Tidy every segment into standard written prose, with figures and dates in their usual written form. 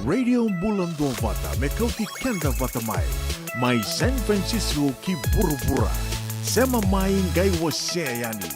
Radio Bulan 2 Vata, Mekauti Kenda Vata Mai San Francisco ki Burubura, Sema Mai Gai Waseyani.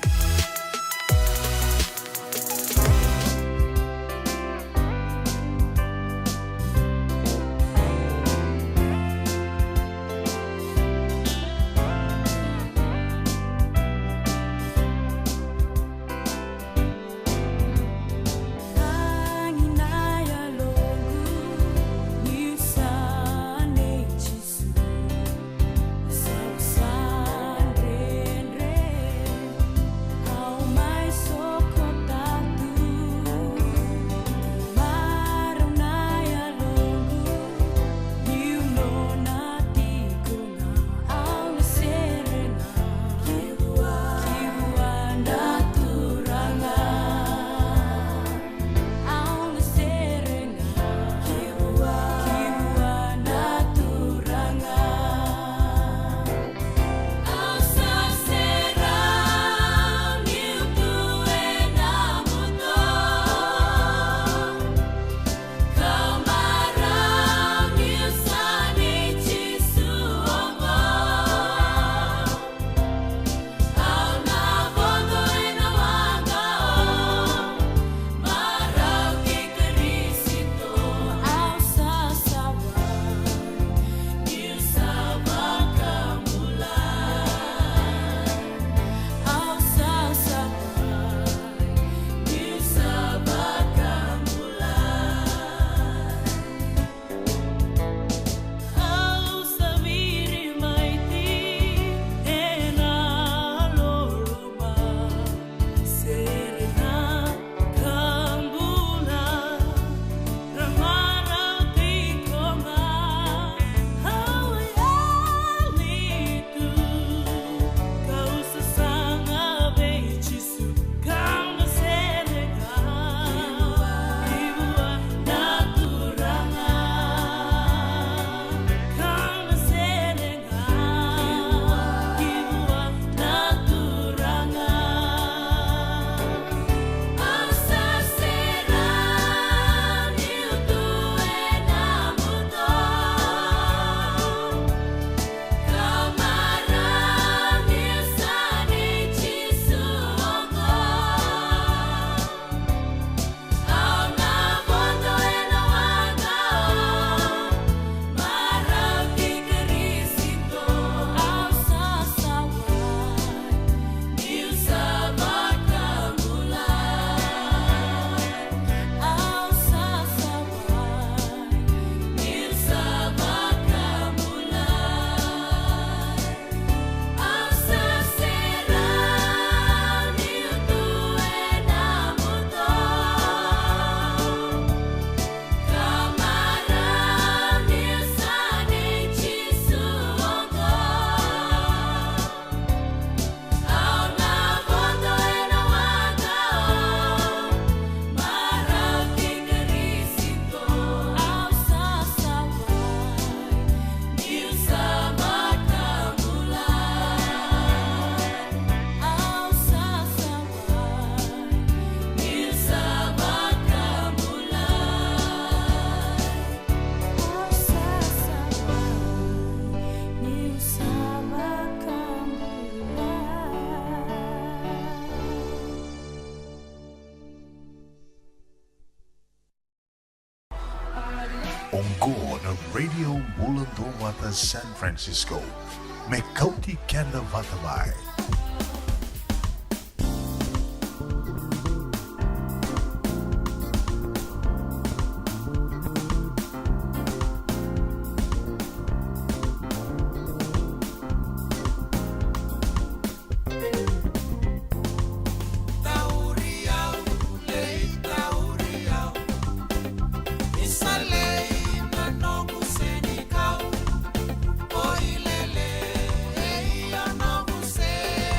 Ongko na Radio Bulan 2 Vata San Francisco, Mekauti Kenda Vata Mai. Ilele, yo no sé.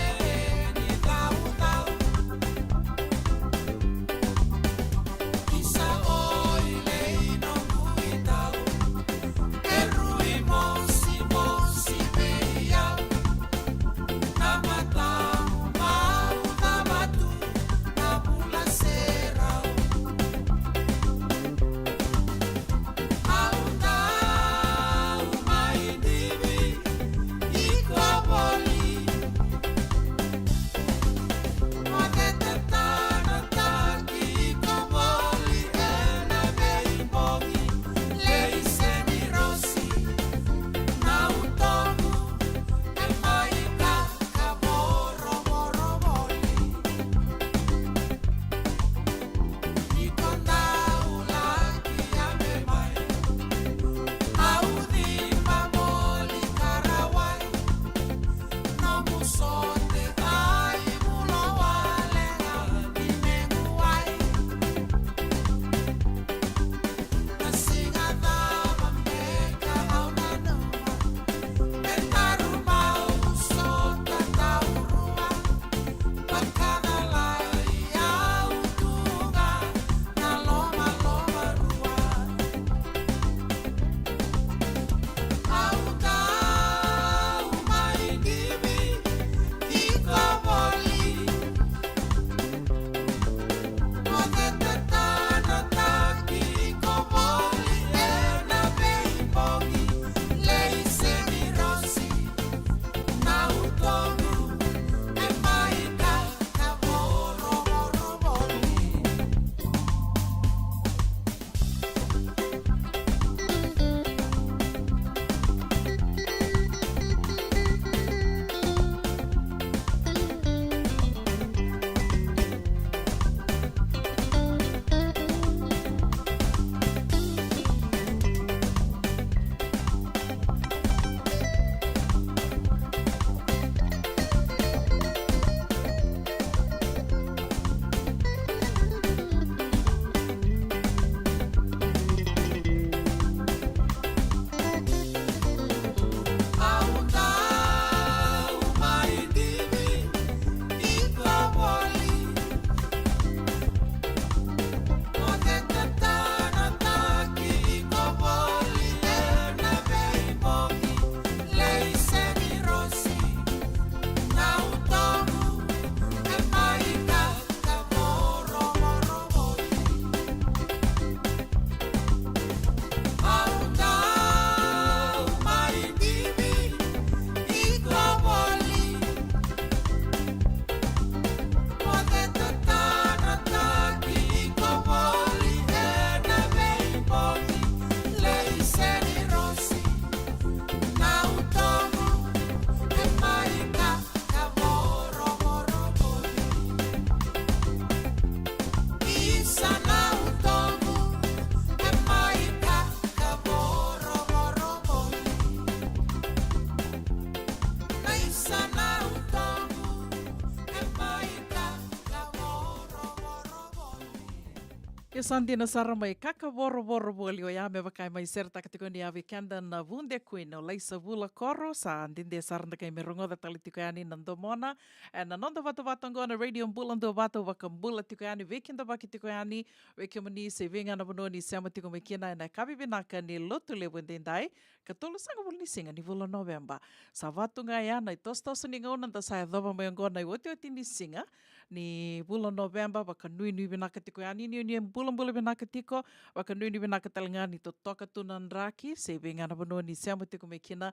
Sandina sara mai kakavoro boli o ia me wakai mai serta katiko ni ave kanda na vunde kuin o leisa vula koro sa andinde saranda kai me rongo da talitiko ani nandomona e na nonda vata vatongo na radio mbulando vata wakambula tiko ani vekenda vakitiko ani wekemani se venga na bono ni sama tiko me kina na kabivinaka ni lotu le wendendai katolo sanga vul ni singa ni vula November sa vatunga ia na tos ni ngona da sa dhova mai ngona i oti ni singa ni vula November wakanui nui vinaka tiko ani ni bulan-bulan vinaka tiko wakanui nui vinaka talinga ni to toka tunan raki se venga na bono ni sama tiko me kina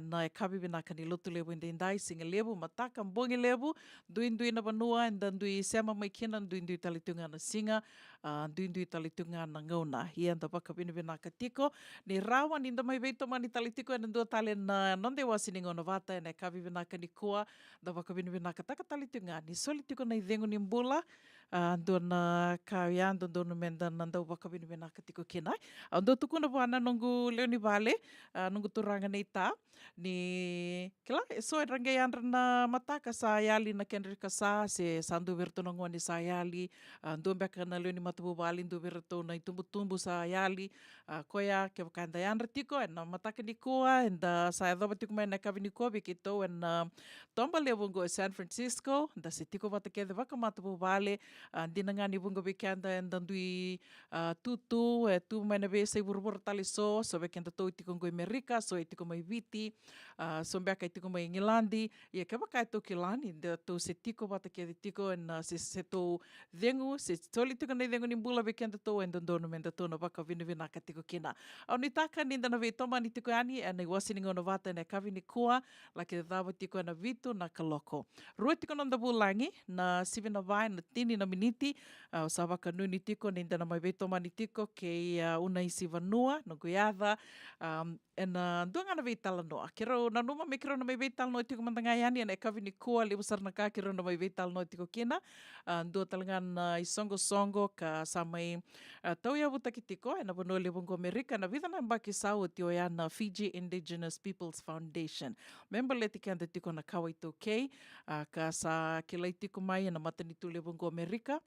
na e kabi vinaka ni lotu le wendendai singa levu mataka mbongi levu dui na banua and dui sama mai kina dui talitunga na singa dui talitunga na ngauna ia nda waka vinaka tiko ni rawa ni nda mai veito mani talitiko e ndua tale na nonde wasi ni ngona vata e kabi vinaka ni kua nda waka vinaka taka talitunga ni soli tiko na idhengu ni mbula ndua na kawia ndona menda na ndau waka vinaka tiko kinai ndo tukuna wana nungu leo ni vale nungu turanga nei ta ni kila so rangai andra na mataka sa yali na Kendrika sa se sandu verto na ngoni sa yali ndo mbeka na leo ni matabu vali ndo verto na itumbu sa yali koya ke wakanda yandra tiko na mataka ni kua nda sa dhoba tiko mai na kavi ni kua vikito na tomba leo vungo San Francisco nda se tiko vatakede waka matabu vale ndina ni vungo vikanda nda ndui tutu tu mai na vese burbur tali so vekenda to tiko ngoi Amerika so tiko mai viti so mbeka tiko mai Ngilandi ia ke waka to kilani nda to se tiko vatakede tiko na se to dengu se toli tiko na dengu ni mbula vekenda to ndono menda to na waka vinaka tiko kina au ni taka ni nda na ve toma ni tiko ani e nei wasi ni ngona vata na kavi ni kua la ke dava tiko na vitu na kaloko rua tiko na nda bulangi na sivina vai na tini na miniti sa waka nuni tiko ni nda na mai ve toma ni tiko ke una isi vanua no goiava e na duanga na veitala noa. Kero na numa me kero na mai veitala noa tiko mandangai ani e kavi ni kua le usar na ka kero na mai veitala noa tiko kina ndua talanga na isongo ka sa mai tau ia vutaki tiko e na bono le vungo Amerika na vida na mbaki sao tio ia na Fiji Indigenous Peoples Foundation. Member le tiki anda tiko na kawaito kei ka sa kilai tiko mai na matanitu le vungo Amerika.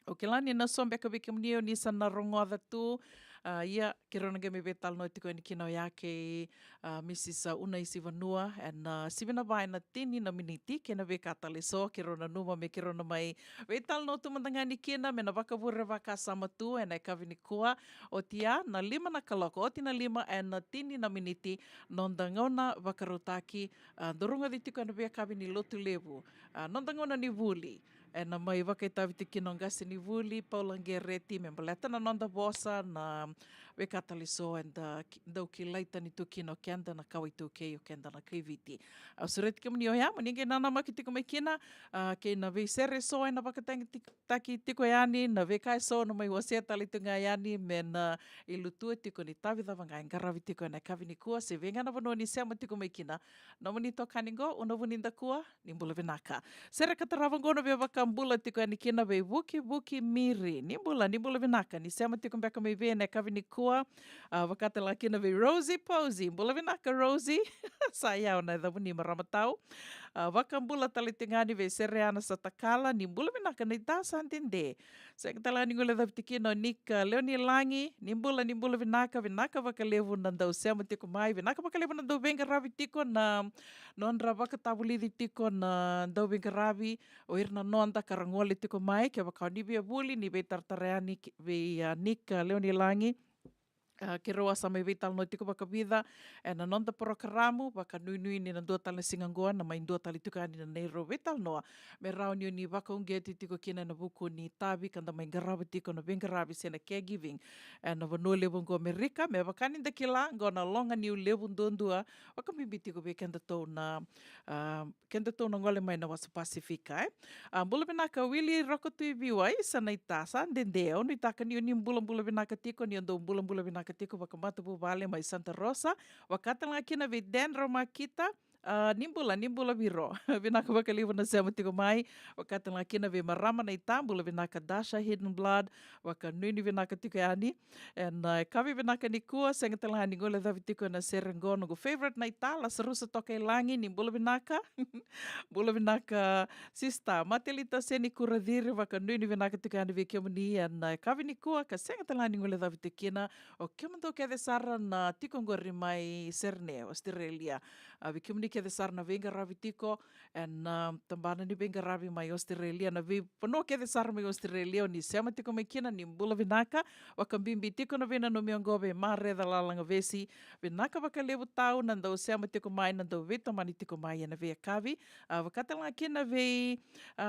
O ke lani na sombe ka wiki mnio ni sa na rongoa tu ia ke ronanga me vetal no tiko ni kino ya ke Mrs. Una isi vanua and sivina vai na tini na miniti ke na veka tale so ke rona numa me ke rona mai vetal no tu mandanga ni kina me na waka vure waka sama tu e na kavini kua o tia na lima na kaloko o tina lima e na tini na miniti nonda ngona wakarotaki dorunga di tiko na veka kavini lotu levu nonda ngona ni vuli e na mai wakai tawiti kino ngasi ni vuli Paulangereti me mbaleta na nonda bosa na wekatali so and dau ki laita ni tu kino kenda na kawai tu kei o kenda na kaiviti. Au sureti ke mani o ya, maninge nana maki tiko mai kina ke na vei sere so e na wakatangi taki tiko yani na vekai so na mai wasia tali tunga yani me na ilutua tiko ni tawi dhavangai ngaravi tiko na kavini kua se venga na vanua ni seama tiko mai kina na mani to kaningo una vuninda kua ni mbula vinaka. Sere kataravangono ve wakambula tiko ni kina ve vuki miri ni mbula vinaka ni seama tiko mbeka mai ve na kavini kua wakatala kina ve Rosie Posey mbula vinaka Rosie sa iau na dhavuni maramatau wakambula tali tingani ve sere ana sa takala ni mbula vinaka na itasa antinde se katala ni ngule dhavti kino nika leo ni langi ni mbula vinaka wakalevu na ndau seama tiko mai vinaka wakalevu na ndau venga ravi tiko na nonra wakatavulidi tiko na ndau venga ravi o irna nonda karangole tiko mai ke wakani via vuli ni ve tartareani ve nika leo ni langi ke roa sa mai veital no tiko wakawida e na nonda porokaramu waka nui ni na dua tala singangoa na mai dua tali tuka ni na neiro veital noa me rao ni wakaungeti tiko kina na buku ni tabi kanda mai ngarawa tiko na vengarabi sena caregiving e na vanua levu ngo Amerika me wakani nda kila ngo na longa niu levu ndondua wakamimbi tiko ve kenda tau na ngole mai na wasa Pasifika mbula vinaka wili roko tui viwai sana itasa ndendeo ni taka ni mbula vinaka tiko ni ando mbula vinaka tiko wakamata bu vale mai Santa Rosa wakatanga kina ve Dan Roma kita Nimbula biro. Vinaka vakaliwa na sema tiko mai. Wakati lakina ve marama na itambula vinaka dasha hidden blood. Waka nuni vinaka tiko yani. And kavi vinaka nikua. Senga talaha ningole dhavi tiko na serengono. Go favorite na itala. Sarusa toka ilangi. Nimbula vinaka. Bula vinaka sista. Matelita seni kuradiri. Waka nuni vinaka tiko yani ve kiamuni. And kavi nikua. Ka senga talaha ningole dhavi tikina. O kiamanto kia de sara na tiko ngori mai Serne, Australia. Vi kiamuni kia de sara na venga ravi tiko. And tambana ni venga ravi mai Australia. Na vi pano kia de sara mai Australia. Ni sema tiko mai kina ni mbula vinaka. Waka bimbi tiko na vena no miongobe. Mareda lalanga vesi. Vinaka waka levu tau. Nandau sema tiko mai. Nandau veta mani tiko mai. Na vea kavi. Wakatala kina ve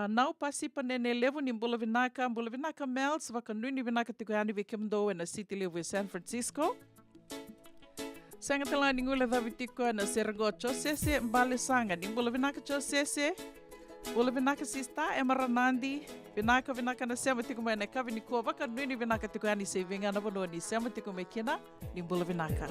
nau pasi panene levu ni mbula vinaka. Mbula vinaka Melts. Waka nuni vinaka tiko yani ve kimdo. Na city levu San Francisco. Sanga tala ningula dhavi tiko na sergo chosese mbale sanga. Nimbula vinaka chosese. Bula vinaka sista emaranandi. Vinaka na sema tiko mai na kavi ni kua. Waka nuni vinaka tiko yani se vinga na vano ni sema tiko mai kina. Nimbula vinaka.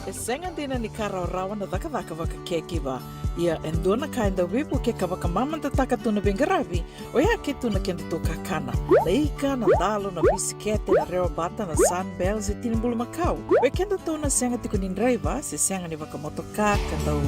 E senga dina ni kara rawa na taka waka kekiwa. Ia endona kainda wipu ke ka waka mamanta taka tuna bengaravi. O ia ke tuna kenda tō kakana. Na ika, na dalo, na bisikete, na rewa bata, na sunbells e tinimbulu makau. We kenda tōna senga tiku ni driver, se senga ni waka motoka, kandau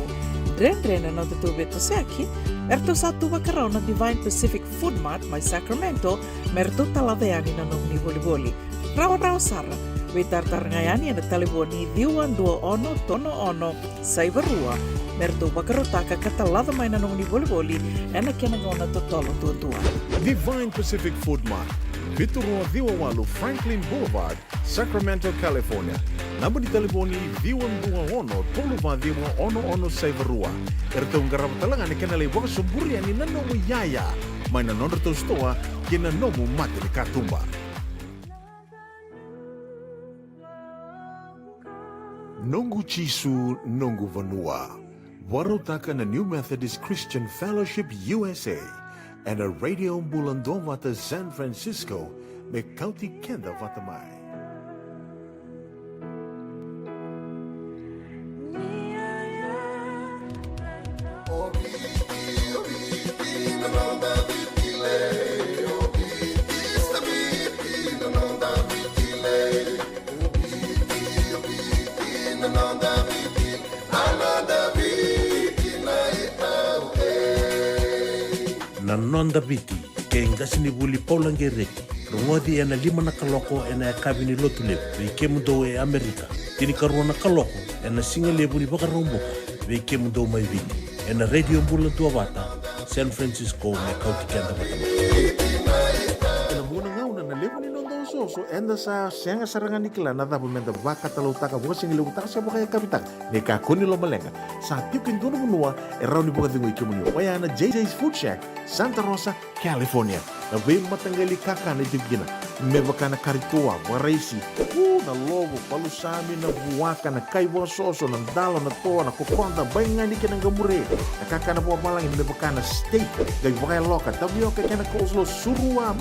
Drendre no te tō beto seaki. Erto sa tu wakarau na Divine Pacific Food Mart mai Sacramento, merto talaveani na nung ni voliboli. Rawa sara. We tartarangayani na taliboni diwan dua ono tono ono saivarua merto bakarotaka katalada mai na nung ni voliboli ena kena ngona totolo tua. Divine Pacific Food Mart, Viturua Viwawalu Franklin Boulevard, Sacramento, California. Namba di telefoni Viwan Dua Ono, Toluva Viwa Ono Saivarua. Erto ngarabatalanga ni kena lewa suburi ani na nomu yaya. Mai na nondro to stoa kina nomu mate ni katumba. Nongu Chisu, Nongu Vanua. Warotaka na New Methodist Christian Fellowship USA. And a radio Bulandovata San Francisco, me County Kenda Vatamai. Nonda biti ke ngasini buli paulangereki rungodi ena lima na kaloko ena kabini lotule ve kemundo e Amerika tini karuana kaloko ena singale buli bakaromboka ve kemundo mai viti ena radio mbula tua wata San Francisco me County Kenda Watama. Ena muna ngauna na levo ni nondo soso enda sa senga sarangan nikla na dabu menda baka talo taka buka singile utaka sa baka ya kapitang ne ka kuni lo malenga sa tipin dono bunua e rauni buka dingo ikimuni waya na JJ's Food Shack Santa Rosa, California. Na vem matangali kaka na tigina. Mebaka na karitoa, waraisi. Na logo, palusami na buwaka na kaiwa soso, na dalo na toa, na kukonda, bayangani ka ng gamure. Nakaka na buwa malang, mebaka na steak, gay wakay loka, tabioka ka na coleslaw, surua,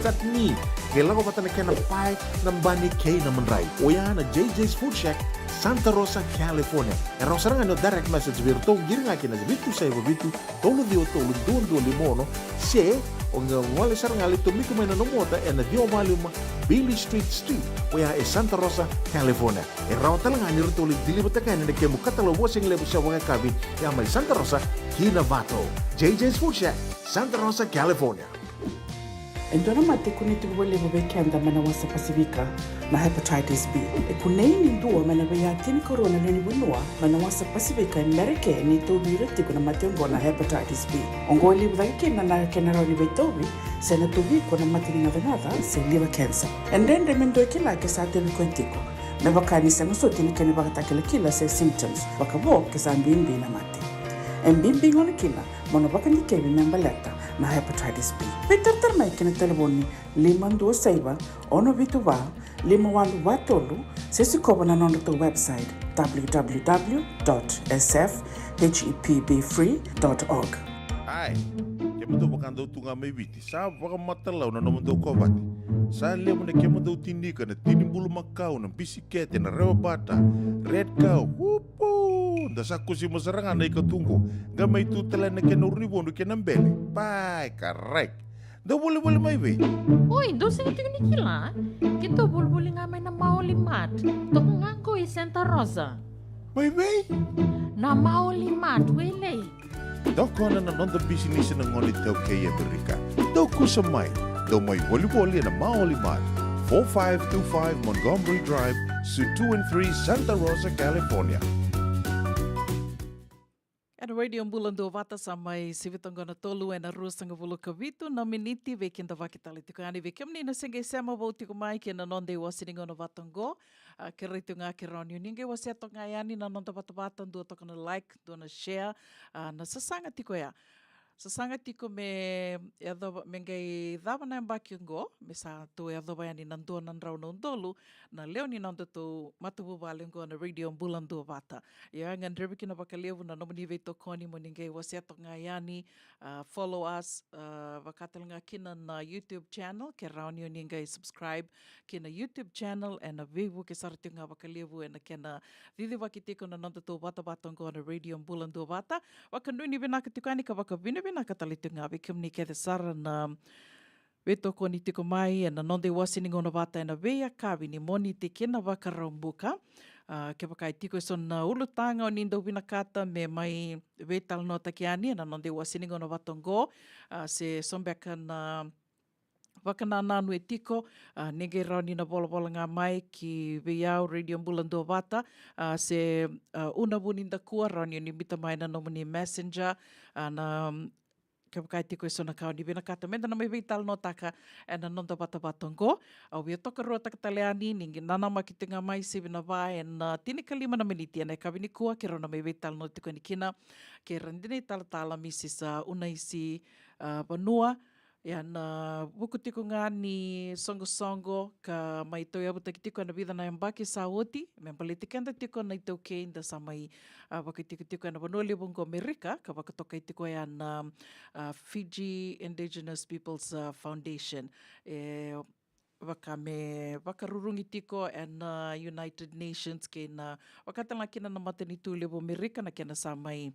tatni. Kailangan ko pata na kaya na pie, ng bani kay na manray. O yan, na JJ's Food Shack, Santa Rosa, California. E rosa nga no direct message virto giringa kina bitu sai bitu tolo dio tolo dondo limono se o nga wale saranga lito miku mai no mota e na dio maluma Billy Street o ya e Santa Rosa, California. E rawata nga ni rito li dili butaka ni ke mukatalo wasing lebu sa wanga kabi ya mai Santa Rosa, Kinavato. JJ's Food Shack, Santa Rosa, California. Endona mate kuniti wale wabekenda mana wasa Pasifika na hepatitis B. E kuneini ndua mana wea tini corona nini winua mana wasa Pasifika Amerike ni tobi retiku na matengo na hepatitis B. Ongoli wake na kenara ni betobi se na tobi kuna matini na venada se liver cancer. Endende mendo kila kesa teni kontiko. Na wakani se nusoti keni wakata kila se symptoms wakabo kesa mbimbi na mate. Mbimbi ngoni kila mono wakani kebi membaleta na hepatitis B. Peter mai kena telefoni 526 ono vituva 51watolu sesi kobo na nondo to website www.sfhepbfree.org. Ai, kemundo bakando tunga mai viti. Sa baka matalau na nomundo kovati. Sa lemo na kemundo tinika na tinimbulu makau na bisikete na rewa bata. Red cow, wupu. Da sa kusi masarangan na ikatungo. Gamay tutala na kenurnibondo kenambele. Pai, correct. Da boleh mai be. Oi, dosa itu ni kila. Kita boleh ngamai na Maulimat. Tok nganggo i Santa Rosa. Mai be? Na Maulimat wele. Doko na nonda business na ngoli tau kay Amerika. Doko sa mai. Do mai volleyball na Maulimat. 4525 Montgomery Drive, Suite 2 and 3, Santa Rosa, California. And radio mbulando vata samai sivitongona tolu ena rusanga vulu kavitu na miniti vekinda vakitali tikani vekemni na senge sema vauti kumai kena nonde wasiningono vatango keritu nga kironi ninge waseto ngayani na nonda vata vatan do tokona like do na share na sasanga tikoya. Sasanga tiko me ngai dhava na mbaki ngo, me sa tu e adhoba yani nandua nandrau na undolu, na leo ni nanda tu matabu wale ngo na radio mbulandu vata. Ia ngan rebiki na bakalevu na nomani veito koni mo ningai wasiato ngā yani, follow us, wakatal ngā kina na YouTube channel, ke rauni o ningai subscribe kina YouTube channel, e na vewu ke sarati ngā bakalevu, e na kena dhidhi waki tiko na nanda tu vata ngo na radio mbulandu vata. Waka nui ni vinaka tikani ka waka vina ka talitu ngā wikim ni ke te sara na vetoko ni tiko mai e na nonde wasi ni ngona wata e na vea kawi ni moni te kena waka raumbuka. Ke wakai tiko e son na ulutanga o nindo wina kata me mai vetal no takiani e na nonde wasi ni ngona wata ngo. Se sombeka na wakanananu e tiko, nege rau ni na bola ngā mai ki Viau Radio Mbulandu Vata, se una wuninda kua rau ni mita mai na nomani Messenger, na ke wakai tiko e sona kau ni vina kata menda na mai vital no taka e na nonda wata watongo. Au ia toka rua takataleani, ningi nanama ki te ngā mai se vina vai e na tinika 5 na miniti ane kawini kua ke rona mai vital no tiko ni kina, ke randine tala misis unaisi vanua, ia na buku tiko ngā ni songo ka mai tau abu taki tiko ana vida na mbaki sa oti, me mpale tiki anda tiko na i tau keinda sa mai waka tiko ana wanua lebongo Amerika, ka waka toka i tiko ia na Fiji Indigenous Peoples Foundation. Waka rurungi tiko and United Nations ke na wakatanga kina na matani tu lebo Amerika na kena sa mai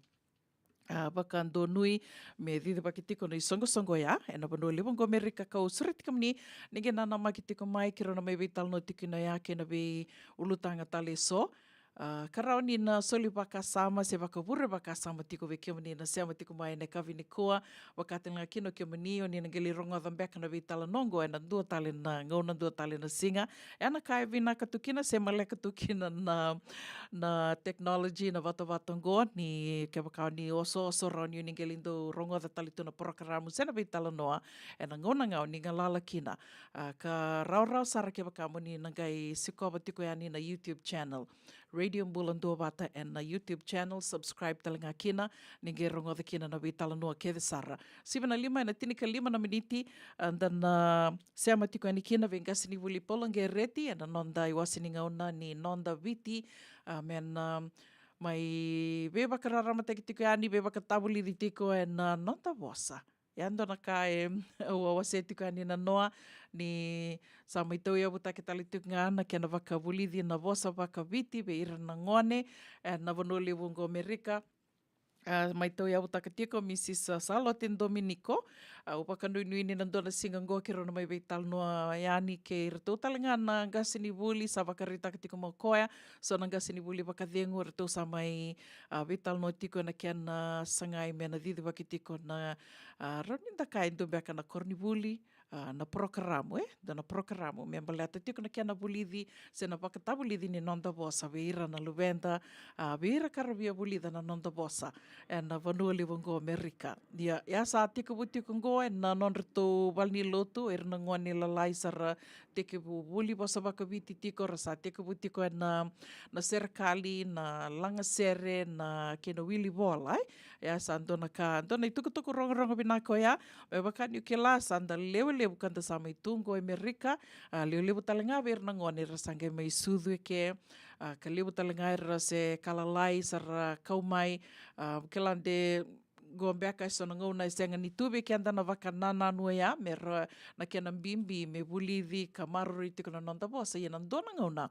waka ando nui me dhidhi waki tiko na i songo ia, e na wanua lebongo Amerika kau suritika mani, nige nana maki tiko mai ki rona mai vital no tiko na ia ke na vi ulutanga tale so. Karau ni na soli waka sama se waka wure waka sama tiko ve kiamani na seama tiko mai ne kawini koa wakatanga kino kiamani o ni na geli ronga dhambeka na vitala nongo e na ndua tale na ngauna ndua tale na singa e ana kai vina katukina se male katukina na technology na wata ngo ni ke wakau ni oso rau ni geli ndo ronga dha tali tuna porokaramu sena vitala noa e na ngauna ngau ni ngalala kina ka rau sara ke wakau ni na ngai sikowa tiko ya ni na YouTube channel Radio Mbulandu Vata and na YouTube channel, subscribe talinga kina, ninge rongo the kina na vitala noa ke sara. 7:05 na tinika 5 na miniti, and then seama tiko ani kina vengasi ni wuli polange reti, and nonda iwasini ngauna ni nonda viti, men mai beba kararama teki tiko ani, beba katabuli di tiko, and nonda vosa. Iando na ka e ua wase tiko ani na noa ni sa mai tau ia wuta ke tali tuku ngā ana ke na waka wulidhi na vosa waka viti be ira na ngone e na wano lewongo Amerika. Mai tau ia wuta ke tiko Mrs. Saloten Dominico, upaka nui ni na ndona singa ngoa ke rona mai veital noa iani ke ira tau talinga na ngasini wuli sa waka rita ke tiko mo koea, so na ngasini wuli waka dhengu ira tau sa mai veital noa tiko na kia na sangai me na dhidhi waki tiko na raninda kai ndo beka na korni wuli, na programo, na programo. Me mbalata tiko na kia na bulidhi, se na waka tabulidhi ni nonda bosa, veira na luvenda, veira karavia bulidha na nonda bosa, e na vanua lewongo Amerika. Ia sa tiko butiko ngo, e na nonrito walni lotu, e na ngoni lalai sara teke buli bosa waka viti tiko, rasa teke butiko e na serikali, na langa sere, na kena wili bola, ia sa andona i tuku ronga binako ia, me wakani uke la, sa anda lewe kanta sama itungo Amerika, lewe talenga ver na ngone rasange mai sudhu ke, ka lewe talenga se kalalai sara kaumai, ke lande gombeka so na ngauna senga ni tube ke anda na waka nananu ia, me na kena mbimbi me bulidhi ka maruri tiko na nonda bosa ia na ndona ngauna.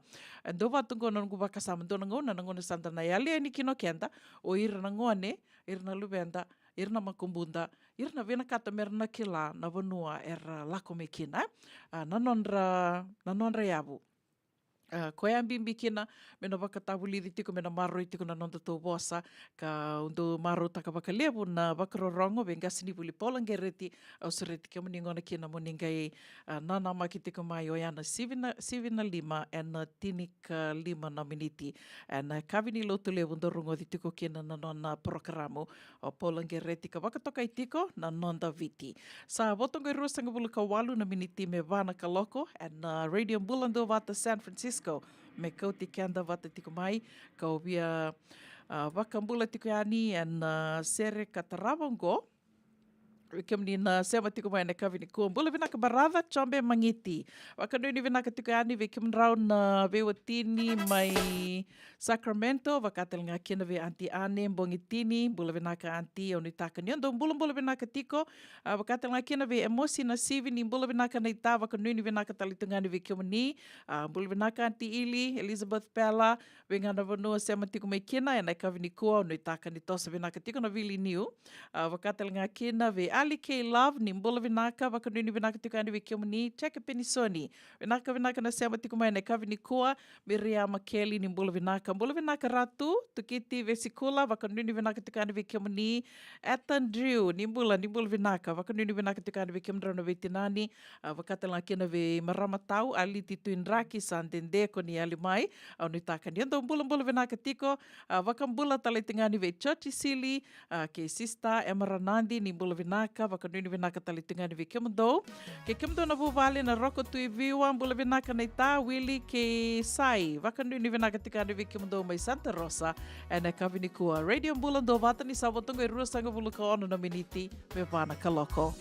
Ndo vatungo na ngu waka sama ndona ngauna na ngone sanda na iale ni kino kenda, o ira na ngone, ira na lubenda, ira na makumbunda, ira na vena kata mera na kila na vanua era lako me kina, na nonra yabu. Koe ambimbi kina, me na waka tabulidhi tiko me na maroi tiko na nonda tau bosa, ka undo maro taka waka lebu na waka rorongo, vengasi ni wuli polange reti, au sareti kia muni ngona kina muni ngai nanama ki tiko mai o iana 7:05 and tinika 5 na miniti. And kawini lotu lebu ndo rungo di tiko kina na nona programo o polange reti ka waka toka i tiko na nonda viti. Sa wotongo i rua sanga bulu ka 8 na miniti me vana ka loko, and Radio Mbulandu Vata San Francisco, me kauti kenda wata tiko mai, kau via wakambula tiko yani and sere katarawongo, Kamnina sema tiku mai na kavini kuwa mbula vinaka baradha chombe mangiti. Wakanuni vinaka tiku yani vi kimrau na vewatini mai Sacramento vakatel nga kina ve anti ane mbongitini mbula vinaka anti onitaka nyondo mbula vinaka tiko vakatel nga kina ve emosi na sivi ni mbula vinaka na ita wakanuni vinaka talitungani vi kimni mbula vinaka anti ili Elizabeth Pella vingana vanua sema tiku mai kina na kavini kuwa onitaka ni tosa vinaka tiko na vili niu vakatel nga kina ve Ali K. Love ni mbula vinaka wakanuni vinaka tikani vikimuni cheke penisoni vinaka na sema tiku mai na kavini kuwa Miriam Kelly ni mbula vinaka ratu tukiti vesikula wakanuni vinaka tikani vikimuni Ethan Drew ni mbula vinaka wakanuni vinaka tikani vikimdra na vetinani wakatala kina ve maramatau ali titu indraki sandende koni ali mai au nitaka niendo mbula vinaka tiko wakambula talitingani ve Chochi Sili ke sista Emaranandi ni mbula vinaka wakanuni vinaka talitingani ve kimdo ke kimdo na vuvali na roko tui viwa mbula vinaka na ita Willie ke sai wakanuni vinaka tikani ve kimdo mai Santa Rosa ena kavini kua radio mbula ndo vata ni sabotongo e rua sanga vuluka ono na miniti me vana kaloko.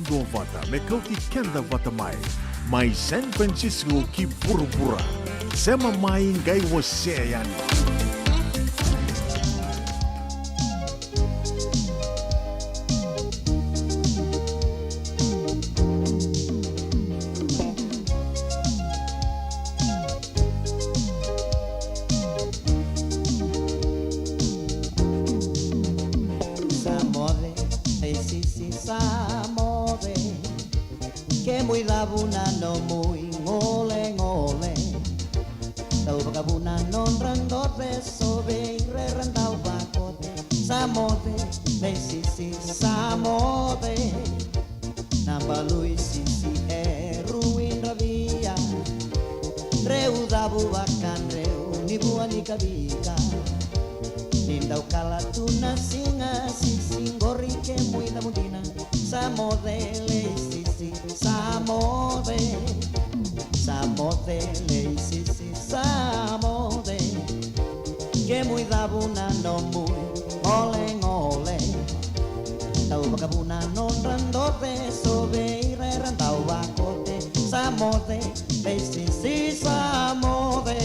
Bulan Vata, me kauti kenda vata mai. Mai San Francisco ki pura-pura. Sema mai ngai wase yani. Buna no muy ngole ngole tau bakabuna non randote sobe re randau bakote samote le sisi samote nambalui sisi ruin rabia reudabu bakan reu ni buani kabika nindau kala tuna singa sisi ngori ke muy namudina samote le sisi samode le sisi samode que muy dabuna no muy ole ole tau bakabuna non randote sobe re randau bakote samode le sisi samode.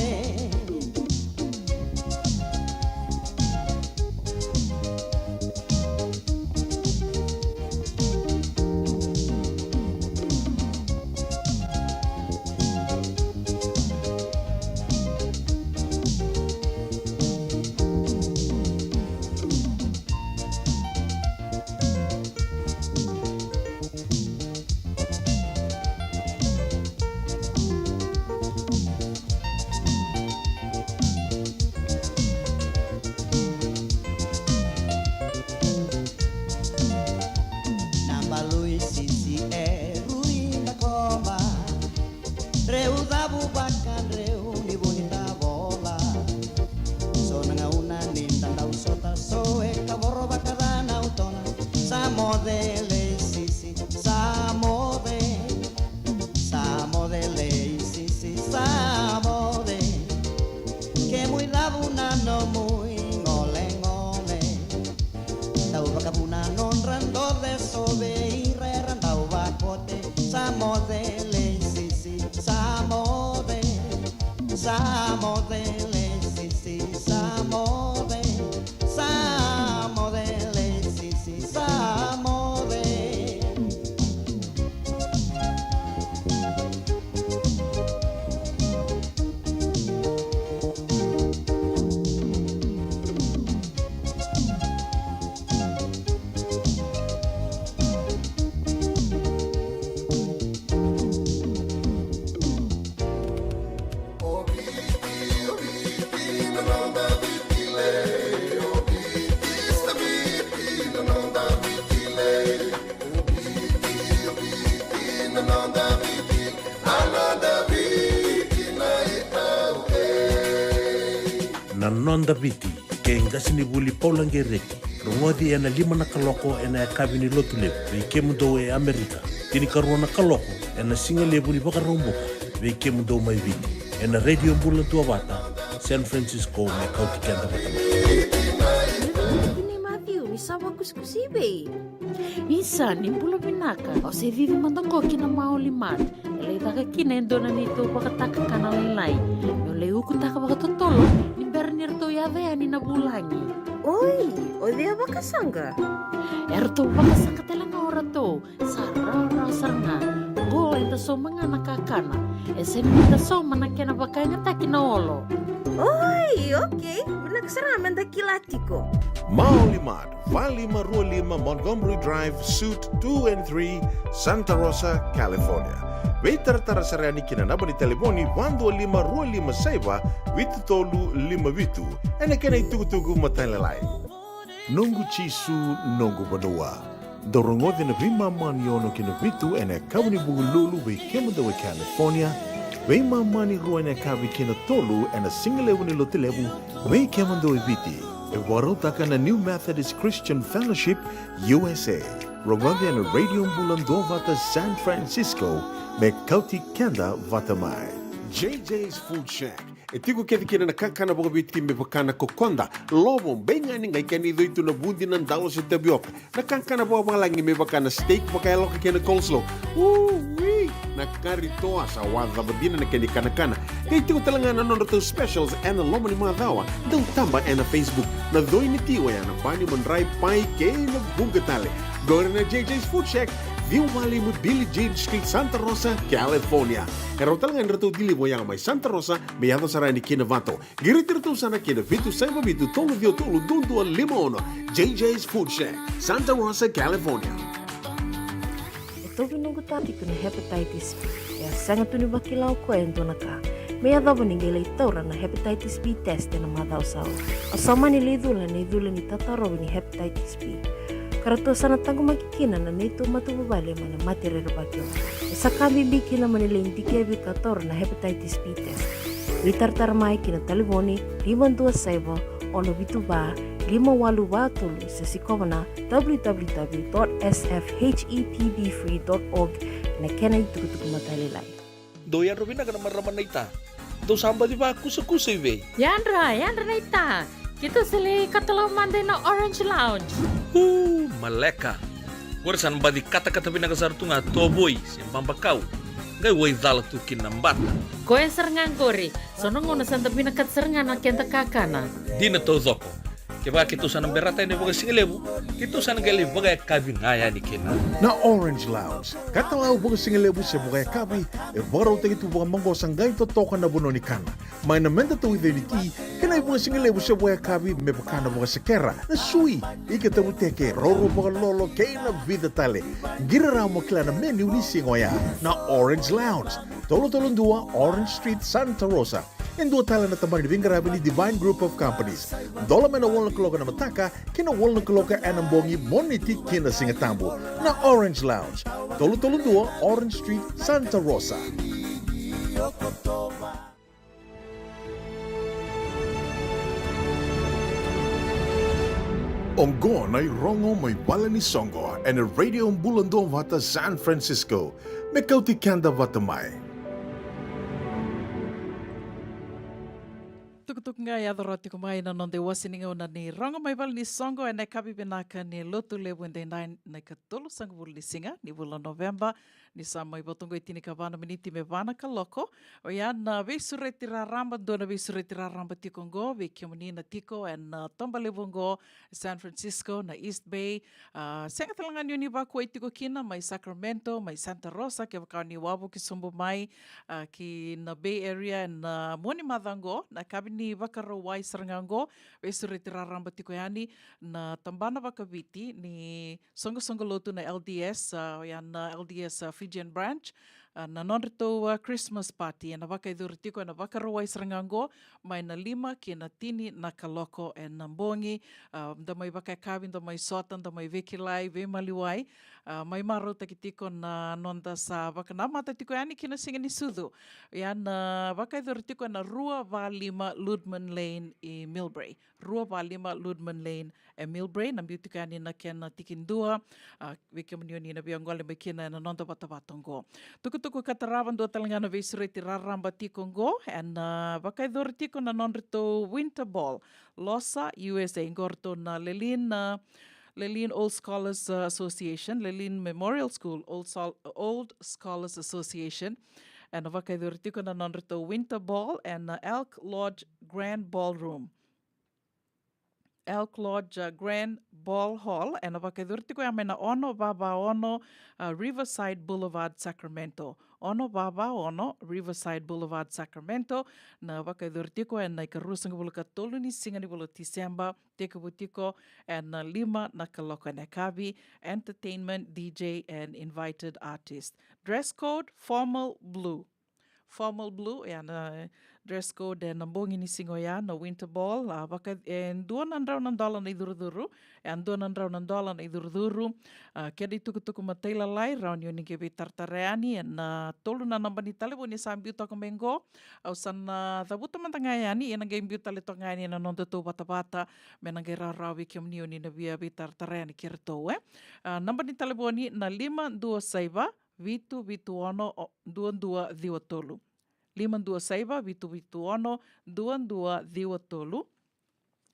Nonda viti ke ngasini buli paulange reki rongodi ena lima na kaloko ena kabini lotu lebu ve mundo e Amerika tini karuana kaloko ena singa lebu ni baka romboka ve mundo mai viti ena radio Bulan Vata San Francisco me kauti kenda batama Ini Matthew ni sawa kuskusibe Isa ni bula pinaka o se vivi mandongo kina maoli mat ele taka kina endona nito baka taka kana lailai yo leu kutaka baka totolo ni bernir to ya ve ani na bulangi Oi, o dia baka sanga erto baka sanga telanga ora to sarara sarna go enta so manga nakakana ese ni ta so manakena baka ngata kina olo Oi, okay, nagsaraman da kilatiko Maulimad, Valima Rualima Montgomery Drive, Suite 2 and 3, Santa Rosa, California. Veitartara sarani kina nabani telefoni 125 Rualima Saiba, Vitu Tolu 5 Vitu, ene kena itugu matalalai. Nungu chisu, nungu banua. Dorongodi na vima maniono kina Vitu ene kabuni bugululu ve kemudawe California, Veima mani ruane kavi kina Tolu ene singalewu ni lotilewu, ve kemudawe Viti. Warotaka na New Methodist Christian Fellowship, USA. Rongodi na Radio Bulan Vata San Francisco, me kauti kenda vatamai. JJ's Food Shack, E tiko kina na kakana boka biti me bakana kokonda. Lobo benga ni ngai kani do itu na bundi na dalos e tabioka. Na kakana boka malangi me bakana steak boka elo kena coleslaw. Wee! Na karitoa sa wadha badina na kani kana. Kay tiko talangana non to specials and the lomo ni madawa. Dau tamba na Facebook. Na doi ni tiwa ya na bani mandrai pai kay na bungatale. Gore na JJ's Food Shack. Viu Valley mo Billy Jean Street, Santa Rosa, California. Karo talagang rato dili mo yang may Santa Rosa, may ato sarani kinavato. Giritirto sana kinavitu sa mabitu tolo dio tolo dundu al limono. JJ's Food Shack, Santa Rosa, California. Ito binugutati ko na hepatitis B. Kaya sangat tuni bakilaw ko ento na ka. May adaw ningilay tora na hepatitis B test na madaw sao. Asama nilidula ni tataro ni hepatitis B. Karato sana tago makikina na nito matubabali mana matirero bagyo. Sa kami biki na manila hindi kaya bitator na hepatitis B test. Witartarmay kina taliboni 527 ono bituba 582 tulu sa sikomana www.sfhepbfree.org na kenay tukutuk matalilay. Doyan Robina ka naman raman na ita. Do samba di ba kusa-kusa ibe? Yandra na ita. Kita sili katalaw manday na Orange Lounge. Maleka. Warasan ba di kata-kata pinakasar tu nga toboy simbang bakaw. Ngay way dala tu kinambat. Ko yang serengan kori. Sono ngona santa pinakat serengan na kenta kakana. Di na to zoko. Kaya kito sana berata ini baga singalebu. Kito sana gali baga kabin ngaya ni kina. Na Orange Lounge. Katalaw boka singalebu siya boka kabi. E baraw tayo ito boka manggo sanggay totoka na buno ni kana. May namenda to identity. Kanay boka singalebu siya boka kabi. May baka na boka sekera. Na sui. Ikatabu teke. Roro boka lolo. Kaya na vida tale. Giraraw mo kila na menu ni singoya. Na Orange Lounge. Tolo-tolong dua Orange Street, Santa Rosa. And dua tala na tamang nibingarabi ni Divine Group of Companies. Dola may na walang kaloka na mataka, kina walang kaloka anambongi moniti kina singatambo na Orange Lounge. Tolo-tolong dua Orange Street, Santa Rosa. Onggon ay rongo may wala ni Songo and a radio ang bulando vata San Francisco. May kauti kanda vata may. Tukutuk nga yadoroti kumai na nonde wasininga una ni rongo may bal ni Songo e na kabi binaka ni lotu lebu ende na katulu sang bul ni singa ni bulan November ni samay botungo itini kabana miniti me bana kaloko o yan na vesure tiraramba do na vesure tiraramba tikongo ve kiomni na tiko en tomba lebungo San Francisco na East Bay senga talangan yun iba ko itiko kina may Sacramento may Santa Rosa kaya baka ni wabu kisumbu mai ki na Bay Area na moni madango na kabi ni bakaro wai sarangango vesure tiraramba tiko yani na tambana bakabiti ni songo lotu na LDS yan na LDS Fijian branch na nonrito Christmas party na baka idurtiko na baka rawai sarangango may na 5 kina tini na kaloko en nambongi da may baka kabin da may sotan da may vekilai ve maliwai may maro takitiko na nonda sa baka namata tiko yani kina singa ni sudu yan baka idurtiko na Rua Valima Ludman Lane i Millbrae Rua Valima Ludman Lane e Millbrae na beauty kani na kena tikindua vekimnioni na biangole may kina na nonda batabatongo tuku katarawan do talanga na vesure tiraramba tikongo and bakay dortiko na nonrito Winter Ball Losa USA ngorto na Lelin Old Scholars Association Lelin Memorial School Old Scholars Association and bakay dortiko na nonrito Winter Ball and Elk Lodge Grand Ballroom Elk Lodge Grand Ball Hall and napakidurti ko yamin na Ono Baba Ono Riverside Boulevard Sacramento. Ono Baba Ono Riverside Boulevard Sacramento na napakidurti ko and na ikarusang buluka tolo ni singa ni bulu Disemba teka butiko and na 5 na kaloka na kabi entertainment DJ and invited artist. Dress code formal blue. Formal blue yan dress code and nambong inisingo yan na Winter Ball baka and $200 na iduruduru and $200 na iduruduru kaya tuku matay lalay round yun ngibi tartareani and tolo na namba ni talibo ni sambiu to kumengo au san tabuto man tangayani yan ang imbiu talito ngani na nondo to bata-bata menangay rawi kiam niyo ni nabiya bi tartareani kirto namba ni talibo ni na 527 Vitu ono 22 tolu 526 vituvitu ono 2228.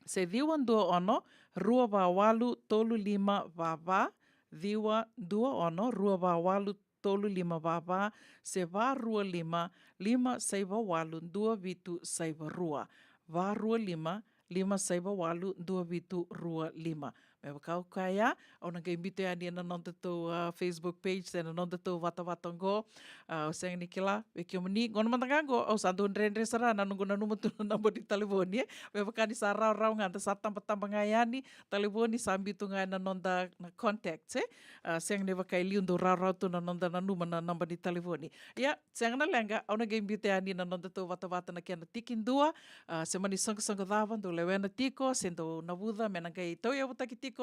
Se 220 228 35 vava 220 228 35 vava se 225 568 2 225 568 2 Me wakau kaya, au nanga imbite ani na non tatu Facebook page, na non tatu watawatango, o seng ni kila, weki omani, ngona mantangango, au sandu ndrendre sara, na nungu na numatu na nambo di telefoni, me wakani sa rau nganta sa tampa ngayani, telefoni sambitu ngai na non da contact, seng ni wakai liundo rau tu na non da na numa na namba di telefoni. Ya, seng na lenga, au nanga imbite ani na non tatu watawata na kia na tikin dua, se mani sanga davan, do lewena tiko, sendo na wuda, menangai tau ya wutaki tiko,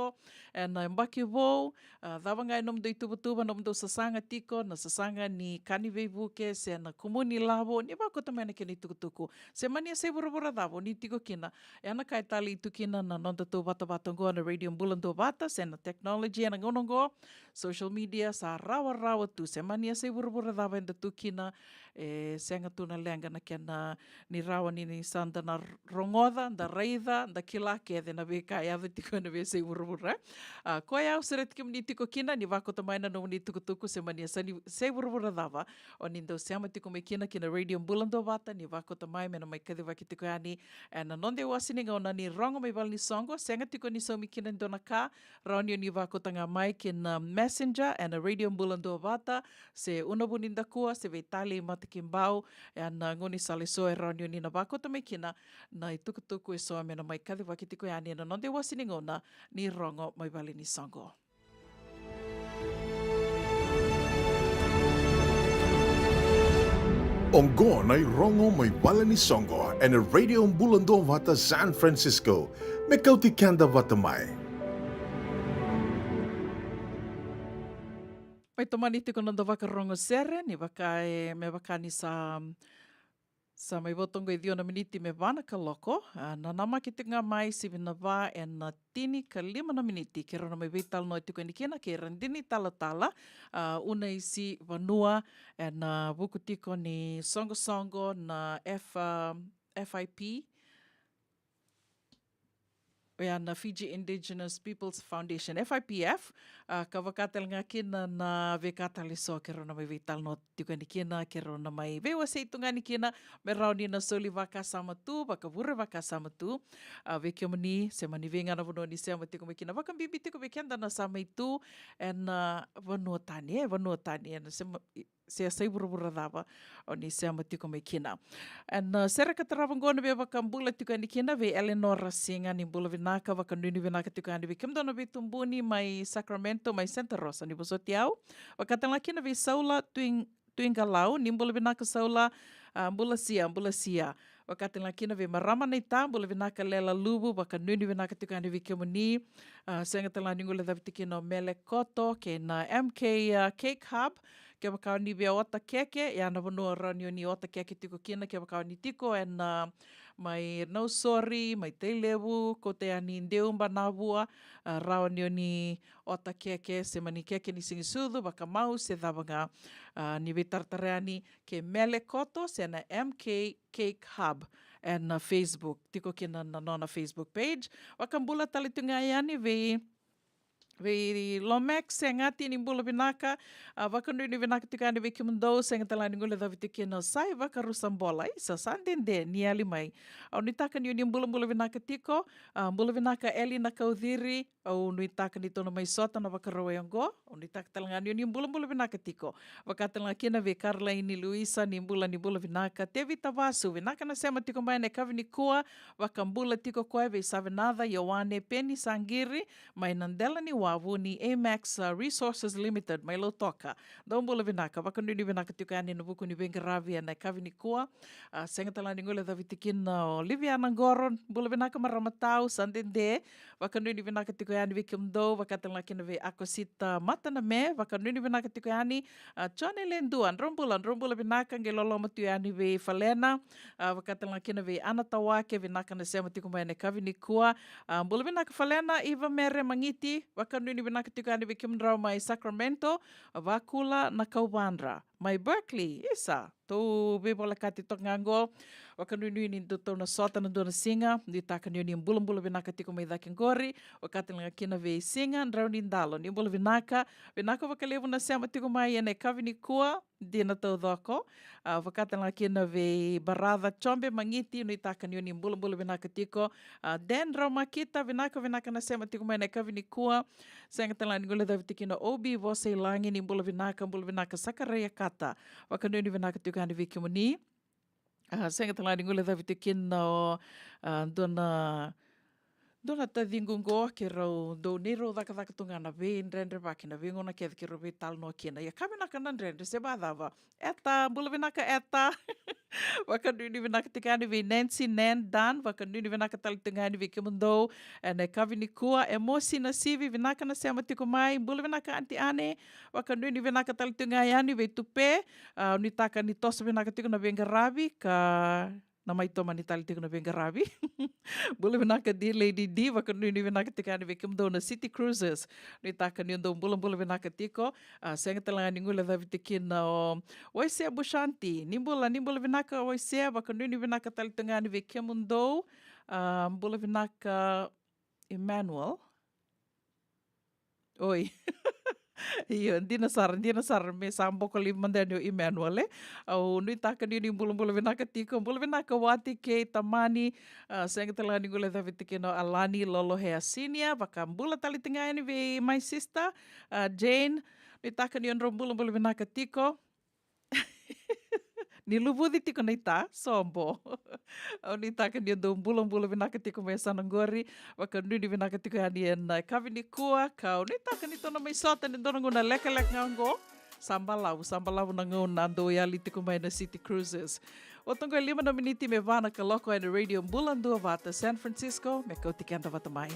na mbaki vou, dawa ngai nom do itubutuba, nom do sasanga tiko, na sasanga ni kaniwei vuke, se na kumuni lavo, ni wako tamena kini tukutuku. Se mania se burabura davo, ni tiko kina, e ana kai tali itu kina na non tatu watawatango na radio mbulando wata, se na technology na ngonongo, social media, sa rawa tu, se mania se burabura davo enda tu kina, se anga tuna lenga na kena ni rawa ni sanda na rongoda, da reida, da kilake, de na veka ave tiko na ve se burabura. Koe au sere tiki mani tiko kina, ni wako tamaina no mani tukutuku se mania se burabura dava, o ni ndau seama tiko me kina radio mbulando wata, ni wako tamai mena mai kadhi waki tiko ani, na nonde wasini ngau na ni rongo mai wal ni songo, senga tiko ni so mi kina ndona ka, raunio ni wako tanga mai kina messenger, na radio mbulando wata, se unabuni ndakua, se veitali matakimbau, na ngoni sale soe raunio ni na wako tamai kina, na i tukutuku e soa mena mai kadhi waki tiko ani, na nonde wasini ngau na ni rongo mai wale ni songo. Ongo na rongo mai wala ni songo and a radio mbulando wata San Francisco. Me kauti kanda wata mai. Mai tomani tiko nanda waka rongo sere, ni waka me waka ni sa mai wotongo i diona miniti me wana ka loko. Na nama ki te ngā mai si vina wā e na tini ka 5 miniti. Ke rona mai veital no i tuko ni kena, ke randini tala. Una isi vanua e na wuku tiko ni songo na FIP. Ea na Fiji Indigenous Peoples Foundation, FIPF, ka wakatel ngā kina na vekatale so ke rona mai veital no tiko ni kina, ke rona mai vewa seitunga ni kina, me rauni na soli waka samatu, waka vure waka samatu, veke mani, se mani venga na vano ni se ama tiko me kina, waka bibi tiko vekenda na samaitu, na vanua tani, na se sai burabura dava o ni se ama tiko me kina. Sera ka tarawangona ve waka mbula tiko ni kina, ve Eleanor Rasinga ni mbula vinaka, waka nuni vinaka tiko ani ve kimdona ve tumbuni mai Sacramento, mai Santa Rosa, ni bosoti au. Waka tala kina ve Saula tuingalau, ni mbula vinaka Saula mbula sia. Waka tala kina ve Marama nei tā, mbula vinaka Lela Lubu, waka nuni vinaka tiko ani ve kimuni, senga tala ningula dhavi tiki no Mele Koto, ke na MK Cake Hub, ke wakao ni vea ota keke, e ana vanua ranio ni ota keke tiko kina, ke wakao ni tiko, mai no sorry, mai teilewu, ko te ani ndeumba navua, rao ni ota keke, se mani keke ni singisudu, waka mau se dhawanga ni vea tartareani, ke Mele Koto, se na MK Cake Hub, na Facebook, tiko kina na nona Facebook page, waka mbula talitunga iani ve Lomax se ngati ni mbula vinaka, wakanui ni vinaka tika ani ve kimundou, se ngata lani ngule dhavi tiki no sai waka rusambola, isa sandende ni ali mai. Au ni taka ni mbula vinaka tiko, mbula vinaka eli na kaudhiri, au nui taka ni tono mai sota na waka raweongo, au ni taka talangani ni mbula vinaka tiko. Wakatala kina ve Caroline Luisa ni mbula vinaka, te vita vasu, vinaka na sema tiko mai ne kavini kua, waka mbula tiko koe ve Savinada, Yowane, Penny Sangiri, mai Nandela ni wavu ni Amax Resources Limited, mai Lotoka. Dau mbula vinaka, wakanui ni vinaka tiko ani na vuku ni Bengaravia na kavini kua, senga talani ngule dhavi tikin Olivia Nangoro, mbula vinaka Maramatau, Sandende, wakanui ni vinaka tiko ani ve Kimdo, wakatala kina ve Akosita Mataname, wakanui ni vinaka tiko ani Johnny Lenduan, rombula vinaka ngelolo matu ani ve Falena, wakatala kina ve Anatawake, vinaka na sema tiko mai na kavini kua, mbula vinaka Falena, Iva Mere Mangiti, wakanui ni vinaka tiko ani ve Kimdrau mai Sacramento, wakula na Kauwandra, mai Berkeley, isa. Tau bebola kati tok ngango, wakanui ni tau na sota na dona singa, ni takanui ni mbula vinaka tiko mai dakin gori, wakati langa kina ve singa, ndrau ni ndalo, ni mbula vinaka wakalevu na sema tiko mai ene kavini kua, dina tau dhoko, wakati langa kina ve barada chombe mangiti, ni takanui ni mbula vinaka tiko, den rau makita vinaka na sema tiko mai ene kavini kua, senga tala ni ngule davi tikina obi, vose ilangi ni mbula vinaka sakaraya kata, wakanui ni vinaka tiko ni viki muni. Senga tala ni ngule davi tikina dona tadingungo ke rau do nero daka tungana ve ndrendre vakina ve ngona ke ke robe tal no kina ya kamena kana ndrendre se badava eta mbula vinaka eta wakanuni vinaka tikani ve Nancy Nan Dan wakanuni vinaka tal tungani ve kemundo ene kavini kua emosi na sivi vinaka na sema tiko mai mbula vinaka anti ane wakanuni vinaka tal tungayani ve tupe ni taka ni tos vinaka tiko na vengarabi ka na mai toma ni tali tiko na vengarabi bula vinaka di Lady D wakanuni vinaka tikani ve kemundo na City Cruises ni taka ni ndo mbula vinaka tiko senga talanga ni ngula davi tikina Waisea Bushanti nimbula vinaka Waisea wakanuni vinaka tali tungani ve kemundo mbula vinaka Emmanuel oi Iyo, dina sar me sambo ko limandanyo Emmanuel au nui taka ni mbula vinaka tiko mbula vinaka wati ke tamani senga tala ni ngule davi tikino Alani Lolo Hea Senior baka mbula tali tingani ve my sister Jane nui taka ni mbula vinaka tiko ni lubudi tiko na ita, sombo. Au ni taka ni ndo mbula vinaka tiko mai sanangori, waka nuni vinaka tiko yani en kavini kua, kau ni taka ni tona mai sota ni dona nguna leka ngango, sambalau na nguna ando yali tiko mai na City Cruises. O tongo 5 miniti me vana ka loko na radio mbula ndua vata San Francisco, me kau tikenda vata mai.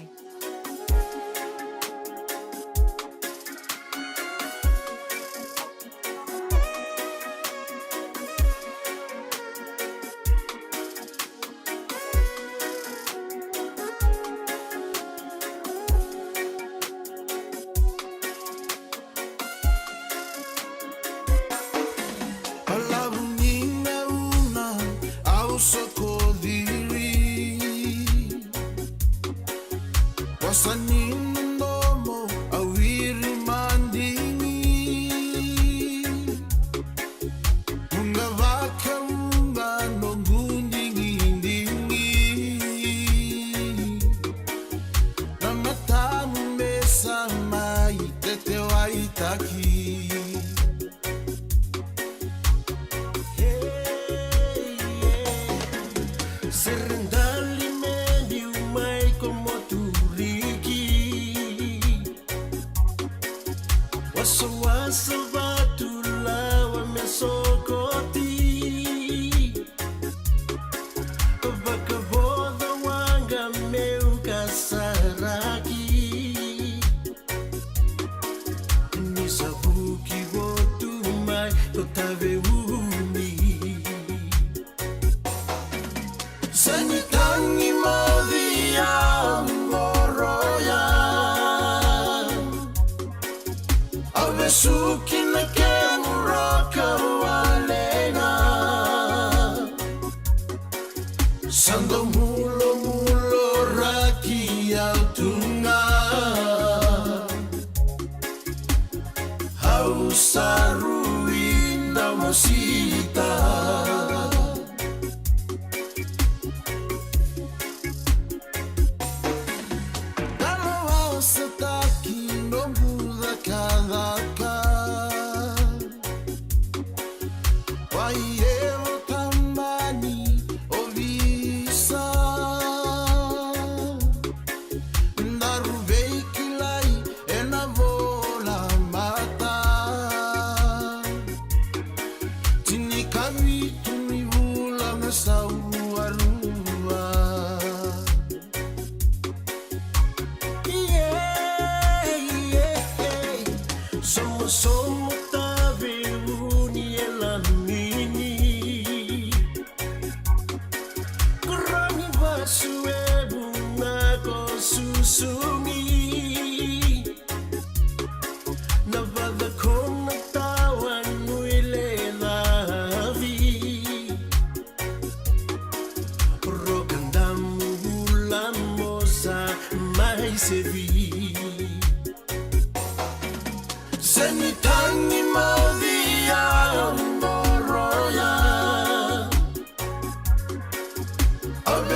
Navada kona tawan muile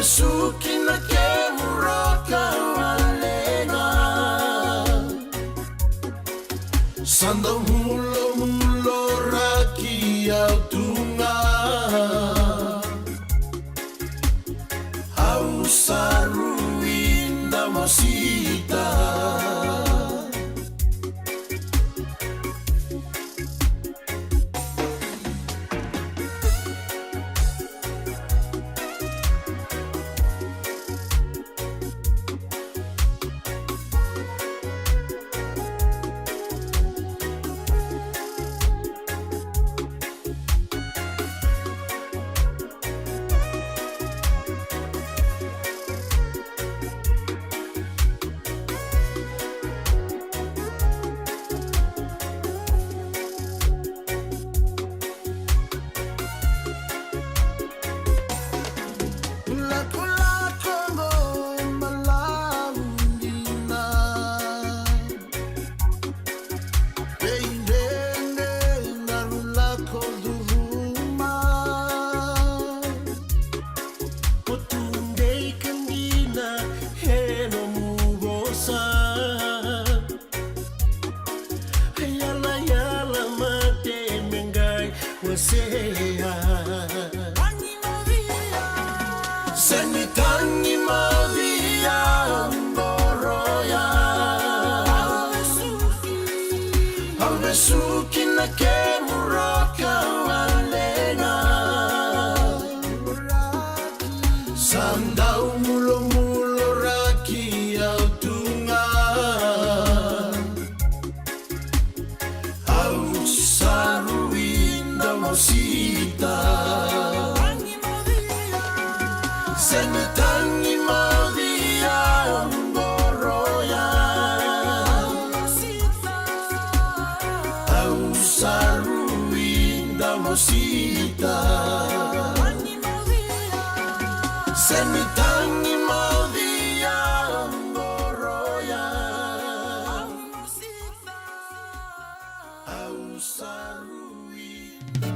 Suki na ke muraka walenga Sanda mulo raki autunga Au saruinda mosita Senitangi Maria Mboroya Awesuki na kemuraka walenga Sandau mulo raki autunga Au saruinda mosita Senitangi Maria Mboroya Au saruinda mosita Senitangi Maria Mboroya Au saruinda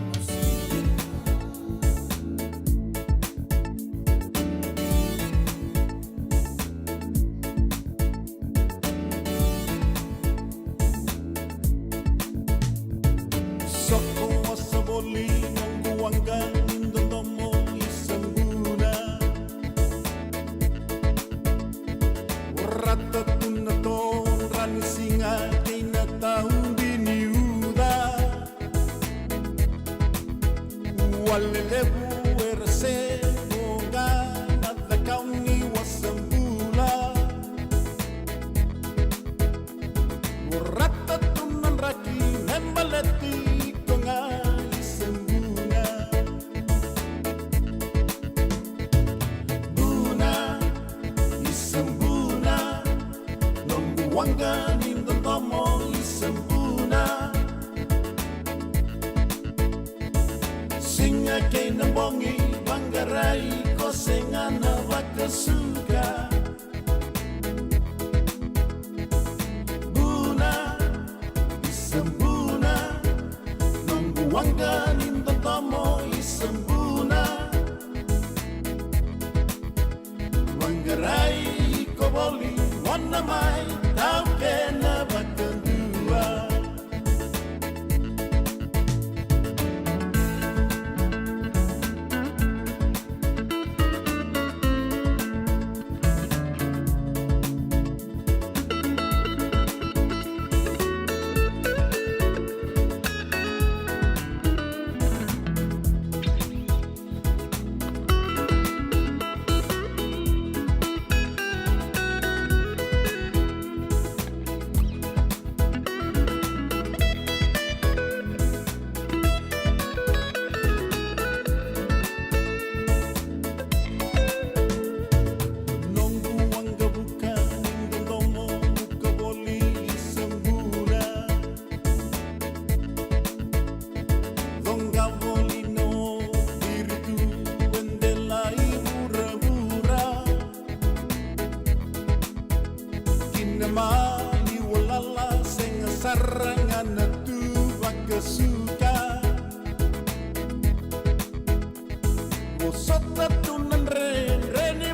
Sota tunan re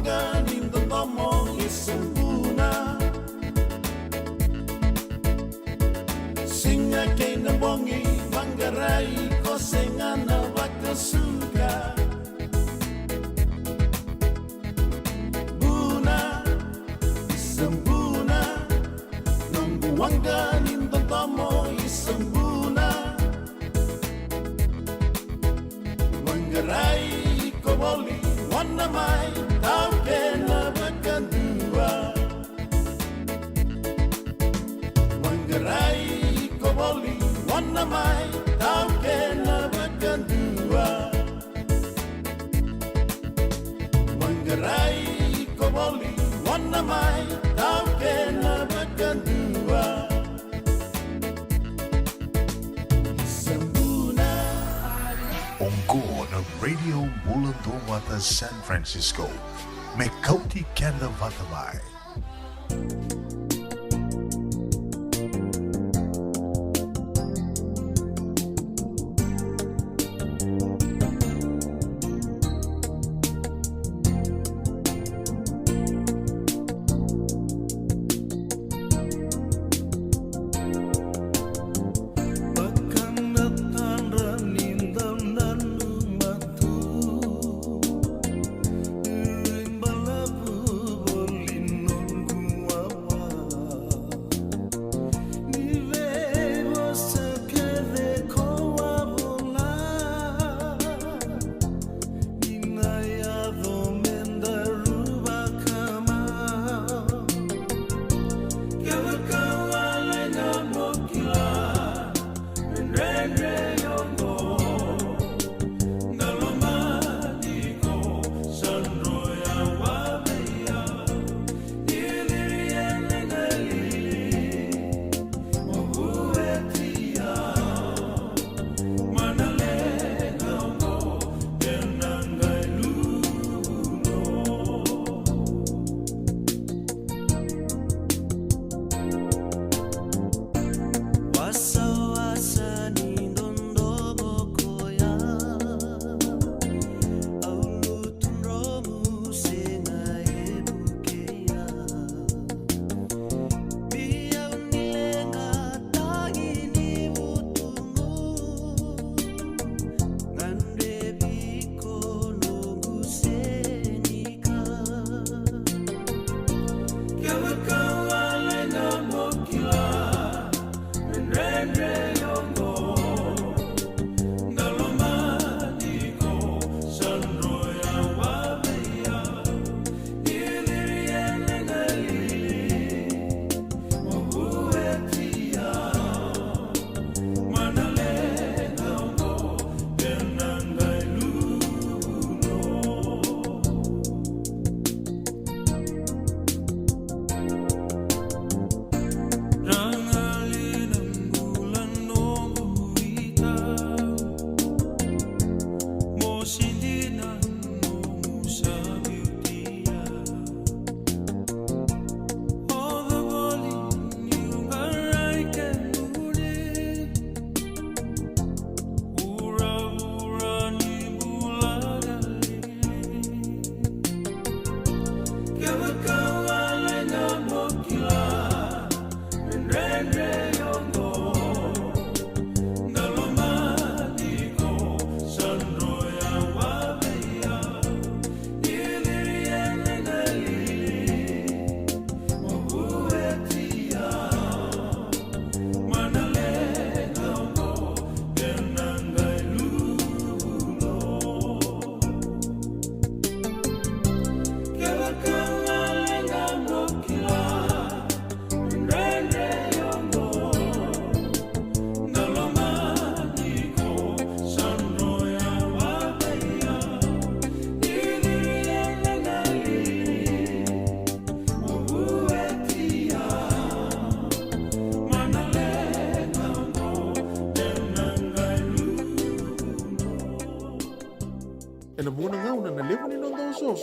wanga nindo tomo isembuna singa kena bongi manggarai kosengana wakasuka buna isembuna nunggu wanga nindo tomo isembuna manggarai koboli wana mai tau kena bakandua manggarai koboli wana mai tau kena bakandua manggarai koboli wana mai tau kena bakandua Ongo na Radio Mulanto Wata San Francisco. Mekauti Kanda Vatamai.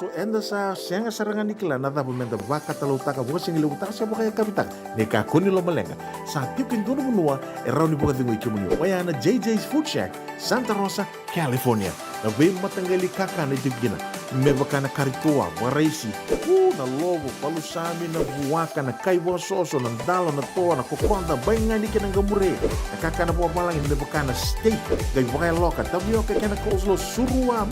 soso enda sa senga sarangan nikila na dapat menda baka talau taka buka singi lewu taka siapa kaya kapitang ne kakuni lo malenga sa tipin dono bunua erau ni buka tingu ikimunio wayana JJ's Food Shack Santa Rosa California na be matangali kaka na itibgina me baka na karitua waraisi na lobo palusami na buwaka na kaiwa soso na dalo na toa na kokonda bainga ni kena gamure na kaka na buwa malangin me baka na steak gai baka loka tabioka kena coleslaw surua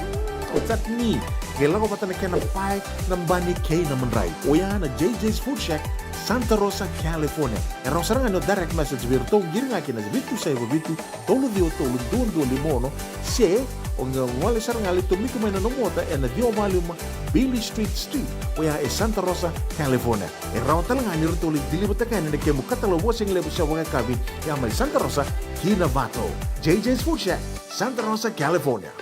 chutney gela ko patana kena pie ng bani K na manray oyana JJ's Food Shack Santa Rosa California erau sarang ano direct message virto giringa kina bitu sa bitu tolo dio tolo dondo limono se onga wale sarang ali to miku mai na nomota e na dio mali ma Billy Street oya e Santa Rosa California erau talanga ni rito li dili batakan ne ke mukatalo wasing lebu sa wanga kabi ya mai Santa Rosa Kinavato JJ's Food Shack Santa Rosa California.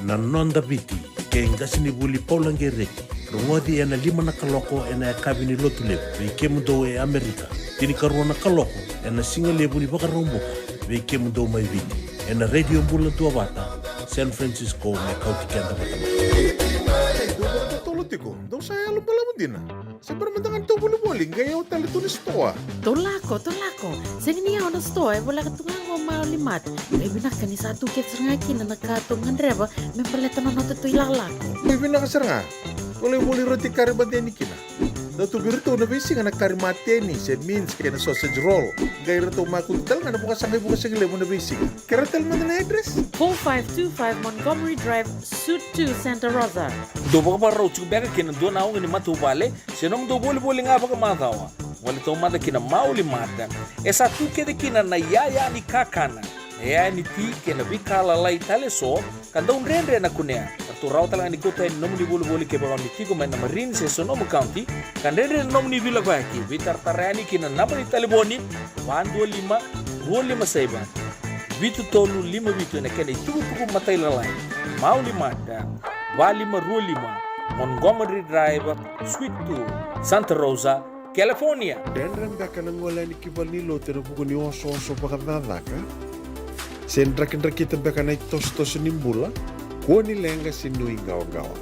Na nonda biti ke ngasini buli paulange reki rongodi ena lima na kaloko ena kabini lotule ve kemudo e Amerika tini karuana kaloko ena singa lebu ni baka romboka ve kemudo mai viti ena radio mbula tua bata San Francisco me kauti kenda batama Tiko, daw saya lumbalamon din Siyempre mandangan ito buli-buli, gaya o tali ito ni stoa. Tolako. Sige niya na stoa, wala ka tunga ko maulimat. May binaka ni sa tukit sa nga kina nagkatungan reba, may paleta na nato ito ilalako. May binakasar nga, wala yung muli roti karibatyan ni kina. Dato birito na bisi nga nagkarimatyan ni, said means kaya na sausage roll. Gaya rito makuntal nga napakasakay bukas sa gilay mo na bisi. Karatal mo na address? 4525 Montgomery Drive, Suite 2, Santa Rosa. Do baka para ucu bega kina do na ni matu bale, senong do boli nga baka matawa. Wala to mada kina mauli mada. Esa tu kede kina na yaya ni kakana. Yaya ni ti kina bikala lai tale so, kanda unrendre na kunea. Atu raw talang ni kota ni nomu ni boli ke baka ni tigo man na marin se Sonoma County, kandendre nomu ni vila baki. Vitar tarani kina napa ni taliboni, 125 saiba. Vitu tolu 5 vitu na kena itu puku matai lalai. Mauli mada, 2525 Montgomery Drive, Suite 2, Santa Rosa, California. Dendran ka nang wala ni kibalilo tira buko ni oso-oso pakadada ka? Sendrakin-drakitan baka na itos-tos nimbula? Kuha nilenga sinui gawa-gawa.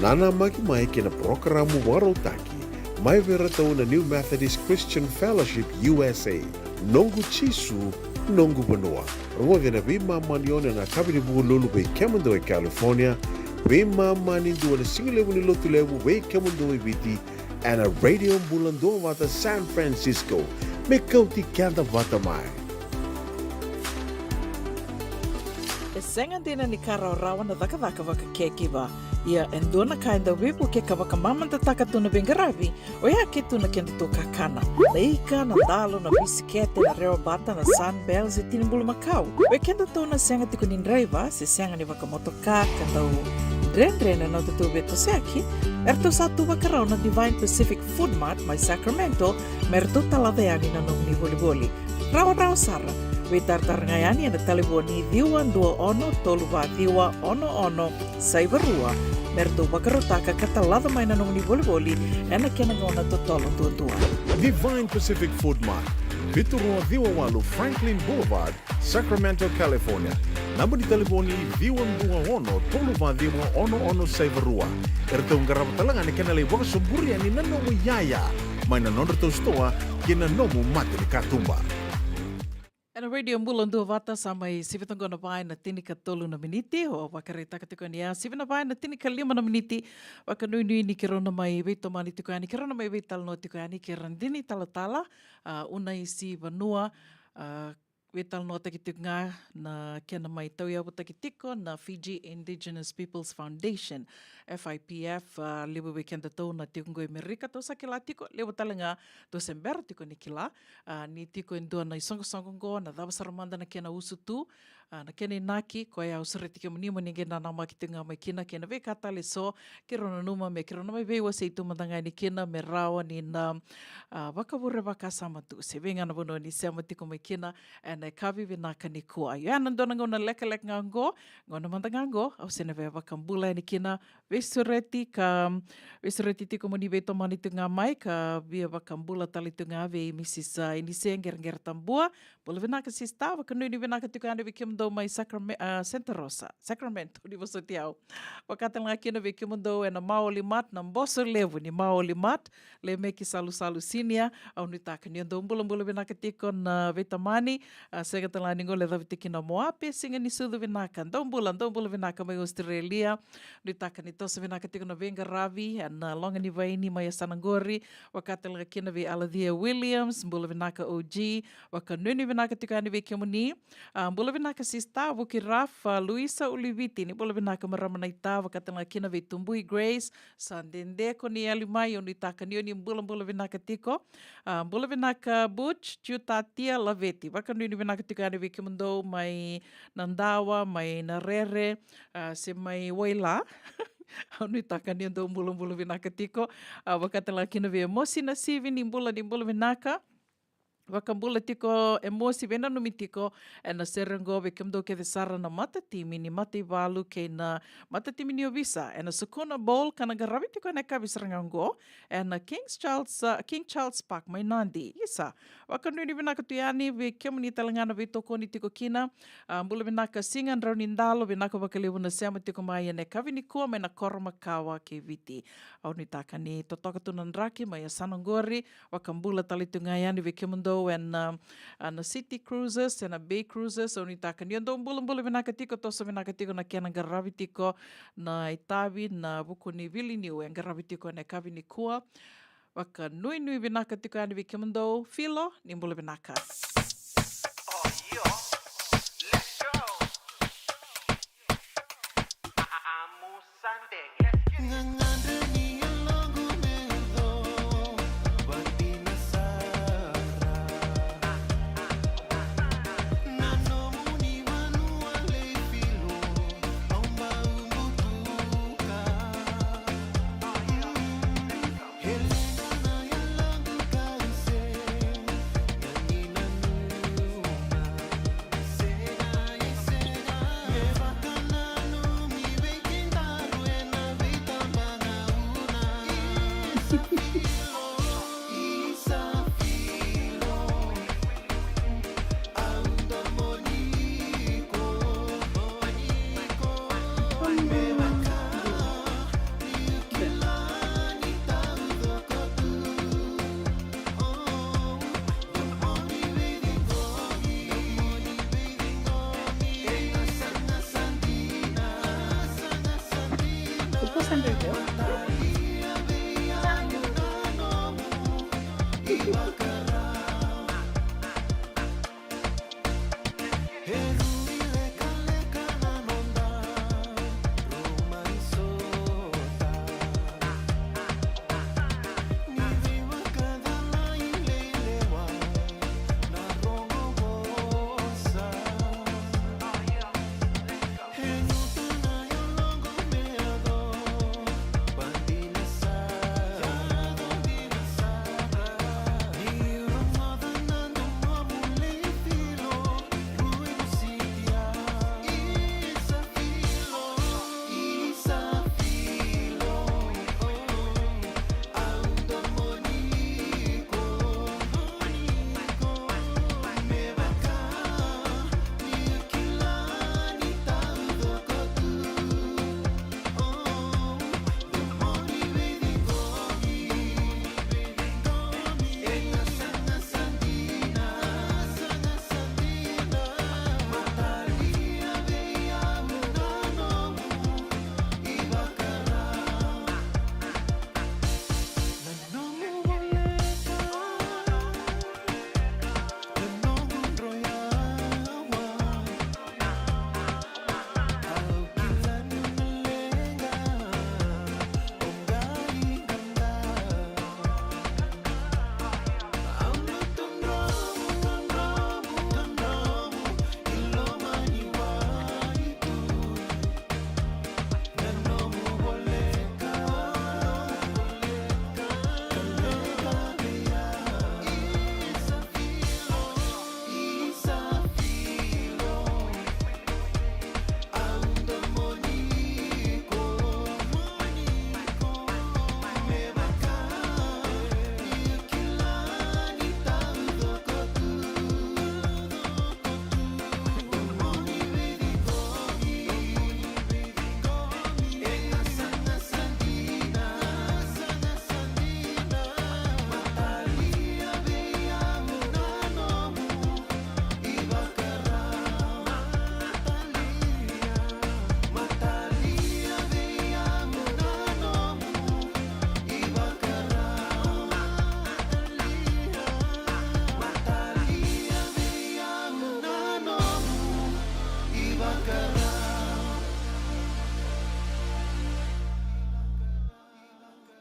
Nana magi-mai kina programo warotaki. May veratao na New Methodist Christian Fellowship USA. Nongu Chisu, Nongu Banua. Rungo na bima manion na kabini buko lulu bay Kemando e California. Bima manindu na singilewu ni lotulewu bay Kemando e Viti. And a radio bulando vata San Francisco. Me kauti kanda vata mai. Sengan din ni karaw-rawan na daka-daka waka kekiba. Ia endona kainda wipu ke kawaka mamanta takatu na bengarabi. O ya kitu na kenda to kakana. Leika na dalo na bisikete na reo bata na sunbells e tinimbulu Macau. O kenda to na senga tiko nindraiva se senga ni waka motoka kanda u dren-dren na tutu beto seaki. Erto satu waka na Divine Pacific Food Mart may Sacramento merto taladeani na nung ni boli-boli. Rawa-rawa sara. Witartar ngayani na taliboni diwan 21-21-11 Saibarua. Merto bakarotaka katalada may nanong ni boli-boli na kinagona totolo tutua. Divine Pacific Food Mart. Viturua Diwawalu Franklin Boulevard, Sacramento, California. Namba di taliboni diwan 21-21-11 Saibarua. Ertong garabatalangan ni kanalay waka suburian ni nanong yaya. May nanong rito stoa kinanomu mati ni katumba. Ana radio mbulan do vata samai sivitang gona pai na tinika tolu na miniti o wakarita katikania sivina pai na tinika 5 na miniti wakanui ni kirona mai veto mani tikani kirona mai vetal no tikani kirandini talatala unai si vanua vetal no takitinga na kena mai tauya butakitiko na Fiji Indigenous Peoples Foundation FIPF lebo weekend to na tikungo Amerika to sakilatiko lebo talanga to sember tiko nikila ni tiko ndo na isong go na daba saramanda na kena usutu na kene naki ko ia usreti ke muni muni ngena na makitunga mai kina kena ve katale so ke rona numa me ke rona mai ve wase itu mandanga ni kina me rawa ni na wakavure wakasama tu se venga na bono ni se matiko mai kina and kavi ve na kani kua ia na dona ngona leka ngango ngona mandanga ngo au sene ve wakambula ni kina ve sureti tiko muni ve tomani tunga mai ka via wakambula tali tunga ve Mrs. Inise nger tambua bole ve na ka sista wakanu ni ve na ka tukane ve kimdo mai Sacramento ni voso tiao wakatanga kina ve kimdo e na maoli mat na mboso levu ni maoli mat le meki salu sinia au ni taka ni ndo mbula ve na ka tiko na ve tamani sega tala ni ngole da vitiki na moape singa ni sudu ve na ka ndo mbula ve na ka mai Australia ni taka ni tosa ve na ka tiko na venga ravi na longa ni vaini mai Sanangori wakatanga kina ve Alathea Williams mbula ve na ka OG wakanuni ve na ka tiko ani ve kimuni mbula ve na ka sista vuki Rafa Luisa Oliviti ni mbula ve na ka maramana ita wakatanga kina ve Tumbui Grace sandende ko ni alimai oni taka ni oni mbula ve na ka tiko mbula ve na ka Butch Tutatia Laveti wakanuni ve na ka tiko ani ve kimundo mai Nandawa mai Narere se mai Waila Auni taka ni ndo mbula ve na ka tiko wakatanga kina ve Mosi na Sivi ni mbula ve na ka wakambula tiko emosi vena numi tiko e na serengo ve kimdo ke sara na matatimi ni mati valu ke na matatimi ni ovisa e na Sakuna Bowl kana garavi tiko na kavi serengango e na King Charles Park mai Nandi isa wakanuni vinaka tuyani ve kimuni talangana ve toko ni tiko kina mbula vinaka singan raunindalo vinaka wakalevu na sema tiko mai ne kavi ni kua mai na koromakawa ke viti au ni taka ni totoka tunan raki mai Sanangori wakambula talitungayani ve kimundo and na City Cruises and na Bay Cruises o ni taka ni ndo mbula vinaka tiko tosa vinaka tiko na kena garavi tiko na Itavi na buku ni Vili Niu and garavi tiko na kavi ni kua waka nui vinaka tiko ani vikimundo filo ni mbula vinaka.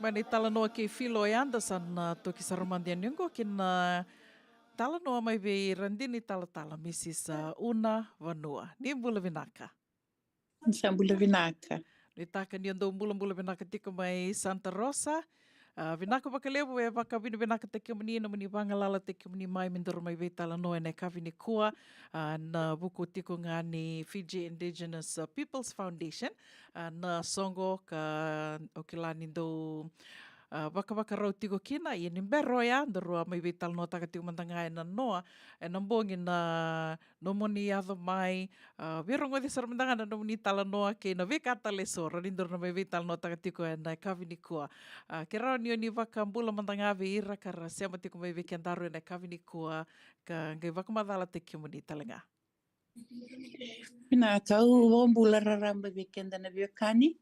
Mana talanoa ke Philo Anderson toki saramandian yungo kina talanoa mai ve randini tala Mrs. Una Vanua. Ni bula vinaka. Sambula vinaka. Ni taka ni ando bula vinaka tika mai Santa Rosa. Vinaka wakalevu e wakawini vinaka te kiamani na mani wangalala te kiamani mai mindoro mai ve talanoa ne kawini kua na buku tiko ngā ni Fiji Indigenous Peoples Foundation na songo ka o ke la ni do waka rau tiko kina i ni mbero ya ndarua mai ve talanoa taka tiko mantanga e na noa e na mbongi na nomoni adho mai virongo de saramandanga na nomoni talanoa ke na ve katale so ranindoro na mai ve talanoa taka tiko e na kawini kua ke rao ni waka mbula mantanga ve ira kara seama tiko mai ve kiandaru e na kawini kua ka ngai waka madala te kiamani talenga. Pina kau wombula raramba weekenda na viokani.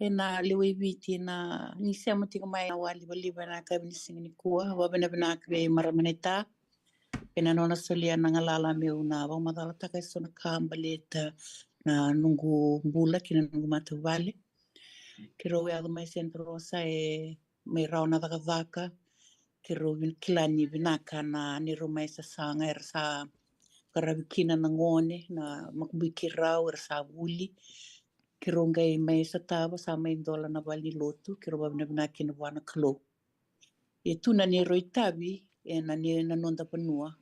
E na lewe viti na nisi amati mai awali wali bana ka binising ni kua wa bana kwe maramaneta. Pena nona solia na ngalala meu na wa madala taka sona kambaleta na nungu mbula kina nungu matu vale. Kiro we ado mai Santa Rosa e mai rauna daga vaka. Kiro kilani vinaka na niro mai sa sanga sa karawikina na ngone na makubiki rau sa wuli. Kiro ngai mai sa taba sa mai dola na wali lotu. Kiro wabina kina wana kalo. E tuna ni roitabi e na ni na nonda panua.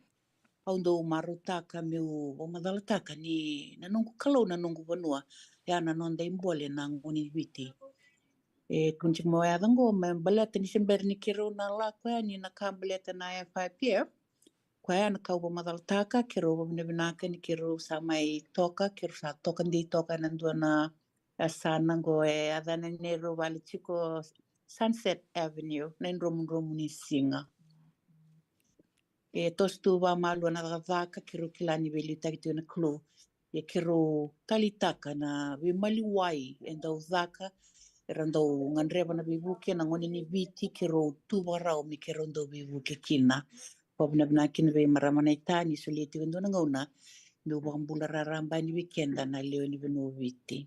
Aundo marutaka meu o madala taka ni na nungu kalo na nungu panua. Ya na nonda imbole na ngoni viti. E kunci mo ya dango me baleta ni sember ni kiro na la kwa ni na kambaleta na FIPF. Kwa na kau madala taka kiro wabina ni kiro sa mai toka kiro sa toka ndi toka nandua na sana go e adana nero vale chico Sunset Avenue romu ni singa. E tostu wa malu na vaka kiro kilani veli takiti na klo. E kiro talitaka na vi maliwai enda zaka erando ngandreva na bibuke na ngoni ni viti kiro tuwarao mi kiro ndo bibuke kina. Pabna kina ve maramanaita ni soliti ndo na ngona. Ndo bambula raramba ni weekenda na leo ni vino viti.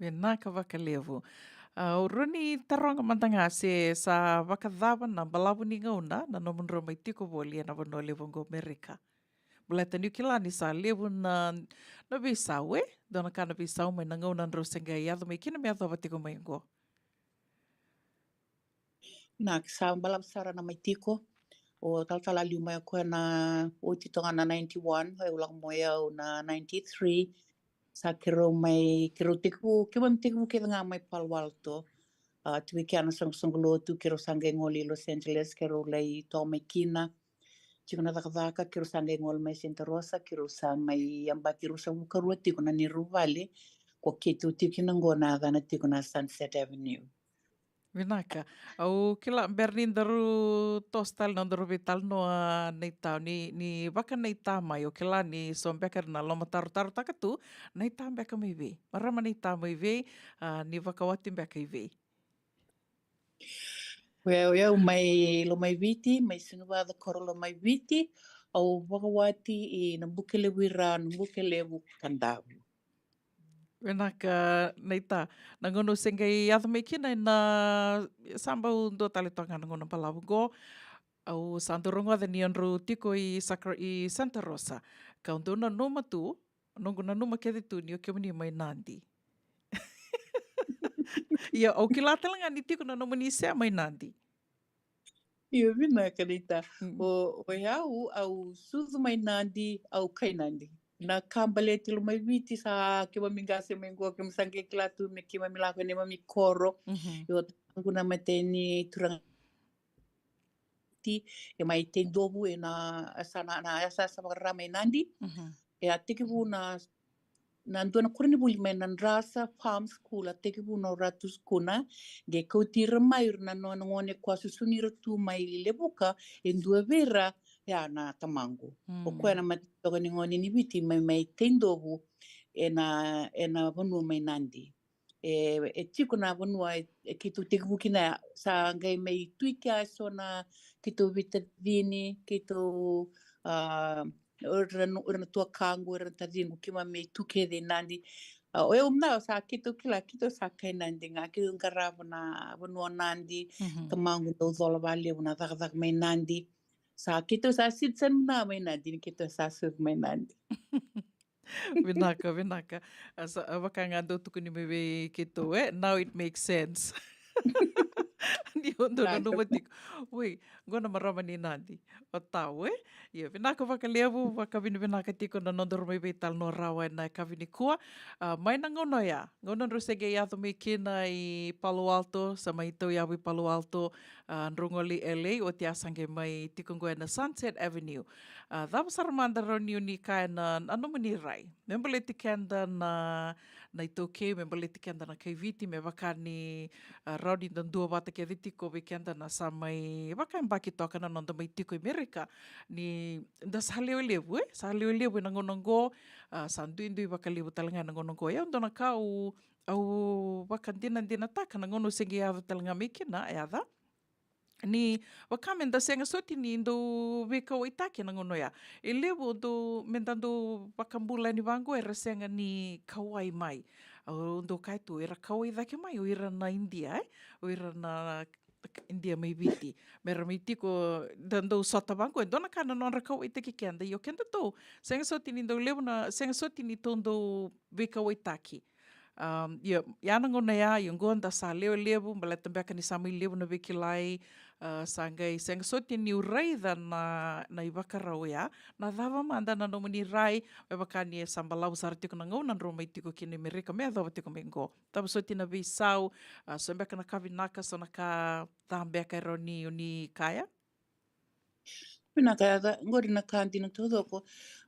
Naka wakalevu. Uruni taronga mantanga se sa wakadhawa na balawu ni ngauna na nomunro mai tiko voli na wano levu ngo Amerika. Buleta ni kilani sa levu na bisawe, dona kana bisawe mai na ngauna nro senga iadho mai kina me adho watiko mai ngo. Na sa balap sara na mai tiko o taltala liu mai ko na o titonga na 91 e ulang moya na 93 sa kiro mai kiro tiku ke nga mai Palo Alto tu ke ana sangolo tu kiro sange ngoli Los Angeles kiro lei to mai kina chikuna daka kiro sange ngol mai Santa Rosa kiro sa mai amba kiro sa bukaru tiku na ni Ruvale ko ke tu tikina ngona dana tiku na Sunset Avenue. Vinaka, au kila bernin daru tostal na daru vital no nei tau ni waka nei tamai o kila ni sombekar na loma taru takatu nei tambeka mai ve. Marama nei tamai ve ni wakawati mbeka i ve. Well, mai lo mai viti, mai sinuwa da koro lo mai viti, au wakawati i nambukele wira, nambukele wukandawu. Venaka neita nangono sengai atho mai kina na samba ndo tale tonga nangono palawu go au santorongo da ni andro tiko i Santa Rosa ka ndo na noma tu nongo na noma kede tu ni o kemani mai Nandi. Ia au kilatalanga ni tiko na noma ni se mai Nandi. Ia vinaka neita o au suzu mai Nandi au kai Nandi. Na kambaleti lo mai viti sa ke mamingase mengo ke msange kilatu me ke mamilako ne mami koro yo nguna mateni turang ti e mai tendobu e na asana na asa sa rame Nandi e atiki bu na ndona kurni buli mai na rasa farm school atiki bu no ratus kuna ge kotira mai na no ngone kwa susunira tu mai lebuka e ndua vera ya na tamango o koe na matitoka ni ngoni ni viti mai tendobu e na vanua mai Nandi e tiko na vanua e kito tiku kina sa ngai mai tuike a sona kito vitadini kito ora tua kango ora tadini kima mai tuke de Nandi O e umna sa kito kila kito sa kainandi nga kito ngarava na vanua nandi kamangu do zola vale una tak mai nandi sa kito sa sitsen na mai nandi kito sa suk mai nandi. Vinaka. Asa wakangando tukuni mebe kito now it makes sense. Ni ondo na numatik. Ui, gona marama ni nandi. O tau Ia, vinaka wakalevu, wakavini vinaka tiko na nondoro mai tal no rawa na kavini kua. Mai na ngono ia. Ngono nrusege ia to me kina I Palo Alto, sa mai tau ia i Palo Alto, nrongoli LA, o te asange mai tiko ngoe na Sunset Avenue. Dava saramanda roni uni kai na anomani rai. Membole te kenda na i toke, membole te kenda na kaiviti, me wakani rauni dan dua wata ke tiko we kenda na sa mai wakai mbaki toka na nonda mai tiko Amerika ni da sa leo levu sa leo levu na ngonongo sa ndui waka levu talanga na ngonongo ya ndona ka au wakandina dina taka na ngono sengi ya talanga mikina ya da ni wakamen da senga soti ni ndo weka waitake na ngono ya levu do mendando wakambula ni wango era senga ni kawai mai ndo kai tu era kawai dake mai o ira na India o ira na India mai viti mera mai tiko dando sota bango e dona kana non rakau i teki kenda yo kenda to senga soti ni ndo levu na senga soti ni tondo weka waitaki ia na ngona ia yung gonda sa levu mbala tambaka ni sa mai levu na weki lai sangai senga soti ni urai na iwakarau ia na dava manda na nomani rai me wakani e sambalau sar tiko na ngona ro mai tiko kini Amerika me dava tiko mengo tava soti na visau sambaka na kavinaka so na ka tambaka ro ni uni kaya Pina kaya ngori na kanti na todo ko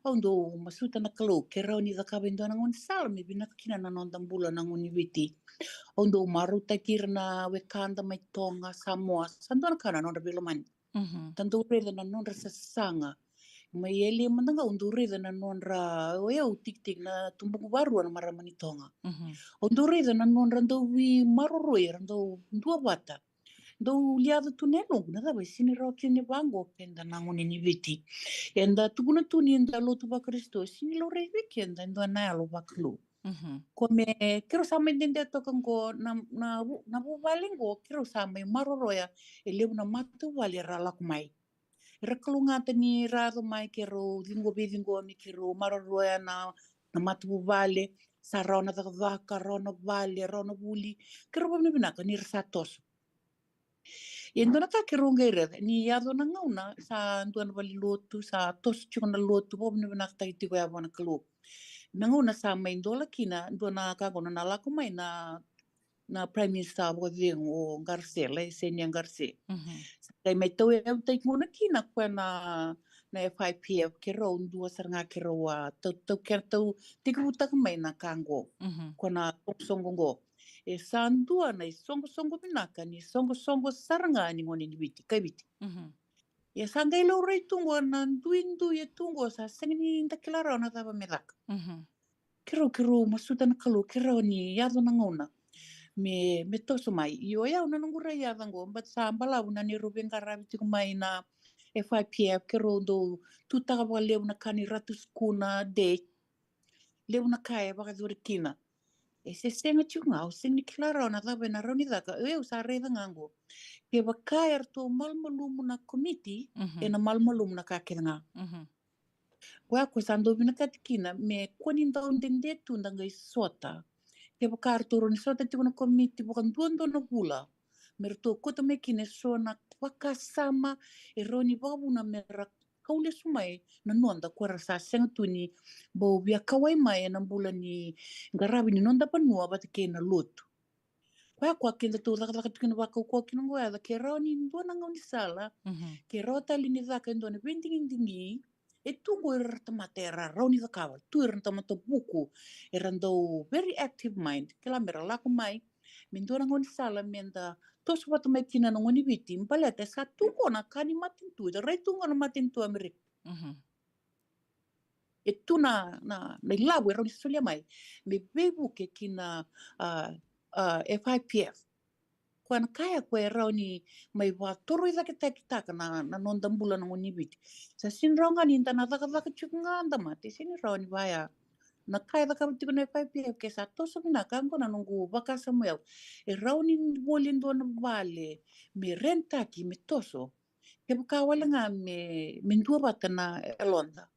ndo masuta na kalo ke rauni da kabindo na ngon sal mi bina kina na nondam bula na ngoni viti ndo maruta kirna we kanda mai tonga Samoa sandona kana nonda biloman tanto reda na nonda sasanga mai ele mandanga ndo reda na nonda o eu tik na tumbu baru na maramani tonga ndo reda na nonda ndo wi maroroer ndo ndua wata do liado tunelo na da sini roki ni bango penda na ngoni ni viti enda tukuna tuni enda lo tu ba Kristo sini lo re weekend enda na lo ba klu come kero sama dende to kango na bu valingo kero sama maroroya ele na matu vale ralak mai reklunga tani rado mai kero dingo mi kero maroroya na matu vale sarona da vaka rona vale rona buli kero ba ni binaka ni satos Yendo ka kirunga ire ni yado na ngauna sa nduan wali lotu sa tos chukuna lotu bo ni nak tai tiko ya bona klu. Nangauna sa mai ndola kina ndona ka gona na la mai na prime minister bo ding o Garcia le senya Garcia. Kai mai tau e tai ngona kina kwa na FIPF kero ndua saranga kero wa tau kertau tiku tak mai na kango. Kona songongo. E sandua na songo binaka ni songo saranga ni ngoni ni biti kai biti e sanga ilo rei tungo na ndu e tungo sa sengni nda kilara na tava medak kero masuta na kalu kero ni yado na ngona me toso mai yo ya una ngura ya dango but sa mbala una ni ruben karabiti mai na FIPF kero do tuta wale una kani ratus kuna de le una kai ba kina e se senga chunga o sengi klara na tava na roni daka e usa reda ngango ke bakaya to malmalum na committee e na malmalum na kakena wa ko sando bina katkina me koni ndon dende tu ndanga sota ke bakar to roni sota tu na committee bukan dondo na gula merto ko to me kine sona wakasama e roni babu na merak kaule sumai na nonda kwara sa senga tuni bo bia kawai mai na bula ni garabi ni nonda panua bat ke na lotu kwa kenda tu laka tukina waka kwa kina ngoa da ke rauni ndo na ngoni sala ke rota lini zaka ndo ne vendingi e tungo matera rauni da kawa tu tamata buku ndo very active mind kila mera lako mai Mendo na ngoni sala menda tos watu mai kina na ngoni biti mpale te sa tungo na kani matintu da rei tungo na matintu Amerika e tu na ilabu era solia mai me bebu ke kina FIPF kwan kaya ko era ni mai wa toro ida ke taka na nonda mbula na ngoni biti sa sinronga ni nda na daka chukunga anda mate sin roni baya na kai da kabati kuna FIPF ke sa toso mina kan kona nungu baka Samuel e rauni bolindo na vale me renta ki me toso ke buka wala nga me ndua bata na elonda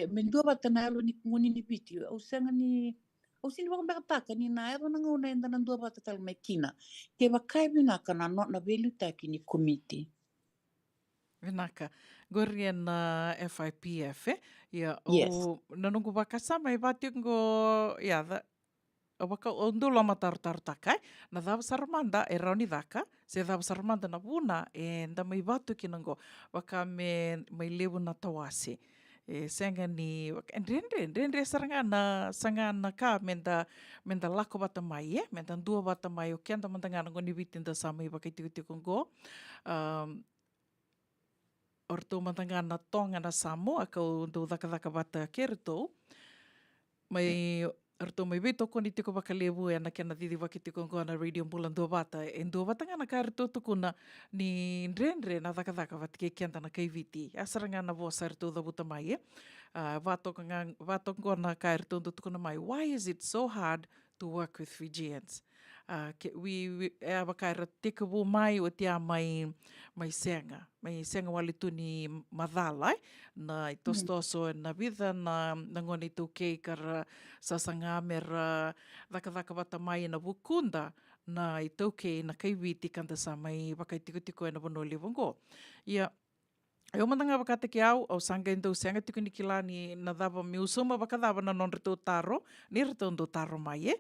me ndua bata na elo ni ngoni ni biti o senga ni o sini baka baka taka ni na ero na ngona enda na ndua bata tal me kina ke bakai mina kana not na velu taki ni komiti. Vinaka, goria na FIPF, ia Yes. o nanungu waka sama i vatungo, ia, o waka o ndula mataru takai, na dhawa saramanda e rauni dhaka, se dhawa saramanda na vuna, e nda mai vatu ki nango, waka me mai lewu na tawasi. E senga ni, renre sanga na ka, menda lako bata mai, menda ndua bata mai, o kenda mandanga nango ni vitinda sama i waka tiko ngo, orto matanga na tonga na Samoa kau do dhaka bata kerto mai orto mai veto koni tiko wakalewu e na kena didi waki tiko ngoa na radio mbula ndo bata e ndo batanga na kaerto tukuna ni renre na dhaka wati ke kianta na kaiviti asaranga na vosa erto da buta mai e vato ngoa na kaerto ndo tukuna mai why is it so hard to work with Fijians? We wakaira teka wo mai o tia mai senga wale tuni madhala na i tostoso na vida na ngoni tu kei kara sasanga mera dhaka wata mai na wukunda na i tau kei na kaiwiti kanta sa mai wakai tiko na wano lewongo. Ia eu mandanga wakata ki au sanga indau senga tiko ni kilani na dhava miusuma wakadhava na non rito taro ni rito ndo taro mai e.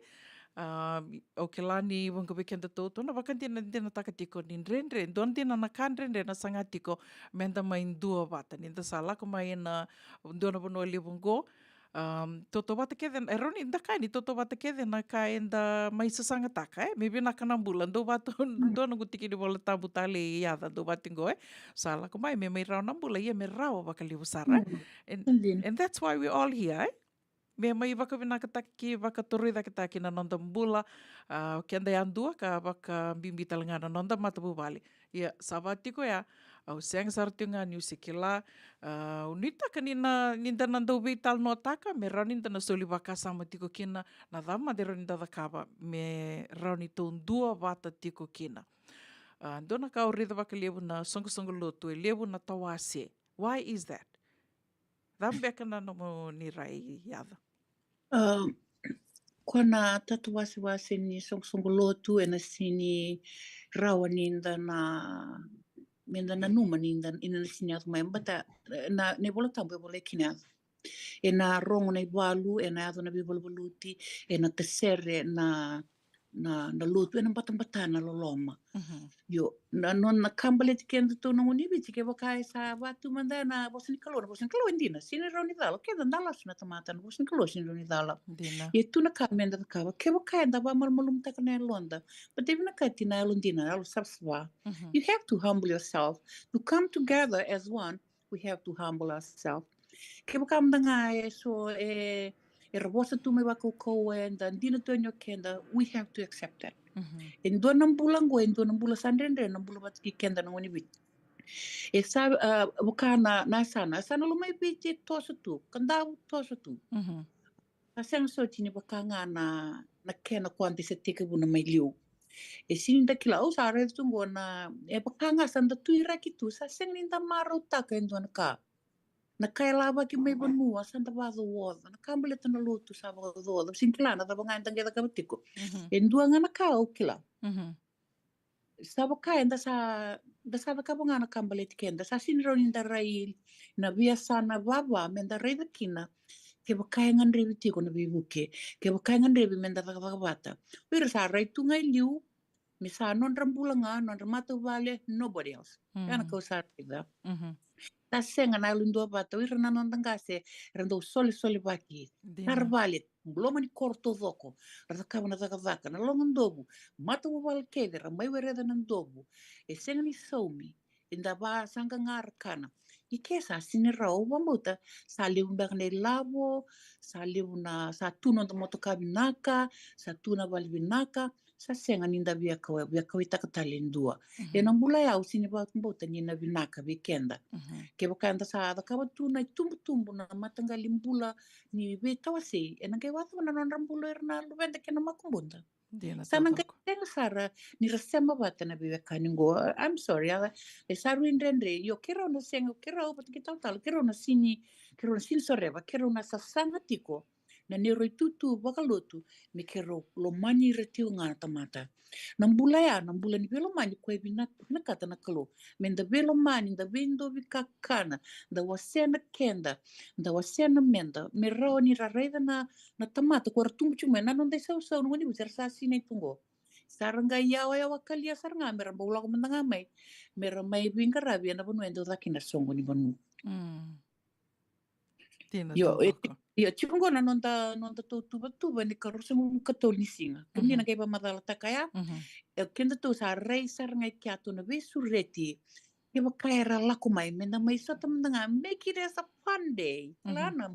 O ke lani wanga wikenda tōtō, na wakantina dina takatiko ni renre, don dina na kan renre na sangatiko, menda mai ndua wata, ni nda sa lako mai na ndua na wanoa liwongo, toto wata kede, e roni nda kai ni toto wata kede na kai nda mai sasanga taka, maybe na kanambula, ndo wato, ndo na gutiki ni wala tambu tale i ada, ndo watingo, sa lako mai, me rao nambula, ia me rao wakaliwu sara, and that's why we're all here, me mai waka vinaka taki, waka torui taki na nonda mbula, ke andai andua ka waka bimbi talanga na nonda matabu wale. Ia, sawa tiko ya, au seng sartunga ni usikila, unita ka ninda nanda ubi tal no taka, me rau ninda na soli waka sama tiko kina, na dhama de rau ninda dhakawa, me rau ni tō ndua wata tiko kina. Ndona ka urida waka lewu na songo lotu, e lewu na tawase. Why is that? Dhambeka na nomo ni rai yada. Kona tatu wasi ni songo lotu e na sini rawa ninda na menda na numa ninda ina na sini atu mai bata na ne bola tambo e bola kini atu. E na rongo na iwalu e na atu na bibola boluti e na tesere na lotu e na batana loloma. Yo na non na kambale tikendo to na ngoni biti ke wakai sa watu manda na bosin kalo indina sini roni dala ke da dala suna tamata na bosin kalo sini roni dala e tu na kamenda da kawa ke wakai da ba malum ta kana londa but even na katina londina alo sabswa you have to humble yourself to come together as one. We have to humble ourselves ke wakam da ngai so e robosa tu me wako ko and dina to nyo kenda we have to accept that. En dua enam bulan sandrendre enam bulan bat kenda na ngoni bit. E sa bukana na sana lumai biti toso tu kanda toso tu. Asang so tini bakanga na kena kwanti se tike buna mai liu. E sini da kila sa re tungo na e bakanga sanda tu iraki tu sa seng ninda maro taka en dua ka. Na kai lava ki mai banua santa vazo woda na kambale tana lutu sa woda sinkilana da bangai tangeda kabitiko en dua ngana ka o kila sa bakai da sa da kabanga na kambale tikenda sa sinro ninda rail na via sana baba menda rei kina ke bakai ngan revi tiko na bibuke ke bakai ngan revi menda bata wir sa rei tungai liu misa non rambulanga non ramatu vale nobody else yana ko sa ida ta senga na lundo bata wi rana non dangase rando soli baki narvalit bloma ni korto voko raka na vaka na longo ndobu mata wal kede ramai were da ndobu e senga ni somi inda ba sanga ngarkana ikesa sinira o bamuta saliu berne lavo saliu na sa tuno do motokabinaka sa tuna balbinaka sa senga ninda via kawe takatalin dua. E na mbula ya usini ba mbota ni na vinaka vikenda. Ke bakanda sa ada kawa tu na tumbu na matangali mbula ni betawa sei. E na kai watu na non rambula erna luvenda ke na makumbunda. Sana ngai tenga sara ni rasema bata na bibeka ningo. I'm sorry. E saru indrendre yo kera na senga kera o pati kita tal kera na sini soreva kera na sasanga tiko. Na nero tutu bakalotu me kero lo mani retiu nga tamata. Na mbula ni velo mani kwe bina kata na kalo. Men da velo mani da vindo vikakana da wasena kenda da wasena menda me rao ni rareda na tamata kwa ratumbu chume na non dai sau ngoni busar sa sine tungo. Saranga yawa kalia saranga mera bola ko mendanga mai mera mai bingara bia na bonu endo zakina songo ni bonu. Yo chungo na nonda tuba ni karusa mu katolisinga. Kini na kaiba madala takaya. Kenda tu sa rei saranga kiatu na besureti. Iba kaira laku mai menda mai sota mendanga make it as a fun day. Lana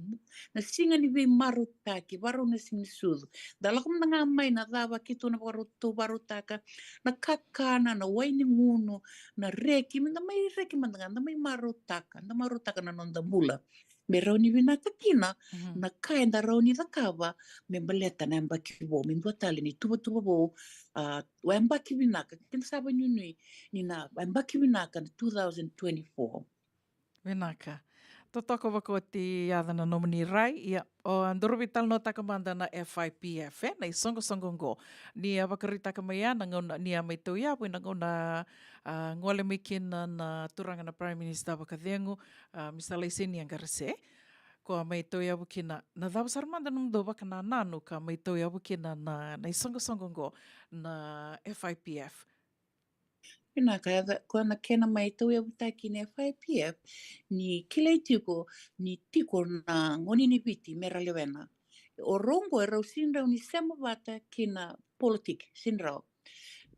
na singa ni be marutaki baru na singi sudu. Dala ko mendanga mai na dava kitu na barutaka na kakana na waini ngunu na reki menda mai reki mendanga na mai marutaka na nonda mula. Me rauni vinaka kina na kaenda rauni dakava me baleta na mbaki bo me mbotali ni tuba bo wa mbaki vinaka kina saba nyunui ni na mbaki vinaka na 2024 Vinaka. Totoko wakoti adana nomini rai ia o andorovital no takamanda na FIPF na isongo ngo ni awakarita kamaya na ngona ni amaito ya na ngona ngole mikina na turanga na Prime Minister wakathengu misala iseni angarse ko amaito ya bukina na dabasar manda numdo bakana nanu ka amaito ya bukina na isongo ngo na FIPF. Pinaka kona kena mai tau e utaki ne FIPF ni kilei tiko ni tiko na ngoni ni piti mera lewena. O rongo e rau sinrau ni sema bata kina politik sinrau.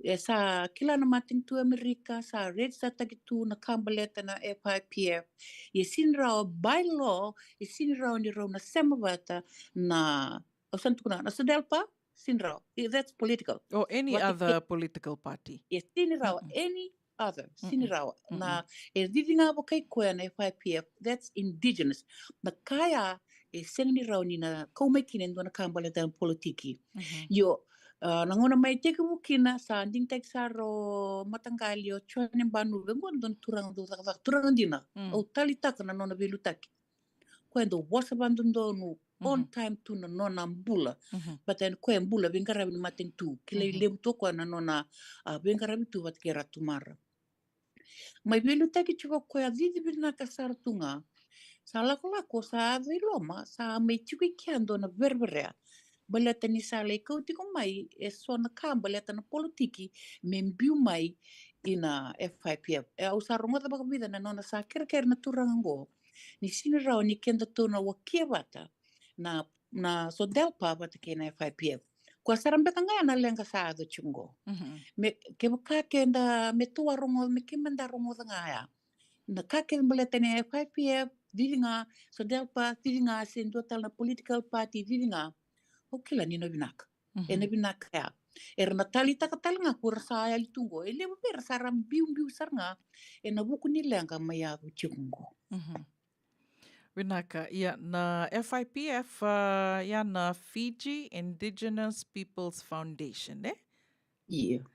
E sa kila na mating tu Amerika sa red sa takitu na kambaleta na FIPF. E sinrau by law e sinrau ni rau na sema bata na o santukuna na sadelpa sinrau. That's political. Or any other political party. Yes, sinirau, any other, sinirau. Na, e divinga bo kai koe na FIPF, that's indigenous. Na kaya e senirau ni na kaumekine ndo na kambaleta na politiki. Yo, na ngona mai teke mukina sa anding tek saro matangali o chonen banu, vengo ndo turang dina. O talitaka na nona velutaki. Koe ndo wasa bandu ndo nu on time tu na nona mbula. But then koe mbula vengarabi ni mating tu. Kile lebu toko na nona vengarabi tu wat kera tumara. Mai velu taki chuko koe a vidi bina kasar tunga. Sa lako sa aviloma sa mai chuki kiando na verberea. Baleta ni sa le kautiko mai e so na kam baleta na politiki membiu mai ina FIPF. E au sa ronga baka vida na nona sa kera na turango. Ni sinirao ni kenda tona wakia bata. Na so delpa bata ke na FIPF. Kua sarambeka ngaya na lenga sa ado chungo. Me ke baka kenda me tua rongo me ke manda rongo da ngaya. Na ka ke mbaleta na FIPF didinga so delpa didinga sen total na political party didinga. Okila ni na binaka. E na binaka ya. Era na talita katalanga kura sa ayali tungo. E lewa pera saram biu saranga. E na buku ni lenga maya ado chungo. Winaka, ia na FIPF, ia na Fiji Indigenous Peoples Foundation, eh? Yeah.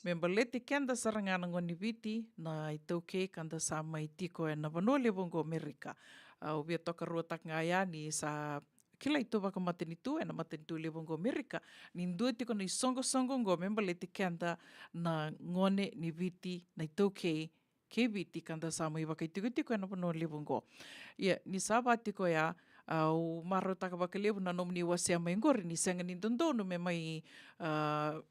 Membaleti kenda sarangana ngoni viti na itauke kanda sa mai tiko e na vanua lewongo Amerika. Ubia toka ruotak ngaya ni sa kila itu baka matenitu e na matenitu lewongo Amerika. Ni ndua tiko na isongo ngo membaleti kenda na ngone ni viti na itauke ke viti kanda sa mai baka itiko e na vanua lewongo. Ia, ni sabati ko ya o maro taka baka lewu na nomini wasea mai ngori ni senga ni dondonu me mai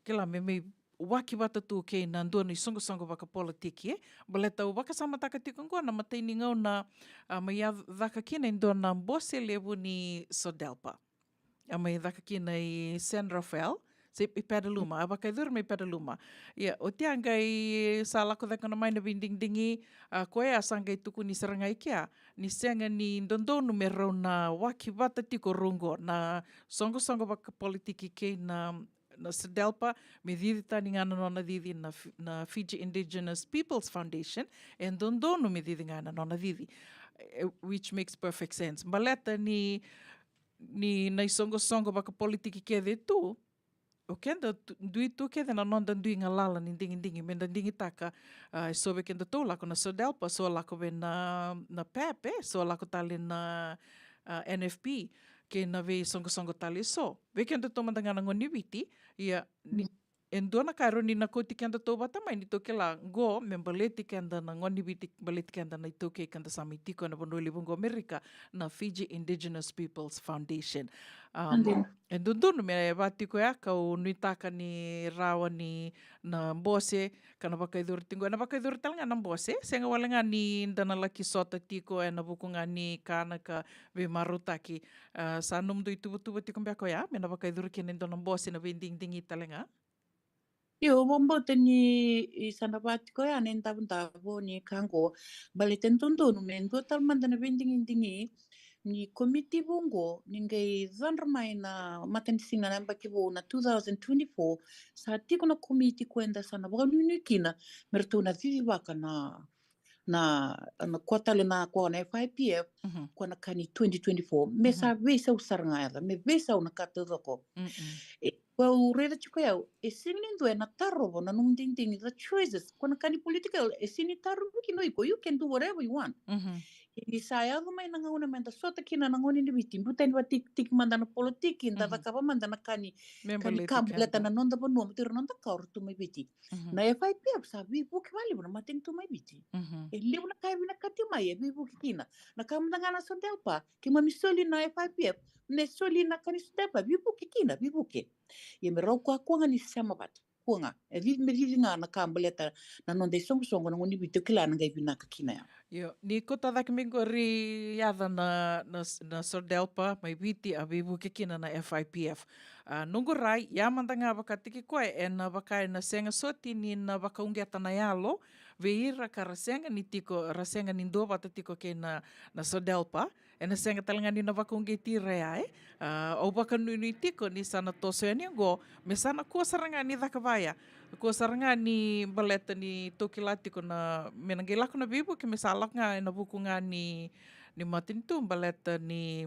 kila me mai waki wata tu ke na ndua ni songo baka politiki baleta u baka sama taka tiko ngua na mataini ngau na mai dhaka kina ndua na mbose lewu ni Sodelpa. Mai dhaka kina i San Rafael se i Petaluma, baka i dhurma i Petaluma. Ia, o te angai sa lako dhaka na mai na vindingdingi, koe asanga i tuku ni sarangai kia, ni senga ni ndondonu me rau na waki wata tiko rungo, na songo baka politiki ke na na SEDELPA, me didi tani ngana nona didi na Fiji Indigenous Peoples Foundation, e dondono me didi ngana nona didi, which makes perfect sense. Maleta ni na isongo-songo baka politiki kede tu, o kenda dui tu kede na nonda dui ngalala ni dingi menda dingi taka sobe kenda tu lako na SEDELPA, so lako be na PEP, so lako tali na NFP, ke na ve songo-songo tali so. Ve kenda to mandangana ngoni witi, ia en dona kairo ni na koti kenda to batamai ni toke la go me baleti kenda na ngoni witi baleti kenda na itoke kenda samitiko na bonoli bungo Amerika na Fiji Indigenous Peoples Foundation. En dundunu me batiko ya kau nuitaka ni rawa ni na bose kana bakaidur tingo na bakaidur talanga na bose senga walanga ni dana laki sota tiko e na bukunga ni kana ka ve marutaki sa num do itu tiko mbako ya me na bakaidur kenen dona bose na vending dingi talanga. Yo, bombo tani sanabati ko yan, en tabon ni kango, baliten tundo no men, do tal man na vending dingi, ni committee bungo, ningay zanramay na matansinga na bakibo na 2024, sa tiko na committee kwenda sana, baka nunikina, merto na vivaka na kuatale na kwa na FIPF, kwa na kani 2024, me sa vesa usarangaya, me vesa unakata doko. Well, reda chiko ya, sinindo na tarobo na nung ding the choices. Kung kani political, sinitarobo kinoiko, you can do whatever you want. Isaya may nangauna menta sota kina nangoni ni bitim, butan wa tik manda na politikin, dada kapa manda na kani kambleta na nonda bono, matiro nonda kaur tu may biti. Na FIPF sabi buki wali mo na mating tu may biti. Liw na kaya binakatimay, buki kina. Nakamanda nga na SEDELPA, kimamisoli na FIPF, nesoli na kani SEDELPA, buki kina, buki. Ye me rau kwa nga ni sama bat kuanga e me nga na kambleta na nonde songo na ngoni bitu kila nga ibinaka kina ya yo ni kota dak mingori yada na SEDELPA mai biti a bibu kina na FIPF nungu rai ya mandanga baka tiki koe e na baka na senga soti ni na baka ungiata na yalo veira ka rasenga ni tiko rasenga ni ndo bata tiko ke na SEDELPA e na senga talanga ni na baka ungeti rea o baka nui tiko ni sana toso ni go me sana kua saranga ni dakavaya kua saranga ni baleta ni toki latiko na menangelako na bibu ke me salak nga na buku nga ni matintu baleta ni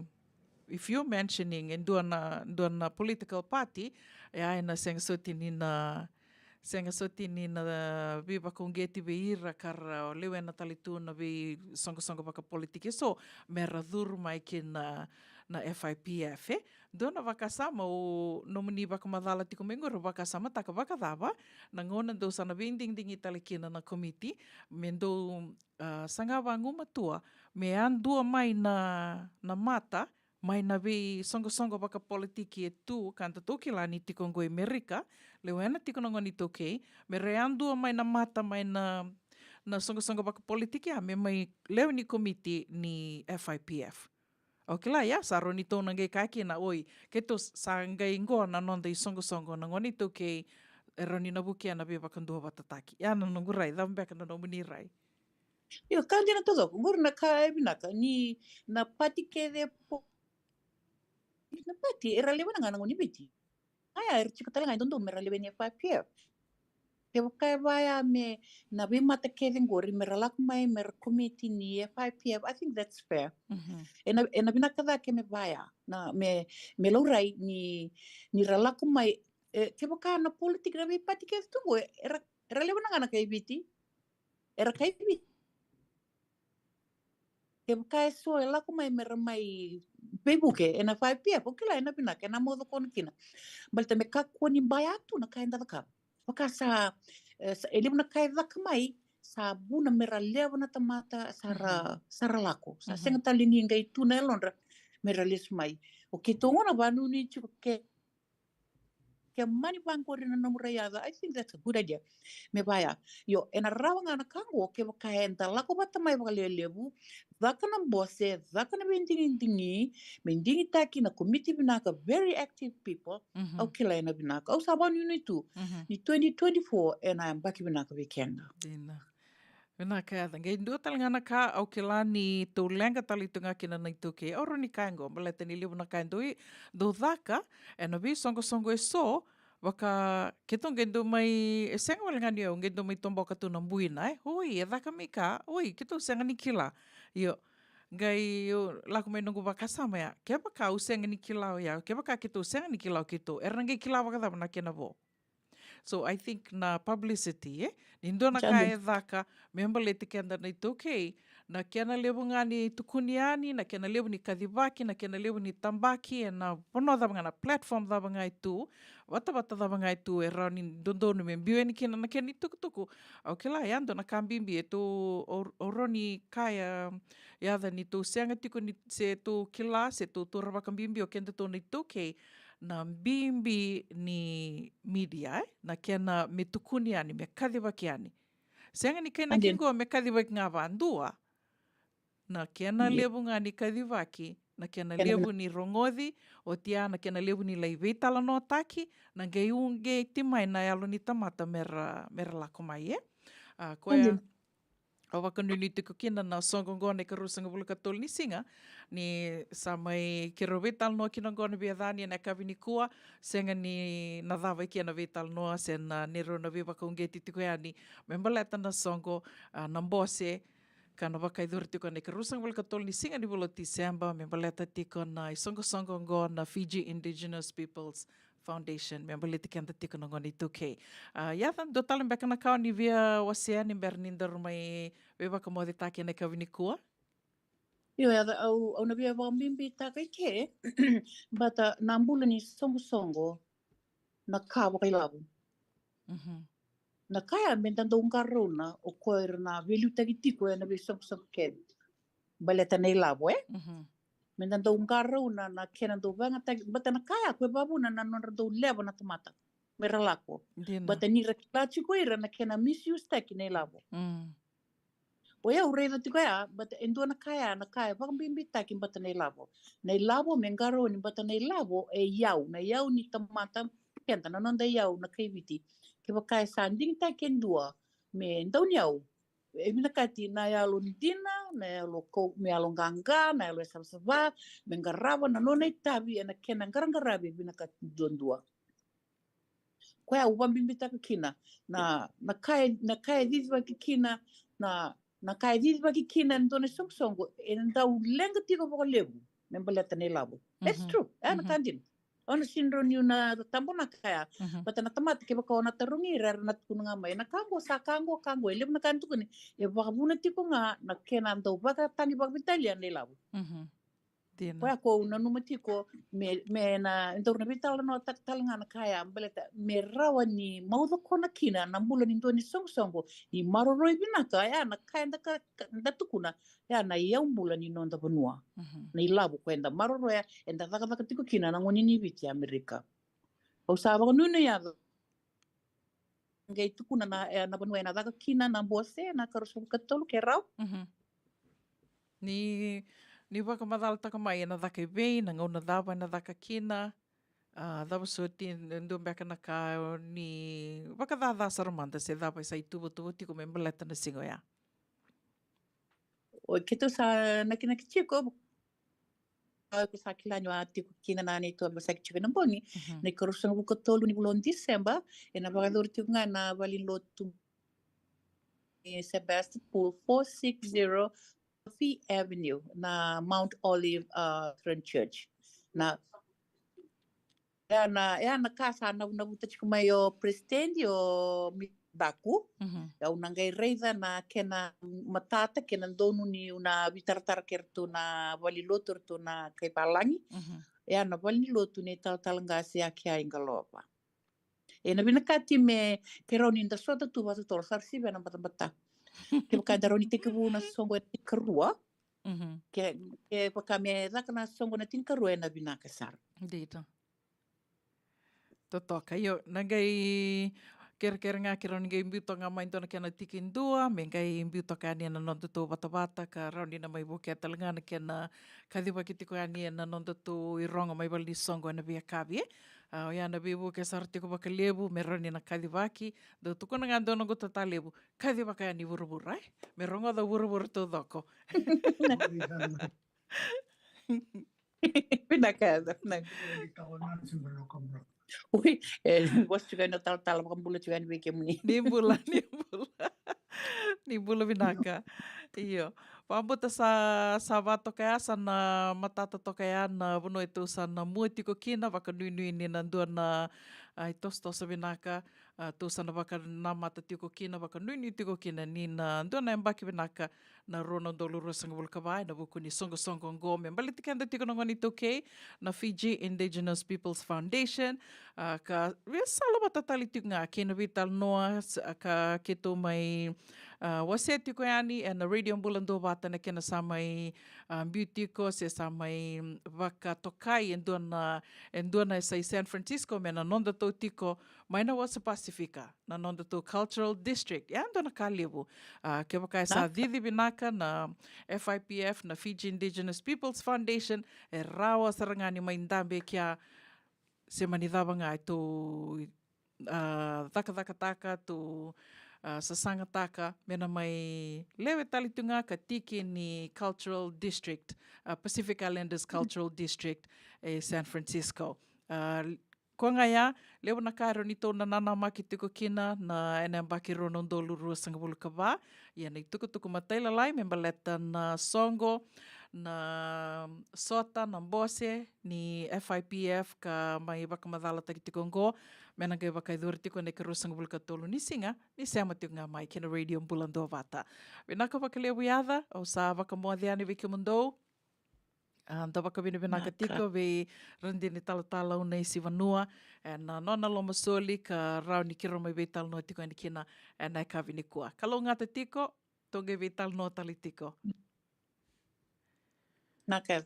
if you're mentioning in doon na political party ya na senga soti ni na biba kung geti beira kar lewe na talitu na bi songo baka politiki so meradur mai kin na FIPF doon na vakasama o nomini baka madala tiko mengoro vakasama taka baka dava nangona do sana binding dingi talikina na committee mendo sangava nguma tua me andua mai na mata mai na vi songo baka politiki e tu kanta toki la ni tiko ngoi Amerika lewena tiko ngoni toke me reandu mai na mata mai na songo baka politiki me mai lewni committee ni FIPF okay la ya saro ni to nangai kaki na oi keto sangai ngo na nonda i songo na ngoni toke eroni na buki na be baka ndo batataki ya na ngurai dambe kana no muni rai yo kandi na todo ngur na ka binaka ni na pati kede na pati era lewa nga ngoni biti aya chika tala nga dondo mera lewa ni FIPF ke kai baya me na be mata kede ngori mera lak mai mer committee ni FIPF I think that's fair ena binaka da ke me baya na me laurai ni ralak mai ke baka na politik na be pati kede tu era lewa nga kai biti era kai biti ke baka so lak mai mer mai Bebuke ena FIPF okila ena binaka ena modo kon kina balta me kakoni bayatu na kainda daka baka sa elim na kainda kamai sa buna mera lewa na tamata sara lako sa senga talini ngai tuna elondra mera lesmai o ke tonga na banu ni chuke ke mani bangko na namurayada I think that's a good idea me baya yo ena rawanga na kango ke baka enta lako bata mai baka lebu zaka na bose zaka na mendingi taki na committee binaka very active people au kila ena binaka au saban ni 2024 ena baki binaka weekend Vena kaya ngai ndo talangana ka au kila ni to lenga talitunga kina na ituke oro ni kaingo maleta ni libu na kaingo do dhaka ena vi songo e so Waka ketong gendo may senga wala nga niyo gendo may tombo ka to ng buina oi eda kami ka oi kito senga ni kila yo gai yo laku may nunggu baka sama ya kepa ka usenga ni kila ya kepa ka kito senga ni kila kito erangge kila waka na kena bo. So I think na publicity nindo na kaya dhaka member leti kenda na ito okay na kena lebu nga ni tukuniani na kena lebu ni kadhibaki na kena lebu ni tambaki na pono dhaba nga na platform dhaba nga itu wata dhaba nga itu rauni dondonu membio ni kena na kena tuku okay la yando na kambimbi itu oroni kaya yada ni tu senga tiko ni se tu kila se tu raba kambimbi o kenda to na itu okay na mbimbi ni media na kena me tukuni ani me kadhibaki ani senga ni kena kingo me kadhibaki nga vandua na kena lebu nga ni kadhibaki na kena lebu ni rongothi o tia na kena lebu ni laivei tala no taki na geiunge timai na yalo ni tamata mera lako mai koea o wakanuni tuku kina na songongone ka rusanga bulu katol ni singa ni samai kero vetal no kina ngone biadani na kavini kua senga ni na dava kia na vetal no sen nero na viva ka ungeti tuku yani membaleta na songo na mbose kana wakai dhuri tiko na ka rusanga bulu katol ni singa ni bulu Disemba membaleta tiko na songo ngo na Fiji Indigenous Peoples Foundation membaleta kenta tiko na ngone tuke yatan do talim beka na kau ni via wasia ni berninda rumai beba ka modi taki na kavini kua Yo au na via wambimbi takai ke bata nambula ni songo na kawa kai labu na kaya mentando un karuna o koir na velu tagi tiko na vi songo ke baleta nei labu mentando un karuna na kena do vanga tagi bata na kaya ko babu na non do leva na tomata meralako bata ni reklachi ko ira na kena misuse taki nei labu Oya urena tiko ya, bata endo na kaya wakambimbi taki bata nei labo. Nei labo mengaro ni bata nei labo na yau ni tamata kenta na nonda yau na kaiviti. Kiba kaya sanding taki endua me ndau ni yau. Mina kati na yalo ni dina, na yalo me yalo ganga, na yalo sabsaba, mengaraba na nona itabi na kena garangarabi mina kati dondua. Koya wambimbi taki kina na kaya viva kina na kai di bagi kina ndone songsongo ndau lenga tiko boko lebu membaleta nei labo. That's true. Na kandin. Ona sinro ni na tambo na kaya. Bata na tamata ke baka ona tarungi rar na kunga mai na kango lebu na kantu kuni. E baka buna tiko nga na kena ndau baka tangi baka Italia nei labo. Koya ko na numatiko me na ndau na vitala no tatalanga na kaya membaleta me rawa ni maudo kona kina na mbula ni ndone songsongo ni maroroi binaka ya na kaya ndatukuna ya na yau mbula ni nonda banua na ilabu kwenda maroroya enda taka tiko kina na ngoni ni viti Amerika au saba nuna ya ngai tukuna na banua na taka kina na bose na karusu katolu kerau ni waka madal taka mai na daka vei na ngau na dava na daka kina dava suti ndu beka na ka ni waka dada saramanda se dava sa tubo tiko membaleta na singo ya o kito sa nakina kichiko ko sa kilanyo tiko kina na ni to sa kichiko na boni na karusu ko tolu ni bulon Disemba na baka dor tiko nga na balilotu Sebastopol 460 Fee Avenue na Mount Olive Lutheran Church na casa na buta chiko mayo presidente o baku ya unangai reida na kena matata kena donu ni una vitartar kertu na valilotur tu na kai palangi ya na valilotu ni tal ngasi akia ingalopa na binakati me keroni nda sota tu batu tol sarsi bena bata ke kada roni te na songo te karua ke paka me na songo na tin karua na binakasar dito totoka yo nagai kere nga kero ngai imbuto nga mai tona kena tikin dua me ngai imbuto ka ni na nondo to bata ka roni na mai boke talanga na kena kadiwa kitiko ani na nondo to ironga mai bali songo na via kavi o ya na bibu ke sarti ko bakalebu me roni na kadivaki do to kona nga dono go tatalebu kadivaka ni burubura me rongo da burubur to doko pinakada Ui, was juga no tal pakambula juga ni beke muni. Nimbula. Nimbula vinaka. Iyo. Pambuta sa vato kaya sa na matata to kaya na vuno ito sa na muti ko kina baka nui ni nandua na itos to sa vinaka tu sa na baka namata tiko kina baka nui tiko kina ni na andua na embaki vinaka na rono doluru sang bulkabai na buku ni songo ngome. Baliti kanda tiko na ngoni toke na Fiji Indigenous Peoples Foundation ka sala matatali tiko nga kina vital noa ka kito may waseti ko yani na radio ambulando bata na kena samai beauty ko se samai vaka tokai endona sa San Francisco mena nonda to tiko mai na wasa Pacifica na nonda to Cultural District ya ndona kalibu ke vaka sa didi binaka na FIPF na Fiji Indigenous Peoples Foundation rawa sarangani mai ndambe kia se manidaba nga ito taka to sa sangataka mena mai lewe talitunga ka tiki ni Cultural District, Pacific Islanders Cultural District San Francisco. Ko ngaya lewe na karo nito na nanama kitiko kina na enambaki ronon dolu rua sangabulu kaba ya na ituku matai lalai membaleta na songo na sota na bose ni FIPF ka mai bakamadala tagitikongo mena kai bakai dur tiko ne kerusang bulka tolu ni singa ni sama tiko nga mai kena radio bulando vata vinaka bakale wiada o sa bakamoadiani vikimundo anta bakabini vinaka tiko ve rendini tala una isi vanua na nona loma soli ka rau ni kiro mai vital no tiko ni kina na kavini kua kalau ngata tiko tonge vital no tali tiko Naka.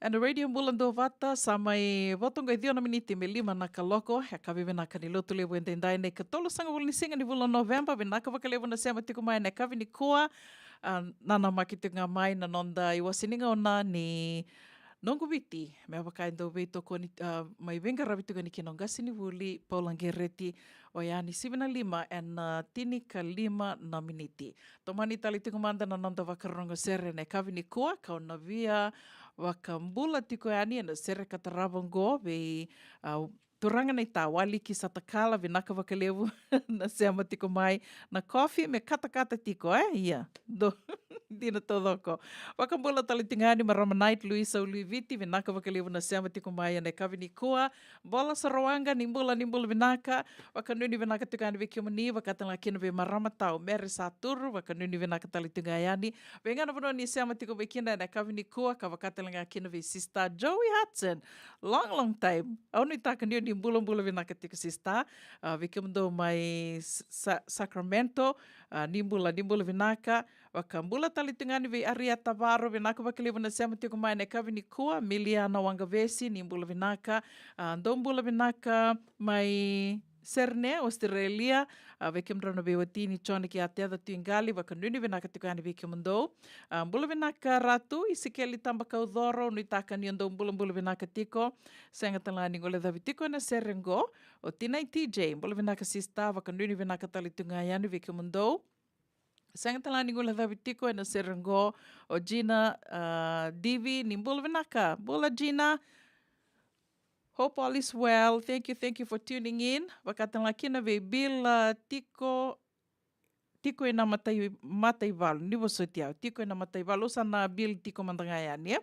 And radio bulando vata samai votongo e 2 miniti me 5 na kaloko he ka vive na kanilotu levo entendai ne katolo sanga bulni singa ni vula November vinaka vakalevo na sema tiko mai ne kavini kua nana makitunga mai na nonda iwasininga ona ni nongo viti me vakai ndo veito ko ni mai venga ravituga ni kinongasi ni vuli Paulangereti o yani 75 and tini ka 5 na miniti. Tomani tali tiko manda na nonda vakarongo sere ne kavini kua ka ona via wakambula tiko yani na sere kataravongo ve turanga nei tā wali ki satakala vinaka vakalevu na sema tiko mai na coffee me kata tiko ia do dina todoko wakambula talitingani marama night Luisa Uliviti vinaka vakalevu na sema tiko mai ne kavini kua bola sarawanga nimbula vinaka wakanuni vinaka tukani vikimuni wakatanga kina ve marama tau mere saturu wakanuni vinaka talitingayani vengana vono ni sema tiko vikina ne kavini kua ka wakatanga kina ve sister Joey Hudson long time auni takani ni bulan vinaka tika sista vikimdo mai Sacramento nimbula vinaka wakambula talitungani vi Aria Tavaro vinaka vakalivu na sema tiko mai ne kavini kua Miliana Wangavesi nimbula vinaka ndombula vinaka mai Serne, Australia, vekimdra na bewatini chone ki atea da tuingali vakanuni vinaka tukani vikimundo. Mbula vinaka ratu isikeli tamba kaudoro nuitaka niondo mbula vinaka tiko. Senga talani ngole da vitiko na serengo. O tinai TJ, mbula vinaka sista vakanuni vinaka talitungayani vikimundo. Senga talani ngole da vitiko na serengo. O Gina Divi ni mbula vinaka. Mbula Gina. Hope all is well. Thank you for tuning in. Wakatan laki na ve Bill tiko e na matai valu. Ni bo sotiao. Tiko e na matai valu. Sana Bill tiko mandangayan ya.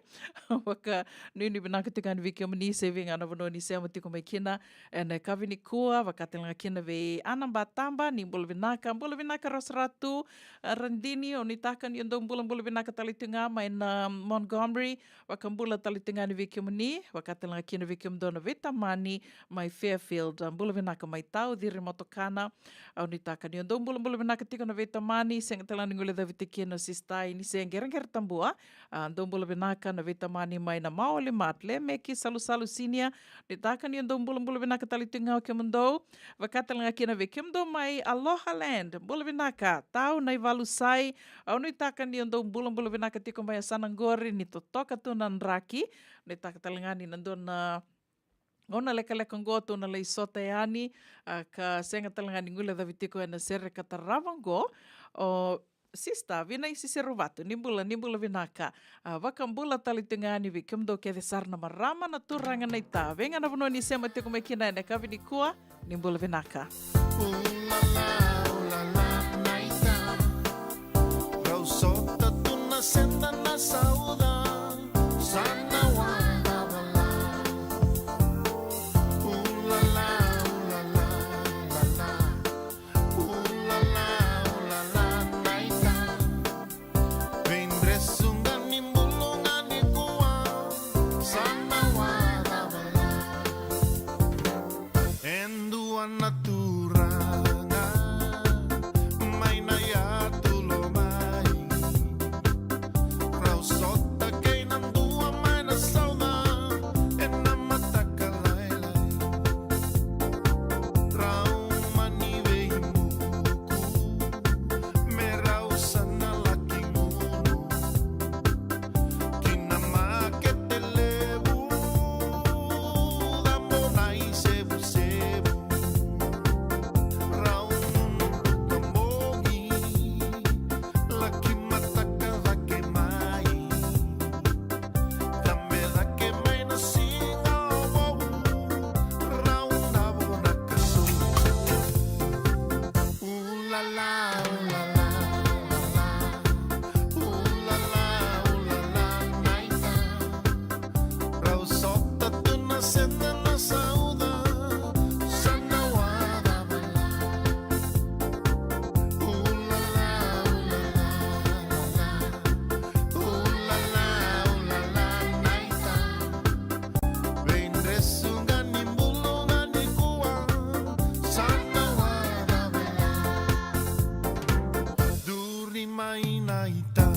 Waka nuni binaka tukan viki mani saving ana vono ni sema tiko mai kina. Na kavini kua. Wakatan laki na ve anamba tamba. Ni bolo vinaka. Bolo vinaka rosratu. Randini. Onitakan yung dong bolo vinaka talitunga. May na Montgomery. Wakambula talitunga ni viki mani. Wakatan laki na viki mdo na Vitamani. May Fairfield. Bolo vinaka may tau. Diri motokana. Onitakan yung dong bolo vinaka tiko na Vitamani, senga talani ngule da vitiki no sistai ni sengerengere tambua, ndombula vinaka na Vitamani mai na maole matle meki salu sinia, nitaka ni ndombula vinaka talitunga o kemundo, vakatalanga kina vikimdo mai Aloha Land, mbula vinaka, tau na ivalusai, au nitaka ni ndombula vinaka tiko mai Sanangori, nitotoka tu nanraki, nitaka talangani nandona ona leka ngoto na lei sota yani ka senga talanga ngule da vitiko na serre kataravango o Sista, vina isi seruvatu, nimbula vinaka. Vakambula talitungani vi kumdo ke sarna marama na turanga na ita. Venga na vano ni sema te kumekina na kavini kua, nimbula vinaka. Rausota tu na senda na sauda sana wada bala. La la la la la la la la naita. Vendre sungani mulungani kuwa sana wada bala. Endua naturanga maina ya tulo mai. Rausota kay nandua may nasauna ena mataka laylay. Rauma ni veimuku me rausan na laking uno. Kinamake telebu damo na isebu-sebu. Raun kamogi laki mataka dake mai. Dame dake mai na singa obo. Raun nabo na kaso. La la la la la. La la naita. Rausota tu na senda na sauda sana wada bala. La la naita. Vendre sungani mulungani kuwa sana wada bala. Duri mai naita.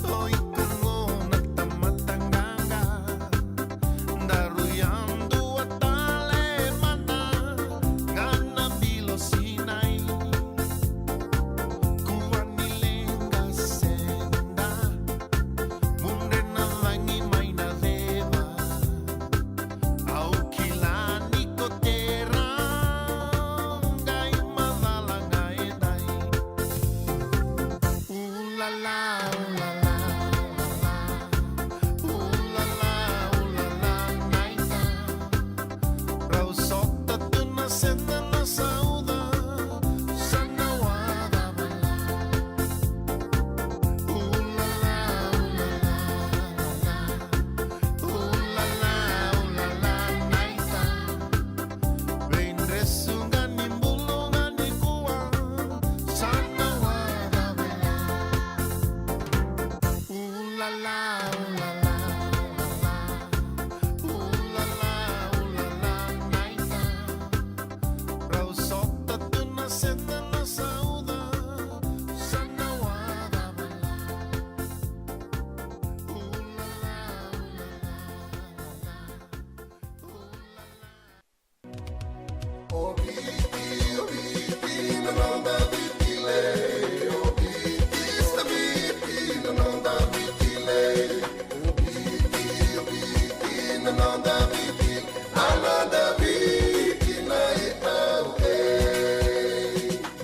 Oi kungona tamatanganga. Daruyando atale mana. Ngana bilo sinai. Kuwa nilenga senda. Munde na vangi mai na deva. Au kilani kotera. Ngai madala ngai dai. La la la la la. La la naita. Rausota tu na senda na sauda sana wada bala. La naita. Vendre sungani mulungani kuwa sana wada bala. La la la la la. Naita. Rausota tu na senda na sauda sana wada bala.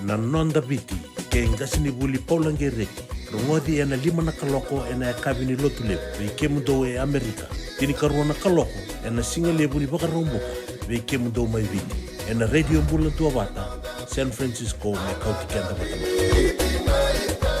Na nonda viti ke ngasini vuli paulange reki. Rongodi ena 5 na kaloko ena kabini lotu levu. Vei mundo e Amerika. Tini karuana kaloko ena singa levu ni baka romboka. Vei mundo mai viti. Ena radio mbula tua vata. San Francisco me kauti kenda vatama.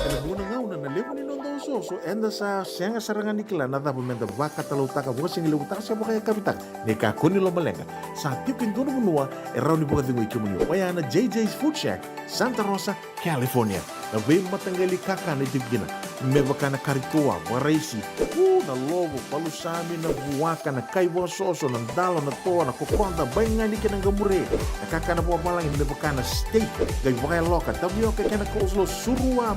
Ena muna ngauna na levu ni nondo soso enda sa senga sarangani kila na dabu menda vaka talau taka vosingi levu taka siapa kaya kapitang. Neka kuni lo malenga. Sa tiukin dono munua e rauni buka dingo ikimuni. Wayana JJ's Food Shack, Santa Rosa, California. Na vei matangali kaka na itibgina. Mevakana karitua, waraisi. Na logo, palusami na buwaka na kaiwa soso na dalo na toa na kokonda bayangani ka ng gamure. Nakaka na buwa malang mevakana steak. Gay wakay loka. Tabiyo ka kena kauslo surua.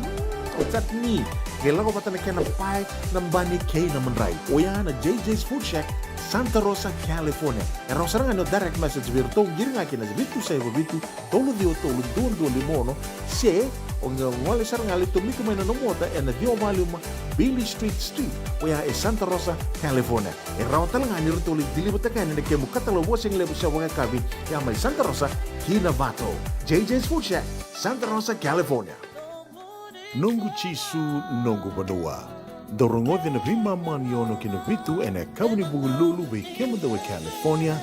O chutney. Kailan ko pata na kena pie ng bani kay na manray. O yan na JJ's Food Shack, Santa Rosa, California. E rosa nga no direct message virto giringa kina bitu sa bitu tolo dio tolo don limono se o nga wale saranga lito miko may nanomota e na dio volume Billy Street oya e Santa Rosa, California. E raw talanga ni rito dilibota ka ni kemu katalo wasing lebo sa wanga kabi ya may Santa Rosa, Kinavato. JJ's Food Shack, Santa Rosa, California. nongu chisu nongu banua. Dorongote na vima mani ono kina vitu ene kawani bungu lulu be kemandawe California.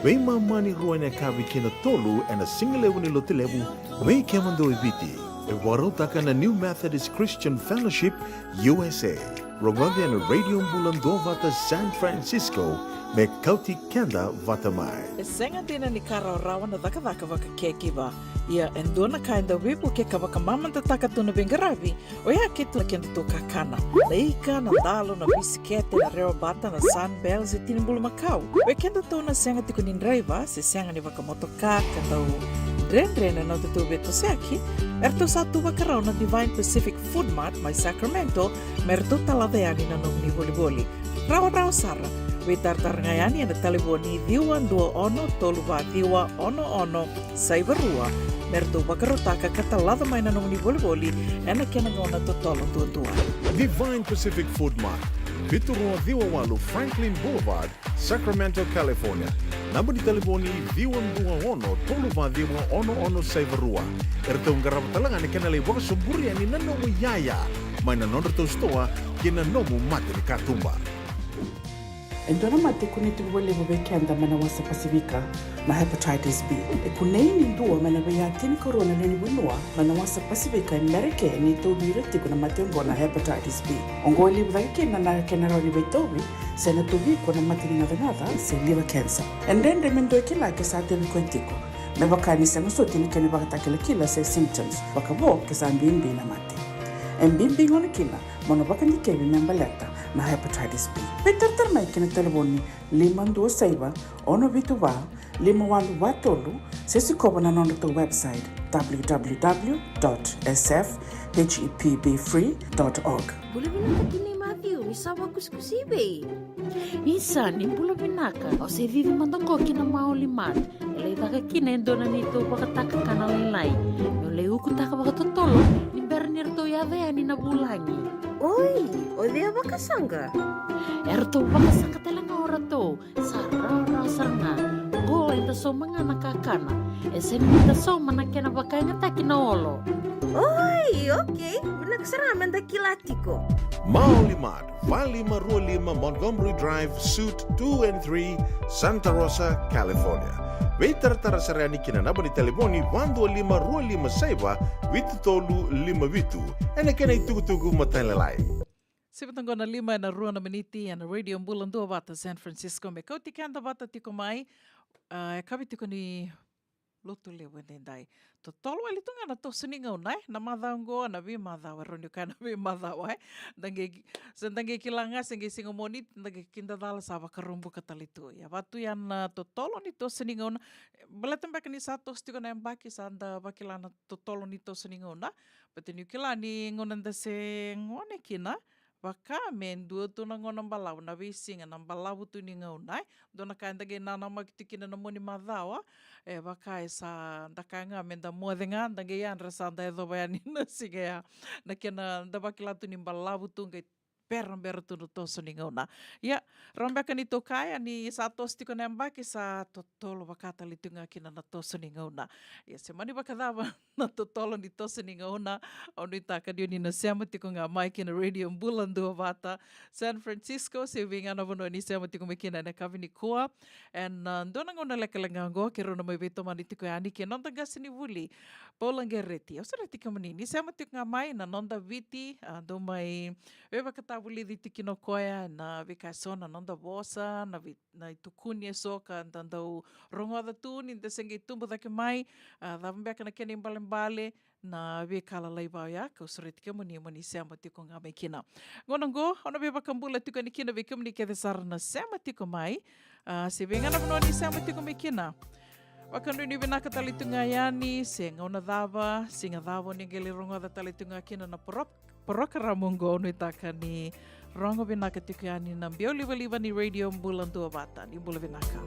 Wei mamani rua ene kawi kina tolu ene singalewu ni lotilewu wei kemandawe viti. E warotaka na New Methodist Christian Fellowship USA. Rongote ene radio mbulando vata San Francisco me kauti kenda vata mai. E senga dina ni kara rawa na daka waka kekiwa. Ia endona kainda wipu ke kawaka mamanta takatuna bengaravi. O ia ketu na kenda to kakana. Na ika, na dalo, na bisikete, na reo bata, na sunbells e tinimbulu makau. We kenda to na senga tiku ni ndraiva, se senga ni waka motoka, kandau Dren na tutu beto seaki, erto satu wakarau na Divine Pacific Food Mart mai Sacramento, merto taladeani na nungni boli-boli. Rawa sara, we tartar ngayani na taliboni diwa dua ono toluwa diwa ono saibarua, merto wakarotaka katalada mai na nungni boli-boli, ena kena ngona totolo tua. Divine Pacific Food Mart, Viturua Diwawalu Franklin Boulevard, Sacramento, California. Namba di telefoni Viwan Dua Ono, Toluva Diwa Ono Saivarua. Ertong garap talangan ni kanalay waka suburi ani nanomu yaya. May nanondo to stoa kina nomu mati ni katumba. Endona mate kuniti wale wabekenda mana wasa Pasifika na hepatitis B. E kuneini ndua mana waya tini corona nini winua mana wasa Pasifika Amerike ni tobi retiku na mate ngona hepatitis B. Ongo libu dhaki na kena rauni beitobi sena tobi kuna mate ngada se liver cancer. Endende mendo kila kesa tebi kwentiko. Me wakani sengu soti ni kene wakatakila kila se symptoms wakabo kesa mbimbi na mate. Mbimbi ngona kila mono wakani kebi membaleta na hepatitis B. Peter mai kena telefoni 526 ono vituva 51watolu sesi kobo na nondo to website www.sfhepbfree.org. Boleh binaka kini Matthew, ni sawa kusikusibe. Isa ni bula binaka, o se vivi mandongo kina maoli mat. Ele taka kina endona nito bakataka kana lelai. No le ukutaka bakatotolo, ni bernir to yave ani na bulangi. Oi, o dia bakasanga. Erto bakasanga telanga ora to. Saranga. Gola ita so mangana kakana. Ese mita so manakena bakanya takina olo. Oi, okay. Nagsaraman da kilatiko. Maulimat, Valley Marua Montgomery Drive, Suite 2 and 3, Santa Rosa, California. Waiter tarasarani kina naba di telefoni 125 saiba vitu tolu 5 vitu. Ena kena itugu matalelai. Sibatang na 5 na rua na miniti na radio mbulando bata San Francisco me kauti kanda bata tiko mai kabi tiko ni lutu lewe nendai. Totolo ali tunga na to sininga unai na madhango na vi madhawa ronyoka na vi madhawa dange kilanga senge singomoni dange kinda dala sava karumbu katalitu ya batu yan totolo ni to sininga una balatam bak ni sato stiko na mbaki sanda bakilana totolo ni to sininga una patenu kilani ngonanda se ngone kina Baka men dua tu na ngona balau na visinga na balau tu ni ngaunai dona kainda ge nana makitikina na moni madhawa baka esa dakanga men da modenga da ge yan rasa da do bayani na siga na kena da bakila tu ni balau tu ge per tu to soningauna ya romba kan itu kaya ni satu stiko nembak sa totolo bakata litunga kina na to soningauna ya semani bakadava na totolo ni to soningauna onita ka dio ni na sema tiko nga mai kina radio mbulando bata San Francisco se vinga na vono ni sema tiko mekina na kavini koa and dona ngona lekalengango kero na mai beto mani tiko ani kina nonta gasini vuli Polangereti osara tiko mani ni sema tiko nga mai na nonda viti do mai beba kata vuli di tikino koia na vikasona nonda vosa na itukunia soka ndandau rongoda tu ni desengi tumbo dake mai davambeka na kene mbale na vikala laiba ya ka usretika moni sema tiko ngame kina ngonongo ona beba kambula tiko ni kina vikamni ke desarna sema tiko mai se venga na noni sema tiko mekina Wakanu ni binaka talitunga yani senga ona dava singa dava ni gele rongoda talitunga kina na Poroka ramungo no itaka ni rongo binaka tikani na bio liva ni radio mbulandu bata ni mbula binaka.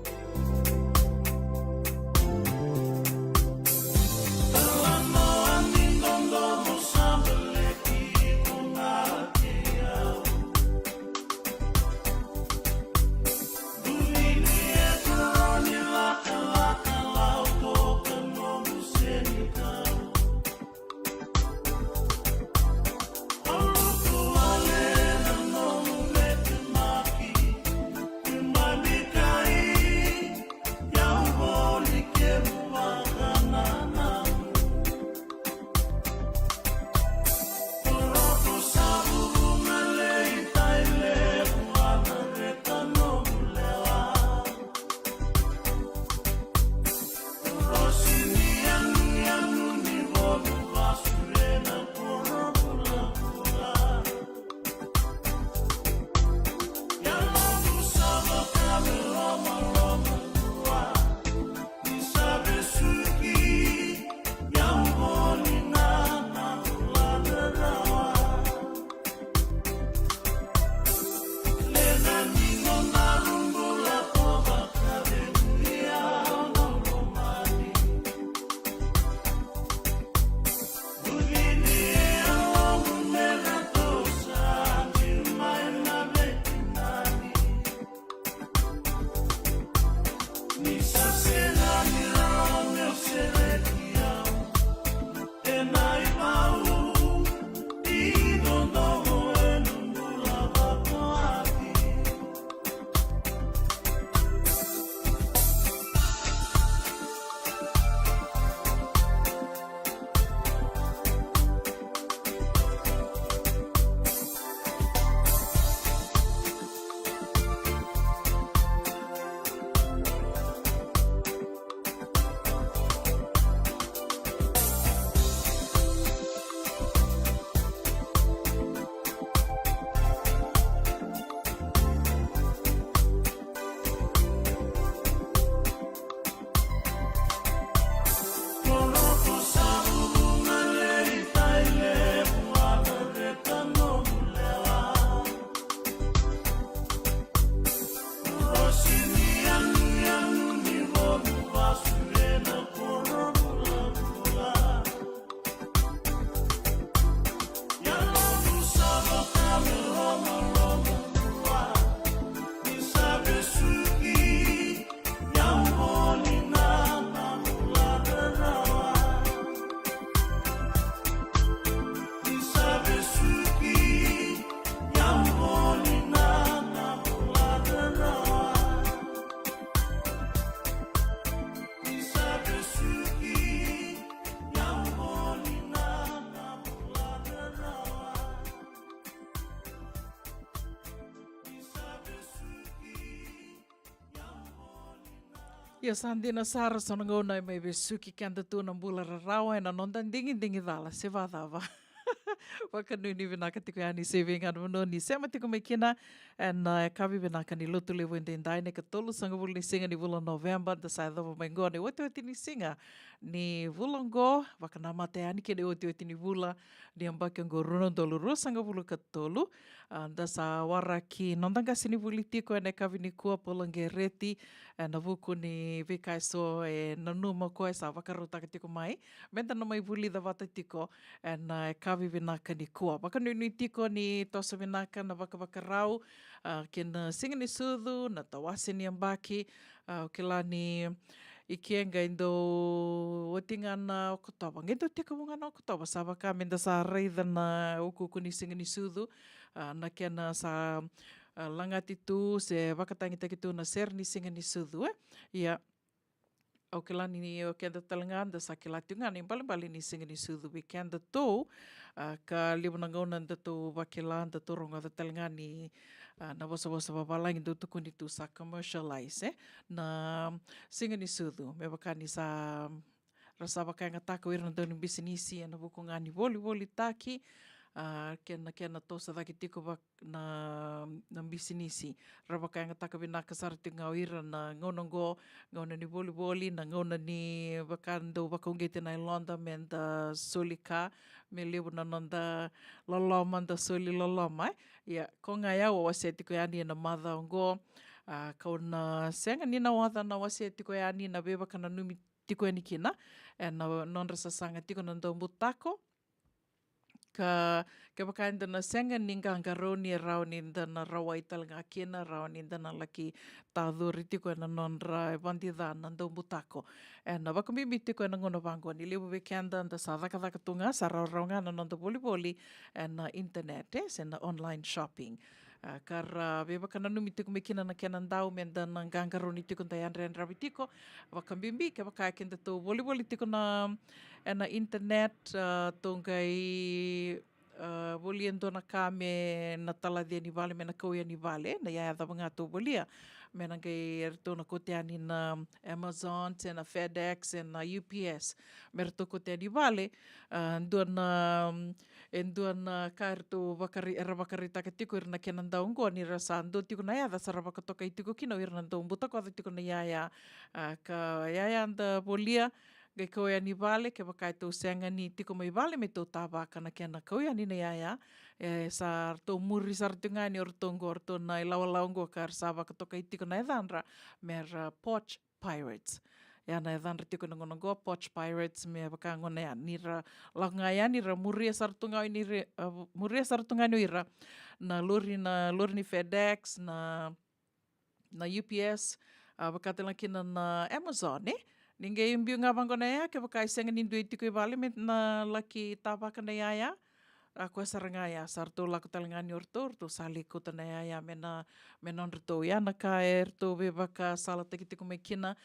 Ia sandina sara sana ngona mai besuki kanda tu na bula rarawa na nonda dingi dala se vadava. Wakanuni vinaka tiku ani saving anu no ni sema tiku mai kina na kavi vinaka ni lotu levo indendai ne katolu sanga vula ni singa ni vula November da sai dava mai ngone oti ni singa ni vula ngo wakana mate ani kene oti ni vula ni ambaki ngo runo dolu sanga vula katolu da sa waraki nondanga sini vuli tiko ene kavi ni kua polange reti na vuku ni vikai so na numa koe sa wakarutaka tiko mai menta na mai vuli da vata tiko na kavi vinaka ni kua. Wakanuni tiko ni tosa vinaka na wakawakarau kena singa ni sudhu na tawase ni ambaki kila ni ikienga indo otinga na okotoba. Ngendo tiko munga na okotoba sa waka menda sa reitha na ukuku ni singa ni sudhu na kena sa langati tu se wakatangitaki tu na ser ni singa ni sudhu ia o ke lani ni o kenda talanganda sa ke lati ngani bali ni singa ni sudhu weekend to ka liwana ngona to wakilanda to ronga da talangani na wasa wawalangi do tukuni tu sa commercialize na singa ni sudhu me wakani sa rasa wakanga taka wirana do ni bisinisi na buku ngani voli taki kena tosa daki tiko na bisinisi raba kaya taka vinaka sarati ngawira na ngonongo ngona ni voli na ngona ni wakando wakaungete na ilonda menda solika me lewu na nonda loloma da soli loloma ya ko ngaya wa waseti ko yani na mother ngo kau na senga ni na wada na waseti ko yani na beba kana numi tiko yani kina na non rasa sanga tiko na ndo mutako ka bakain na senga ninganga roni rau ni na rawa ital nga kena rau ni na laki taduri tiko na nonra bandida na ndo butako na wakamimi tiko na ngono bango ni lebu weekenda da sa daka tunga sa rau nga na nondo boli na internet se na online shopping kara beba kana numi tiko mekina na kena ndau menda na nganga roni tiko da yanre rabi tiko wakamimi ke bakai kenda to boli tiko na internet tongai volia ndona ka me na tala dia ni vale me na kauia ni vale na ia da banga to volia me na ngai erto na kote ani na Amazon te na FedEx e na UPS me erto kote ani vale ndona ka erto wakari taka tiko irna kena ndau ngo ni rasa ndo tiko na ia da sarava katoka itiko kino irna ndo mbutako da tiko na ia ka ia anda volia gai koe ani vale, ke wakai tau senga ni tiko mai vale me tau tāwaka na kena koe ani na iaia. Sa tau muri sartunga ni ortongo na ilawalaungo ka sa waka toka i tiko na edhanra me Porch Pirates. Ia na edhanra tiko na ngonongo Porch Pirates me waka ngona ia. Ni ra launga ia ni ra muria sartunga ni ira na lori ni FedEx na UPS wakatela kina na Amazon Ninguém imbiu ngā wangona ea, ke wakai senga nindu i tiko i wale me na laki tāwaka na ia koe saranga ia, sarto lako talangani orto sali kota na ia me nonrito ia, na ka erto we waka sala tiki me kina,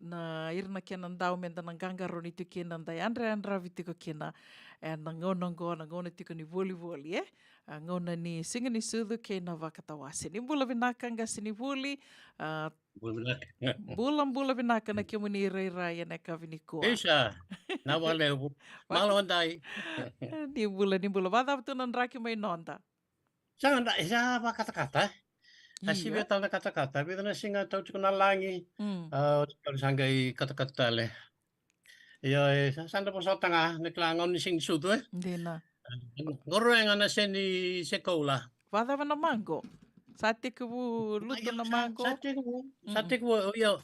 na irna kena ndau me na ngangaro ni tiko kina, ndai andra vi tiko kina, na ngonongo, na ngona tiko ni voli, ngona ni singa ni sudhu ke na wakatawase. Ni bula vinaka nga sini voli, Bula vinaka na kia muni ira na ka vinikoa. Isa, na wale malondai. Ni bula. Wada tu nan raki mai nonda. Sa ba kata-kata. Asi beta na kata-kata, beta na singa tau tiko na langi. Sangai kata-kata le. Iyo, sanda po sa tanga, naklangon ni sing sudo Dina. Ngoro nga na seni sekolah. Wada na mango. Sate ko luto na mango. Sate ko yo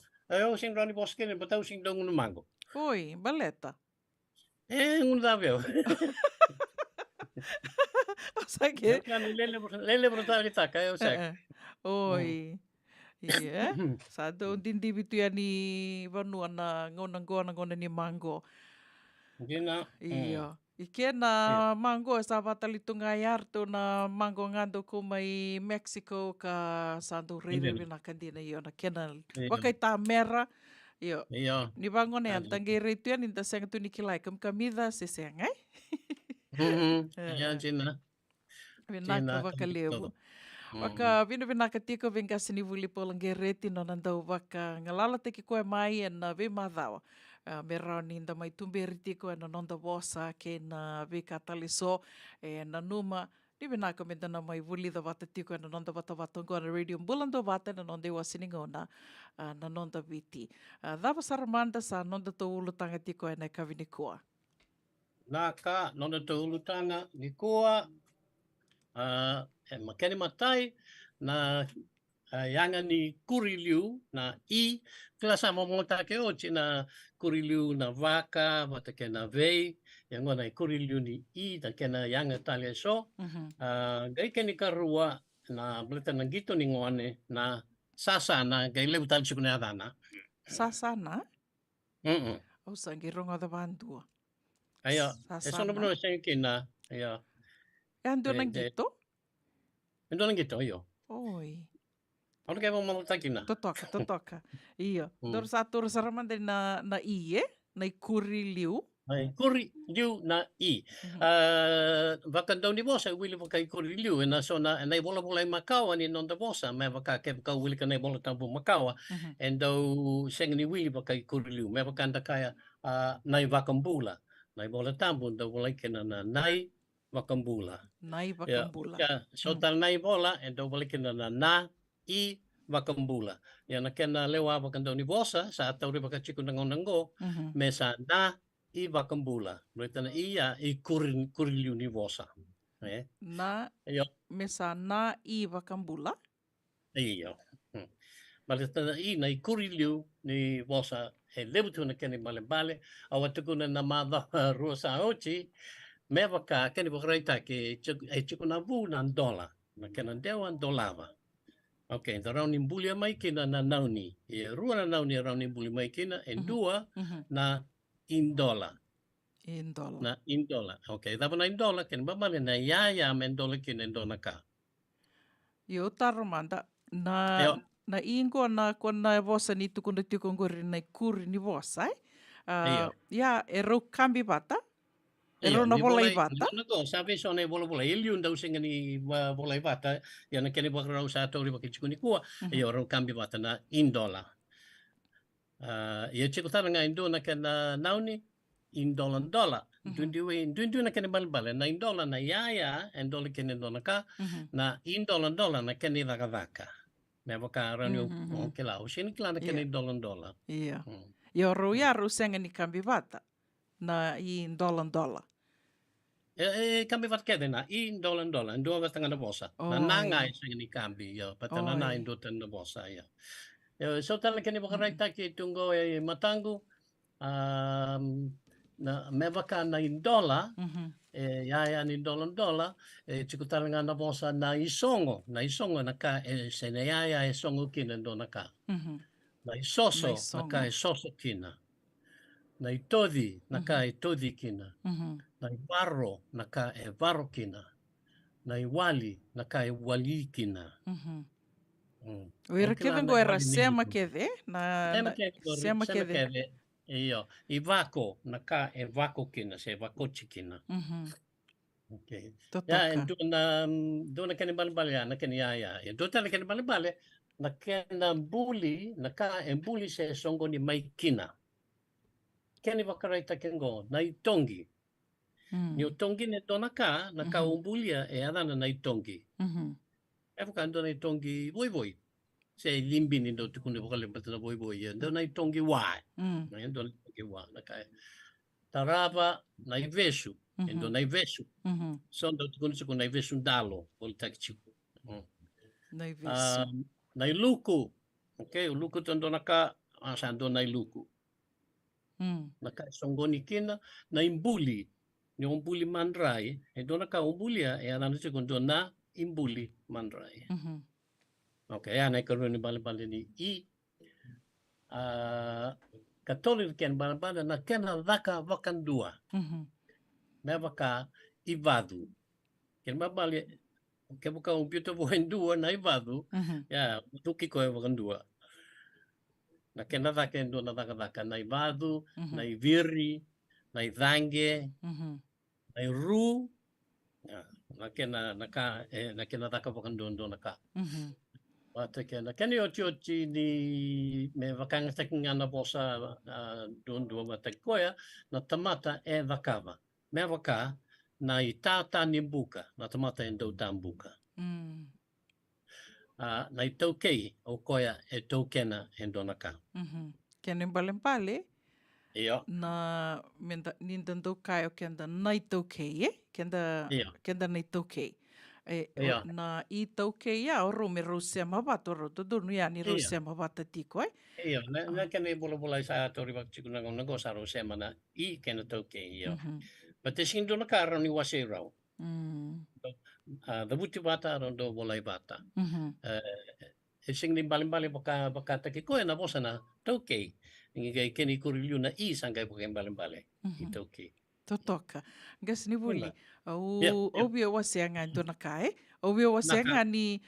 sing rani bosque ne batau sing dong no mango. Oi, baleta. Un daveo. Sake. Lele brutalita kayo sak. Oi. Iya. Sado dindi bitu ya ni vanua na ngona ni mango. Gina. Iya. Ike na mango sa vatalitunga yarto na mango ngando ko mai Mexico ka sando rere na kandina iyo na kena wakai ta mera iyo ni bango na yan tangi retu yan inda senga tu nikilai kam kamida se senga Yan sina vinaka wakalebu Waka vina ka tiko vinga sini vuli polange reti no nandau waka ngalala te ki koe mai e na ve madhawa. Me rauni inda mai tumberi tiko e na nonda wosa ke na ve ka taliso e na numa ni vina ka me dana mai vuli da wata tiko e na nonda wata watongo na radio mbulando wata na nonda iwa siningona na nonda viti. Dhava saramanda sa nonda to ulutanga tiko e na kavini kua. Nā ka, nona te ulutanga, ni kua, e makeni matai, na yanga ni kuriliu, na I, kila sama mota ke ochi na kuriliu na vaka, wata ke na vei, yang ngona kuriliu ni I, na kena yanga talia so, gai ke ni karua, na bleta na gito ni ngone, na sasana, gai lebu tali sikune adana. Sasana? O sangi ronga da bandua. Ayo, e sono buno sen kina, ayo. E ando nang gito? Ando nang gito, iyo. Oi. Ano kaya mo mamuta kina? Totoka. Iyo. Dor sa tur saramanda na iye, na kuriliu. Ay, kuriliu na I. Vakan daw ni bosa, wili mo kay kuriliu, na so na bola ay Macau, ni non da bosa, may baka kaya ka wili ka na bola tambo Macau, and daw seng ni wili ba kay kuriliu, may baka anda kaya na vakambula. Nai bola tambo da bola kena na nai vakambula. Nai vakambula. So tal nai bola e da bola kena na I vakambula. Ya na kena lewa vakando ni bosa sa tau riba ka chiku nango me sa na I vakambula. Mereka na iya I kuriliu ni bosa. Na me sa na I vakambula. Iyo. Mereka na I na I kuriliu ni bosa. E lebu tu na keni bale awa tuku na namada rua sa ochi me waka keni wakareita ke e chiku na vu na dola na kena dewa dolava. Okay, the round in bulia mai kina na nauni. E rua na nauni round in bulia mai kina e dua na in dola. In dola. Na in dola. Okay, tapa na in dola keni babale na yaya men dola kina in dola ka. Yo tarumanda na ingo na kona vosa ni tukuna tikongori na kuri ni vosa ya ero kambi bata ero na bola bata na ko sabi so na bola iliun daw singa ni bola bata ya na kene bakra sa to ri bakichu ni kuwa yo ero kambi bata na in dola ya chiku tara nga indo na kana nauni in dola dundu na kene bal na in dola na ya and dola kene dona ka na in dola na kene vaka me boka ranu ke la o sini kla na kene dola. Iya. Yo ru senga ni kambi bata na I dola. Kambi vat kede na I dola. Ndo va tanga na bosa. Na nanga senga ni kambi yo patana na indo tan na bosa ya. Yo so tala kene boka raita ki tungo e matangu na me boka na in dola. Ya ni dola chikutala nga na bosa na isongo na ka sene ya isongo kina ndo na ka na isoso na ka isoso kina na itodi na ka itodi kina na ibarro na ka barro kina na iwali na ka iwali kina Oira kevengo era sema kede na sema kede iyo ivako na ka vako kina se vako chikina okay ya endo na kene bale na kene ya endo tala kene bale na kena buli na ka buli se songo ni mai kina kene vakaraita kengo na itongi ni utongi ne dona ka na ka umbulia e adana na itongi evokando na itongi voi se limbi ni ndo tukune vokale patana voi ndo na itongi wa na ndo na itongi wa na ka tarava na ivesu ndo na ivesu so ndo tukune siku na ivesu ndalo voltaki chiku na ivesu na iluku okay uluku ndo na ka asa ndo na iluku na ka songoni kina na imbuli ni umbuli mandrai ndo na ka umbulia e ana siku ndo na imbuli mandrai okay ana ikaru ni bale ni I katolik ken bale na kena vakan dua me vaka ivadu ken bale ke buka computer voen dua na ivadu ya tuki ko vakan dua na kena vaken do na vaka na ivadu na iviri na ivange na iru na kena taka pakandondo na ka. Mhm. Wata kena oti ni me wakangata ngana bosa dondo mata koia na tamata e wakava. Me waka na I tata ni buka, na tamata e do tambuka. Mm. Na I taukei o koia e taukena e donaka. Mhm. Kena balempale Ia. na nintendo kai o kenda nai taukei, kenda nai taukei. Ia. Na I taukei o ro me ro se mawata ro dodonu ia ni ro se mawata tiko Ia, na kena bola sa tori wak chikuna ngona go saro se mana I kena taukei ia. But te sin donaka ro ni wase rau. The wuti bata rondo bolai bata. E sing ni balimbali baka taki koe na bosa na taukei. Ngi kai keni kuriliu na I sangai bukai balimbali. I taukei. Totoka. Gas ni buli. Yeah. O bia wasianga dona kai. O bia wasianga ni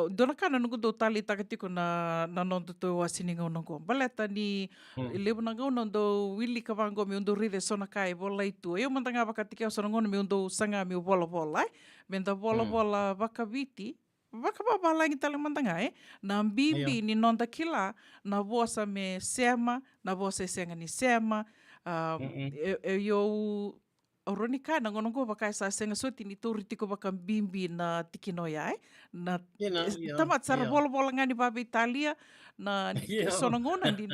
dona kana nungu do tali takatiko na nondo to wasininga unongo. Baleta ni lebu na ngau do wili kavango mi undo ride sona kai bola itu. Eu mandanga bakatike sona ngono mi undo sanga mi bola bola. Menda bola bola bakaviti. Vakababalangi tala mandanga na mbimbi ni nonda kila na vosa me sema na vosa senga ni sema eu oroni ka na ngono go baka sa senga soti ni tori tiko baka mbimbi na tikino ya na tamat sara bola bola ngani baba Italia na sono ngona ni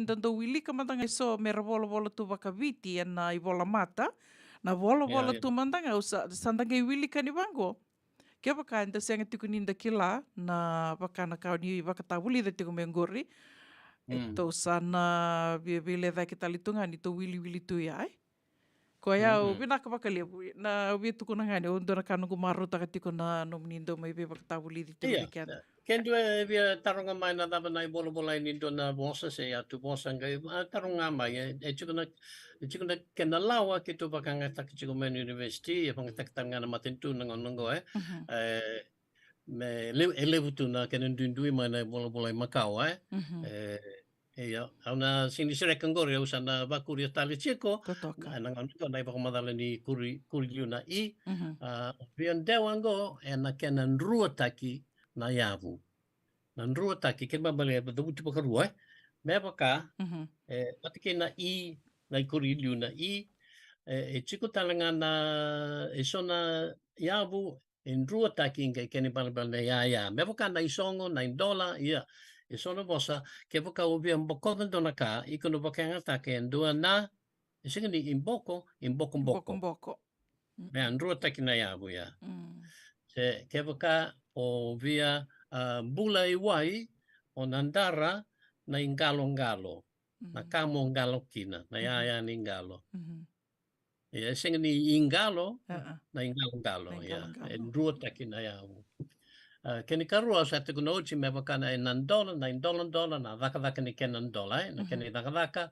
dando wili ka mandanga so mera bola bola tu baka viti na I bola mata na bola bola tu mandanga sandanga I wili ka ni bango. Kia baka enda senga tiku ninda kila na baka na kau ni baka tawuli da tiku mengori. Ito sana bile da kita litunga ni to wili tu ya Ko ya binaka baka lebu na tuku na ngani ondo na kanu kumaru taka tiku na nomnindo mai be baka tawuli di tiku weekend. Ken dua via tarunga mai na dava na bola bola ni do na bosa se ya tu bosa ngai tarunga mai e chukuna kena lawa ki tu baka ngata ki chukumen university e pang tak tanga na matentu ngongo me levu tu na kena dundui mai na bola bola Macau Ia, auna sini sere kangori au sana bakuri tali chiko. Na ngau na iba komadala ni kuri liuna I. Vian dewango e na kena nrua taki na yavu. Na nrua taki ken babale da uti bakarua me baka patike na I na kuri liuna I e chiko talanga na e sona yavu en nrua taki ngai ken babale ya. Me baka na isongo na $1 ia. E sono bosa ke voka ubia mboko dona ka I kono boka ngata ke ndua na e singa ni mboko. Me andrua taki na yabu ya. Se ke voka o via bula I wai o nandara na ngalo. Na kamo ngalo kina na ya ni ngalo. E singa ni ingalo na ngalo ya. E ndrua taki na yabu. Keni karua sa te kuna uchi me wakana e $9 na waka ni kena $1 na keni waka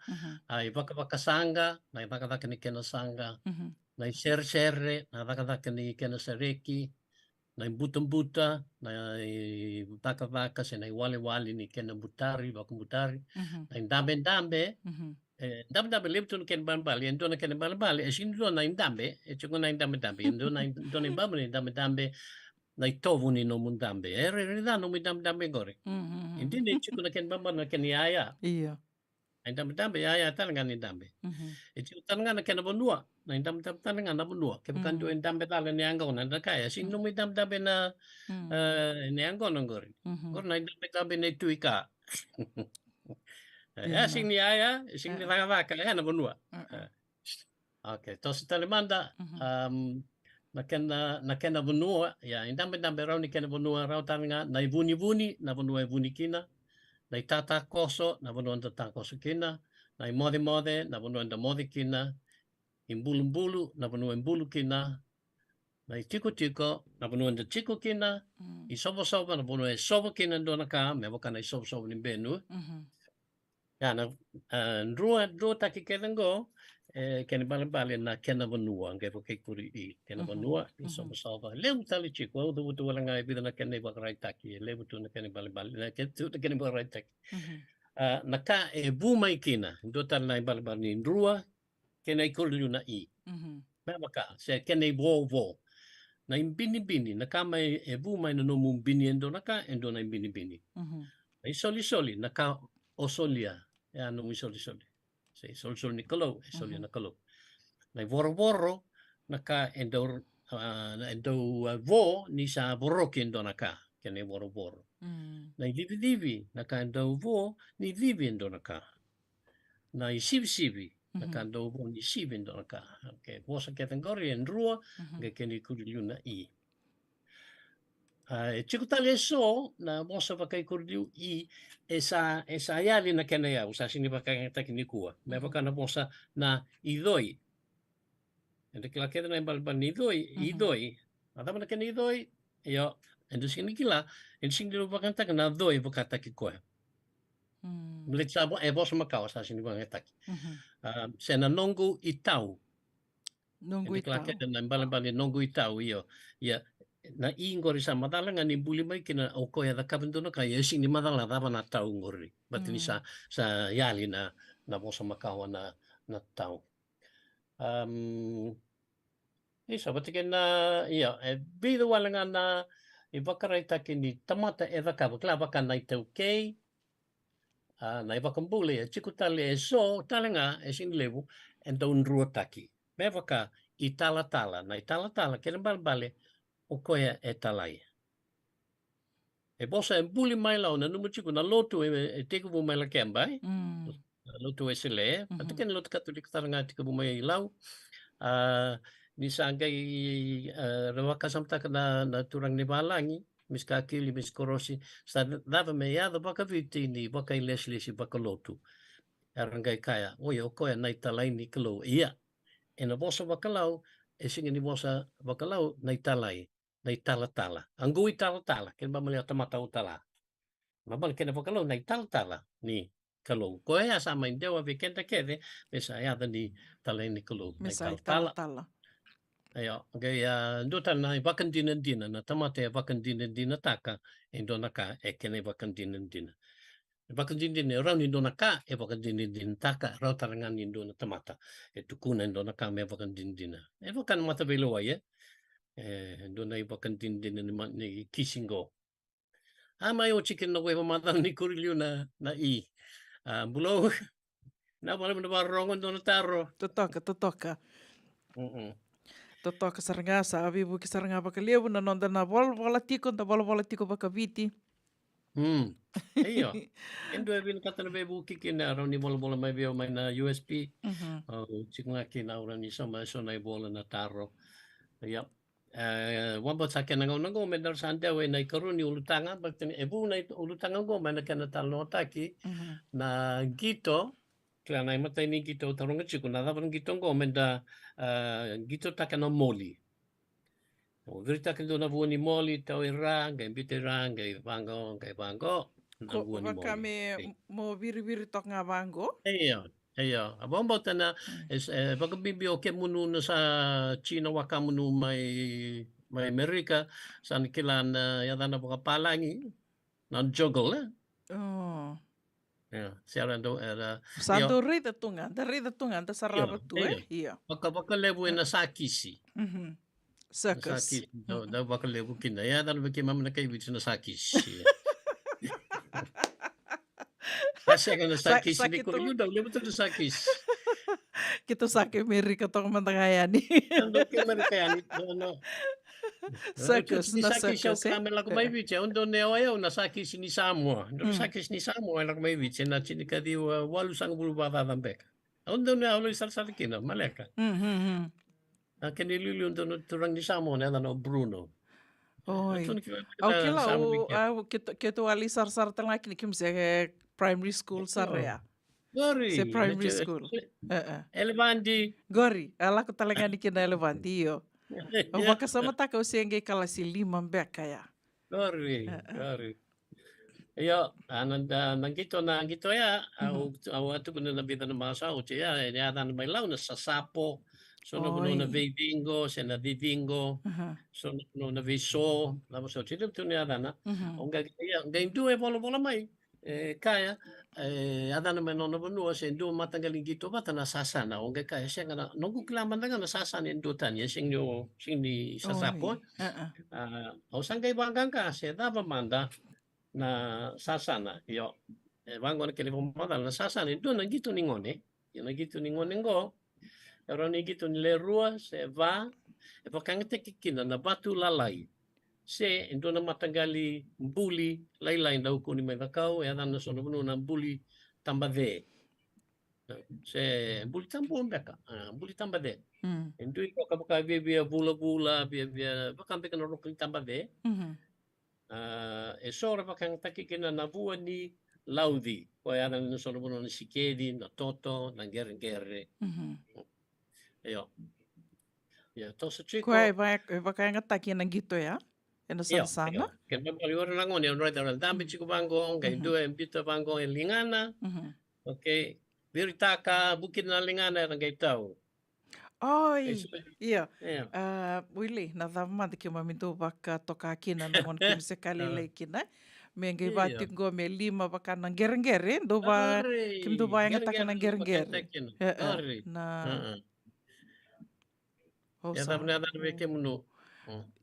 ai waka sanga na waka ni kena sanga na ser na waka ni kena sereki na buta na waka se na wale ni kena butari na dambe dambe lebtu ken bambali endo na ken bambali e sindu na dambe e chuko na dambe endo na doni bambali dambe na tovu ni no mundambe realidad no mundambe gore indi ne chiku na ken bamba na ken yaya iya ai dambe yaya talanga ni dambe e chiku talanga na ken bonua na dambe talanga na bonua ke bukan do dambe tala ni anga na da kaya sin no dambe na ni anga no gore na dambe ne tuika sin ni yaya sin ni vaka na bonua okay to se talemanda na kena bonua ya dambe rau ni kena bonua rau tanga na vuni na bonua vuni kina na tata koso na bonua tata koso kina na mode na bonua mode kina imbulu na bonua imbulu kina na tiko na bonua tiko kina I sobo na bonua sobo kina do na ka me boka na sobo ni benu ya na ndrua taki kedengo kena bale na kena bonua ngai poke kuri I kena bonua I sobo leu tali chiko o do wala ngai bida na kena bakarai taki leu tu na kena bale na kena bakarai taki na ka e bumai kina do tal na bale ni ndrua kena kuri na I me baka se kena bo na imbini-bini, na kamay e bumay na numumbini endo naka, endo na imbini-bini. Na isoli-soli, naka osolia, ya no isoli-soli. Sa isol-sol ni kalo, isoli na kalo. Na voro-voro, naka endo na endo vo ni sa boroki endo naka, kene voro-voro. Na divi-divi, naka endo vo ni divi endo naka. Na isivi-sivi, naka endo vo ni sivi endo naka. Okay, vosa kategori en rua, nga kene kuriliu na i. Chikutali so na vosa vakai kuriliu i esa yali na kene ya usa sini vakai taki ni kua. Me vaka na vosa na idoi. Ende kila keda na imbal idoi. Adama na kene idoi, yo ende sini kila, ende sini dilo vakai taki na doi vakai taki kua. Mlit sabo e vosa makau sa sini vakai taki. Sena nongu itau. Nongu Ende kila itau. keda na imbal nongu itau iyo. Ya na i ngori sa madala nga ni buli mai kina o koya da kabindona ka yesi ni madala dava na tau ngori. Batini sa yali na vosa makau na tau. Isa batikin na iya bido wala nga na ibakaray taki ni tamata e vakava klava ka na itau kei na ibakambuli chikutali e so talenga e sinlevu ento unrua taki. Me vaka itala-tala na itala-tala kena bale o koia e talai. E bosa e buli mai lau na numuchiku na lotu e tekubu mai la kembai. Lotu e sile. Patiken lotu katulik taranga tekubu mai lau. Misa angay rawaka samtaka na turang ni balangi. Mis kakili, mis korosi. Sa dava me yada baka viti ni baka ileslesi baka lotu. Arangay kaya. Oye o koia na italai ni kalo. Iya. E na bosa bakalau. E singa ni bosa bakalau na italai. Na itala-tala. Ang gui tala-tala. Kaya ba mali tamata utala. Mabal kena pakalo na itala-tala ni kalo. Ko ya sama indewa vikenda kede mesa yada ni talay ni kalo. Mesa itala-tala. Ayo, gaya ndutan na ibakan dinan-dina na tamata ibakan dinan-dina taka indo naka kena ibakan dinan-dina. Ibakan dinan-dina raw indo naka ibakan dinan-dina taka raw tarangan indo na tamata. Tukuna indo naka me ibakan dinan-dina. Ibakan mata belowa ya. Doon na ibakan din ni Kisingo. May o chicken na kuya pamatang ni Kurilyo na i. Bulo, na pala mo na barongon doon na taro. Totoka. Totoka saranga sa abibu ki saranga bakaliu na nonda na bola tiko baka viti. Iyo. Endo bin kata na bebu kikin na araw ni bola may biyo may na USP. Chikung akin na orang ni sama so na bola na taro. Yep. Wabot sa akin nangaw medar sa ante na ikaroon ni ulutanga bakit ebu na ulutanga go may nagkanatal no taki na gito kaya na imatay ni gito tarong chiko na dapat gito go menda gito taka no moli o verita kendo na buo ni moli tao irang kay bitirang kay bango ko kami mo biri tok nga bango Iya, abang bauta na pagkabibyo ke munu na sa China waka munu may Amerika sa kilan yata na pagkapalangi na juggle siya do era sando rida tungan da saraba tu iya pagkalebu na sakisi circus da pagkalebu kina yata na bakimam na kay na sakisi Kasi ka na sakis ni Kurilyo daw, lebo to sakis. Kita sakit Amerika to mandangayani. Ando ke Amerikani no. Circus na sakis circus. Kami lang may biche, undo ne ayaw na sakis ni Samoa. No sakis ni Samoa lang may biche na chinika di walu sang bulubata tambek. Undo ne awlo isal kino maleka. Kanilulu undo turang ni Samoa na no Bruno. Oi. Okay la kita ali sar tengah kini kimse primary school sarya. Gori. Se primary school. Elevandi. Gori. Ala ko talaga ni kina elevandi yo. O baka sama taka usenge kala si 5 beka ya. Gori. Iyo, nangito ya. Awatu ko na nabita ng masa o siya. Yata na may law na sasapo. So na kuno na bingo, siya na didingo. So na kuno na viso. Tapos so chilip to niya na. Ang gayin do bola may. Kaya, adana me nono vanua se ndu matanggaling gito bata na sasana. Onge kaya siya nga na, nungu kilaman na nga na sasana yung dutan niya, sing ni sasapo. O sanggay banggang ka, siya daba manda na sasana. Yo, banggo na kilimumada na sasana, doon ang gito ningone. Yung nagito ningone ngo, pero ni gito nile rua, se va, pakangate kikina na batu lalay. Se ito na matanggali buli laylay daw ko ni may bakaw ya na sono no na buli tambade se buli tambon beka buli tambade ito iko ka bia bula bia bakambe kan ro tambade e sora bakang takikina na buwan ni laudi ko ya na sono no ni sikedi na toto na gerengere yo ya to sa chico Kuai bakang takin ng gito ya. Eno sana? Che poi ora ngoni on rete on dambi chiku bango ngai due mbito bango en lingana. Okay. Viritaka bukit na lingana ngai tau. Oi. Iya. Willy, na dama de que mamito baka toka aqui na mon kim se kali lekina. Me ngai batik go me lima baka nang gerengere do ba kim do ba yang taka nang gerengere. Na. Ya tabna da be ke munu.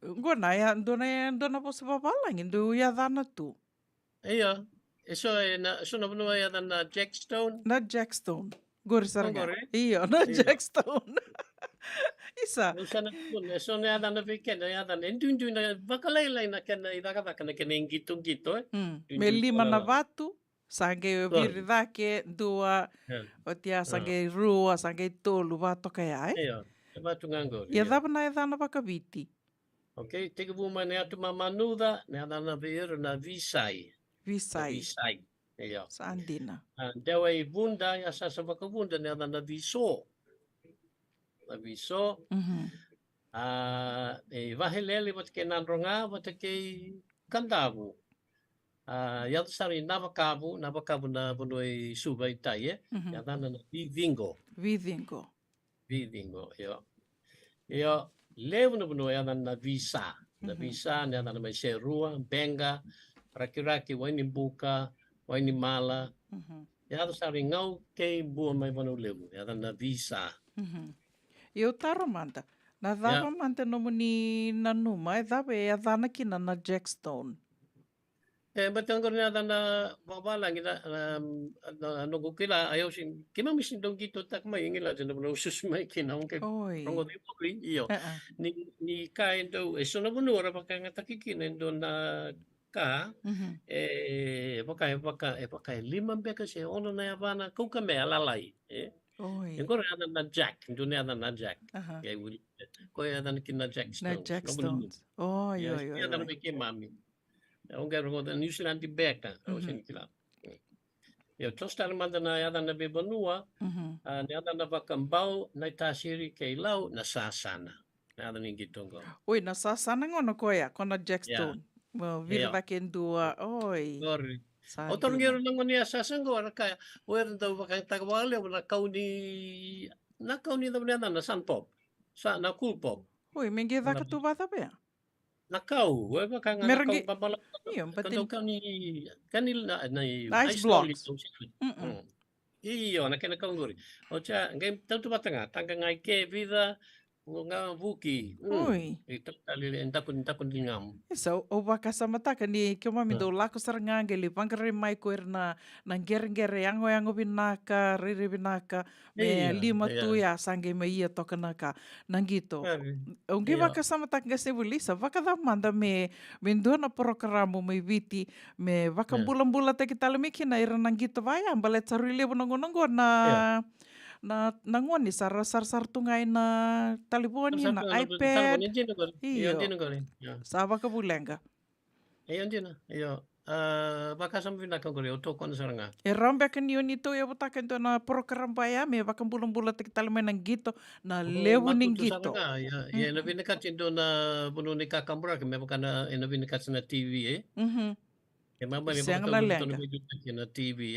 Gona ya dona po sa babalang indo ya dana tu. Iya. Eso na no ya dana Jackstone. Na Jackstone. Gor sarga. Iya na Jackstone. Isa. Eso na dana weekend ya dana endun na bakalay na kana idaka kana kene ngitong gito. Me lima na batu. Sange virida ke dua. Otia sange rua sange tolu bato kaya. Iya. Batu ngangor. Ya dana bakabiti. Okay, teka po man na mamanuda na ver na Visay. Visay. Iya. Saan din na? Daway bunda ya sa bakabunda na Viso. Na Viso. Vahileli wat ke nanronga wat ke kandabu. Ya sari nabakabu na bunoy subay taye. Ya na Vidingo. Yo. Yo. Levo na buno yan na visa. Na visa na may serua, benga, raki-raki, wani buka, wani mala. Yan sa ringaw kay buwan may buno levo. Yan na visa. Eu taro manda. Na dava manda no ni nanuma, dava ya dana kina na Jackstone. Batang ko na babalang ano ko kila ayaw sin kima misin dong gito tak may ngila dyan na susmay kinang kay rongo di mo iyo ni kain do so na buno ra baka nga takikin do na ka baka limang beka siya ono na yabana kung kami alalay yung ko rin na Jack do na Jack kay will ko yan na Jackstones yo yan na biki mami Ongar ngo New Zealand di beka o sin kila. Yo tostar manda na yada na bebanua na yada na bakambao na tasiri kay law na sasana. Na yada ning gitongo. Oi na sasana ngono koya kono Jackstone. Mo virda kendua oi. O torngero lang niya sasango ara kaya wer daw bakang tagwale na kauni daw na sanpop. Sa na kulpop. Oi mengi da ka tu bata be. Nakau, wala ka nga Meron nakau babala. Iyon, Kando ka ni kanil na ice blocks. Iyo, nakinakaw nguri. O siya, ngayon tanto ba nga, tangga nga ike, vida, nga buki. Uy. Ito talili, endakon lingam. So, o baka sa mata ka ni kyo mami do lako sarangangeli, pangkari may kuer na nanggere-ngere, yango binaka, riri binaka, me lima tuya, sange me iya toka naka, nanggito. Unggi baka sa mata nga sebulisa, baka da manda me na programo may viti, me baka bulan-bulan ta kita lamiki na ira nanggito vaya, balet sa rili nanggo na nangon ni sar tungay na talibon ni na iPad. Iyo. Saba ka bulenga. Iyo din na. Iyo. Baka sa mga nakaguri, uto ko na saranga. Rambe kan yun ito, yung butakan to na program pa ya, may bakang bulang-bulat talaman ng gito, na lewo ng gito. Ya, nabinikat ito na buno ni kakambura, may baka na nabinikat na TV Siyang lalenga. Na TV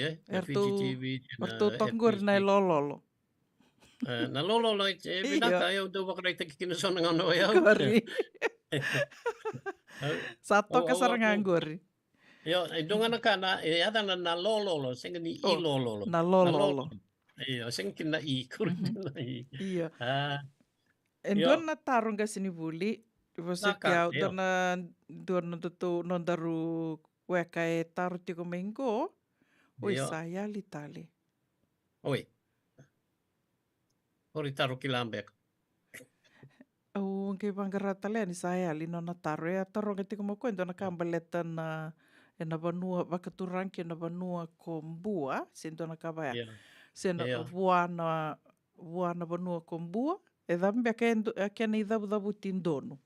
Erto tonggor na lololo. Na lolo lang binaka ayaw daw baka na kinuson ng ano ayaw. Gori. Sato ka sarang gori. Yo, donga na kana, ada na lololo, singa ni i lololo. Na lololo. Iyo, singa na i, kurito na i. Iya. Yo, Endon na tarong ka sinibuli. Você que naka, é yo. dona dona do non daru weka e taru tiko mengo. Oi Yo. saya litali. Oi. Ori taro ki lambek. O ke bangarata le ni saya li nona taru e tarong tiko mo kwento na kambaleta na e na vanua vakaturang ke na vanua kombua sendo na kabaya. Yo. Sena Yo. vuana vanua kombua e dhambe ke na idhabu tindono.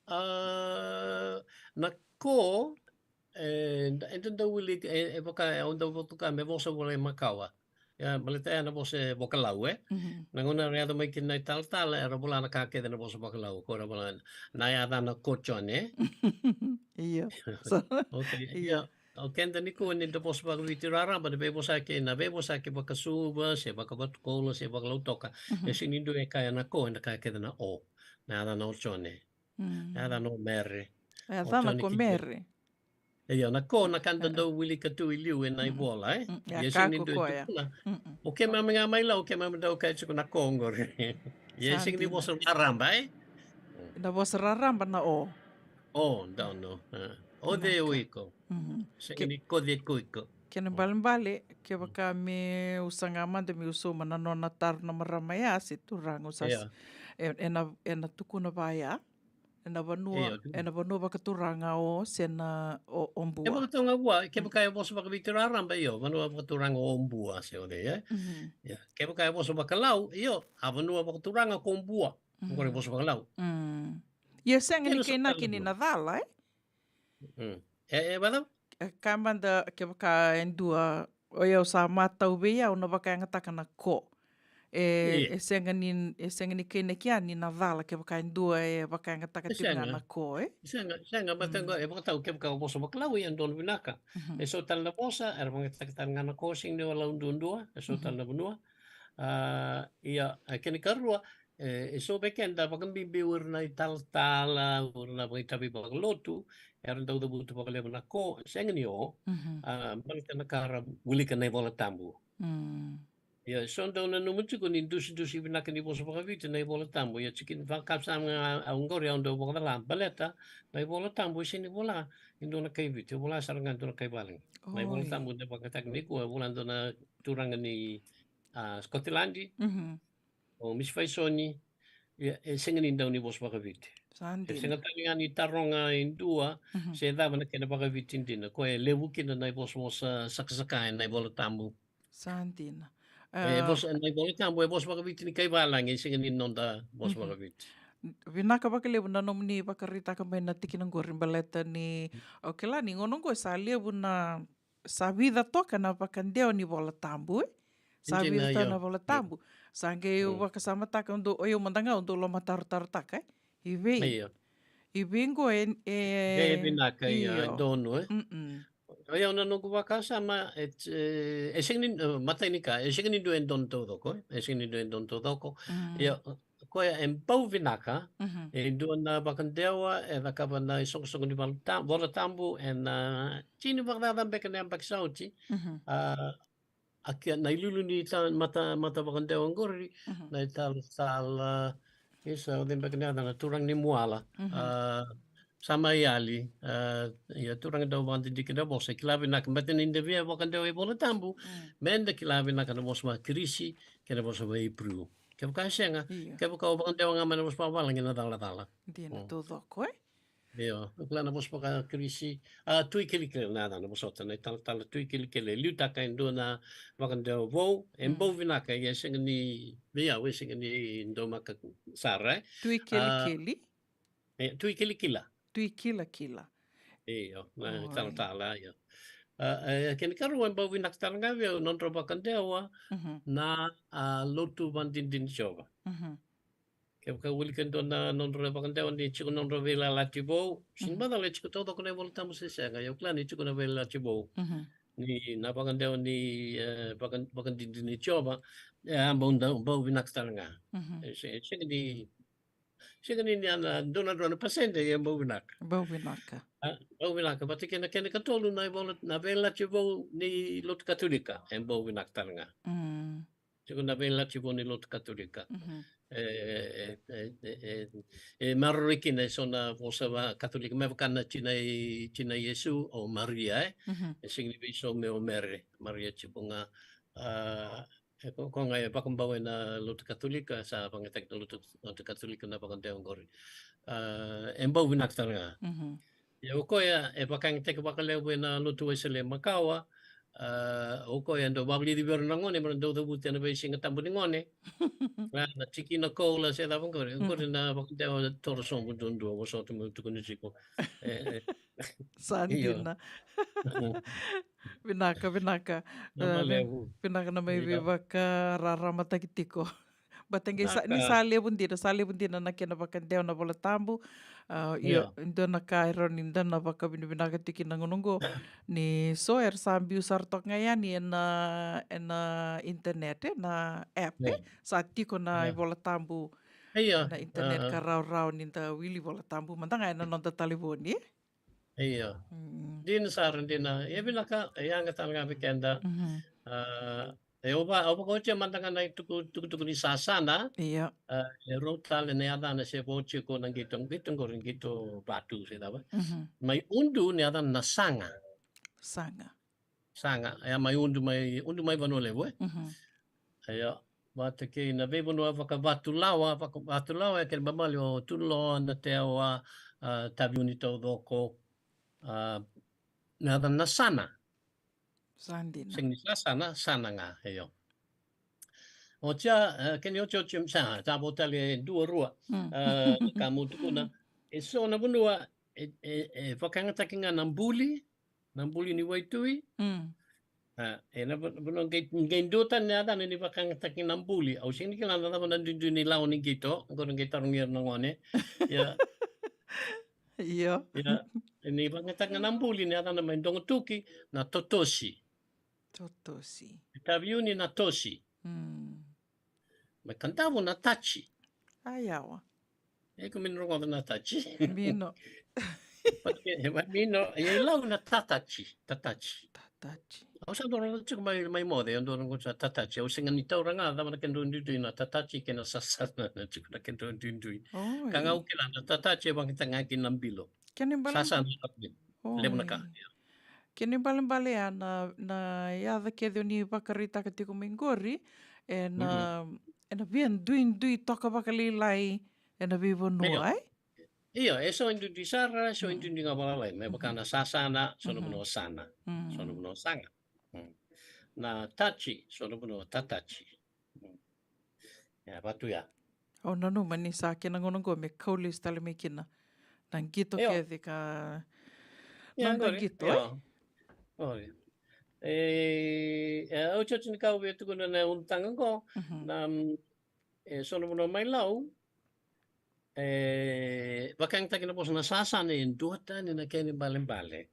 Na ko, ento da wili, baka, onda votuka me vosa wale makawa. Ya, balita na vosa bokalau, Nanguna reado mai ki nai tal, era bulana ka kede na vosa bokalau, kora bulana. Na ya na kochon, Iya. Okay, Iya. O kenda ni ko ni da vosa baka viti raramba, na bebo sa ke baka suba, se baka batukola, se baka lautoka. E sinindo e kaya na ko, na kaya kede na o. Na ada na ochone. Ada no mere. É dana comere. Ia, na ko na kanda do wili ka tui liu e nai bola, Ia kako koia. O ke mama ngā mai lau, ke mama dau kai tuku na kongore. Ia, sing ni bosa raramba, Na bosa raramba na o. O, no. O de uiko. Sing ni ko de kuiko. Kena bale ke baka me usanga mande me usoma na nona tar na maramaya si turang usas. E na tuku na baya. E na vanua baka turanga o sena o ombua. E baka tunga ua, ke baka e bosa baka viti raramba iyo, vanua baka turanga o ombua se o de, Ke baka e bosa baka lau, iyo, a vanua baka turanga ko ombua. Kore bosa baka lau. Ia senga ni kena kini na dhala, E badau? Kamanda ke baka endua o iau sa matau beia o na baka ngataka na ko. E senga ni kena kia ni na dhala ke baka endua e baka ngataka tinga na ko, Senga, batengo, e baka tau ke baka bosa baka lau i andon vinaka. E so tal na bosa, era mga takatan nga na ko sing ni wala undundua, e so tal na vanua. Ia, kini karua, e so bekenda baka bibi urna i tal-tala, urna baka tabi baka lotu, era tau da butu baka leba na ko, senga ni o, balita na kara wili ka na bola tambu. Ia, so daw na numutu ko ni dusi binaka ni bosa baka vita na bola tambu. Ia, chikin vakapsa mga aungori ang daw baka dalam, baleta, na bola tambu, sini bola, indo na kay vita, bola sarangan do na kay baling. Na bola tambu na baka tekniku, bola do na turangan ni Scottilandi, o Miss Faisoni, singin daw ni bosa baka vita. Singa talinga ni taronga indua, se dava na kena baka vita indina, ko e lewu kina na bosa sakasakain na bola tambu. Santina. Bosa na bola tambu e bosa baka vita ni kay balang, singin inonda bosa baka vita. Vinaka baka lebu na nomni baka rita ka may natiki ng gorin baleta ni okay la ni ngonong ko sa lebu na sa vida toka na bakandeo ni bola tambu sa vida to na bola tambu sange baka sama taka undo oyo mandanga undo lo matar taka Ibingo vinaka ia dono Oya una no kubaka sama singin matainika singin do endon todo ko singin do endon todo ko ia ko en pau vinaka do na bakandewa e vakaba na song ni bola tambu en chini bagda beka na baksauti akia na ilulu ni mata bakandewa ngori na tal isa o din beka na turang ni muala sama yali ya turang daw bang di kada bosa kilabi nak batin in devia bokan daw bola tambu men de kilabi nak na bosa krisi kada bosa vai pru ke ka senga ke ka bokan daw nga man bosa pawalang ina dala di na todo ko yo kla na bosa ka krisi tui kili na na bosa na tal tui kili luta ka ndo na bokan daw vo en bo vinaka ya senga ni via we senga ni ndo maka sara tui kili tui kila Tui kila. Iyo, tala yo. Kini karuan ba winaktar nga vio non roba kandewa na lotu bandindin shoba. Kaya ka wili kendo na non roba kandewa ni chiko non roba vila latibo. Sin bada le chiko todo kone volta mo se senga. Yo klan ni chiko na vila latibo. Ni na bakandewa ni bakandindin ni shoba. Amba unda ba winaktar nga. Singa nini ana dona pasende e Bauvinaka. Bauvinaka. Bauvinaka, pati kena katolu na na vela chivo ni Lot Katolika e Bauvinaka talanga. Sigo na vela chivo ni Lot Katolika. Maroriki na sona vosa Katolika me vakana China Yesu o Maria e singi viso me o Mary Maria chipunga ko nga pakumbawe na Lot Katolika sa pangatek na Lot Katolika na pakanteong gori. Embaw binaktar nga. Ko ya pakang tek pakalewe na Lot Wesley Makawa. Ko ya ndo babli di ber nangone man do buti na basing tambo ngone. Na chiki na ko la se da gori. Gori na pakanteong torson bundo wo so tumu tukuni chiko. Sandina. Binaka. Binaka na may bibaka raramata kitiko. Batengay ni sali bundina na kinabakandeo na bola tambu. Indo na kairon inda na baka binaka tiki nangunungo ni soer sambi usartok ngayon ni na internet na app sa tiko na bola tambu na internet ka raw ninda wili bola tambu manda ngayon na nonta talibon eh. Iya. Din saran din na binaka yang talaga pikenda. Oba ko che mantangan na tuku ni sasana. Iya. Rotal na yada na se boche ko nang gitong ko rin gito batu se dawa. May undu ni yada na sanga. Sanga. Ay may undu may banole we. Ay bata ke na be bono ka batulawa ke babali o tulo na tewa tabiunito doko. Nada na sana. Sandina. Sing sana nga heyo. Ocha keni ocho chimsa tabotale duorua. Kamu tukuna. So na bunua fakanga takinga nambuli ni waitui. Na bunong gaindutan nada ni fakanga taking nambuli. Au sing kila na na dundu ni law ni gito. Ngorong gitarong yer ngone. Ya. Iya. Ini pangatang nambuli ni ada naman dong tuki na totoshi. Tabiuni na toshi. May kantabo na tachi. Ayaw. Eko minro na tachi. Mino. Mino, ilaw na tatachi. Ako sa doon ko may mode, yung doon ko sa tatachi. Ako singa nito orang nga, dapat na kendun dito na tatachi kena sasana na chiko na kendun dito. Kanga ukila na tatachi bang kita ngakin ng bilo. Sasana kapit. Lemo na ka. Kini bale na yada kedo ni bakarita katiko mingori na bien dui toka bakalilai na vivo nuai. Iya, so indu di sara, so indu di ngabalai. May bakana sasana, sono buno sana. Sono buno sanga. Na tachi, sono buno tatachi. Ya, batu ya. Oh, nanu mani sa kina ngonong go me kaulis tali me kina. Nang gito kedi ka. Nang gito. Oi. O chotini kau betu kuna na untang ko na sono buno mai lau. Bakang takin po na sasana yung duwata ni na kaya ni bale-bale.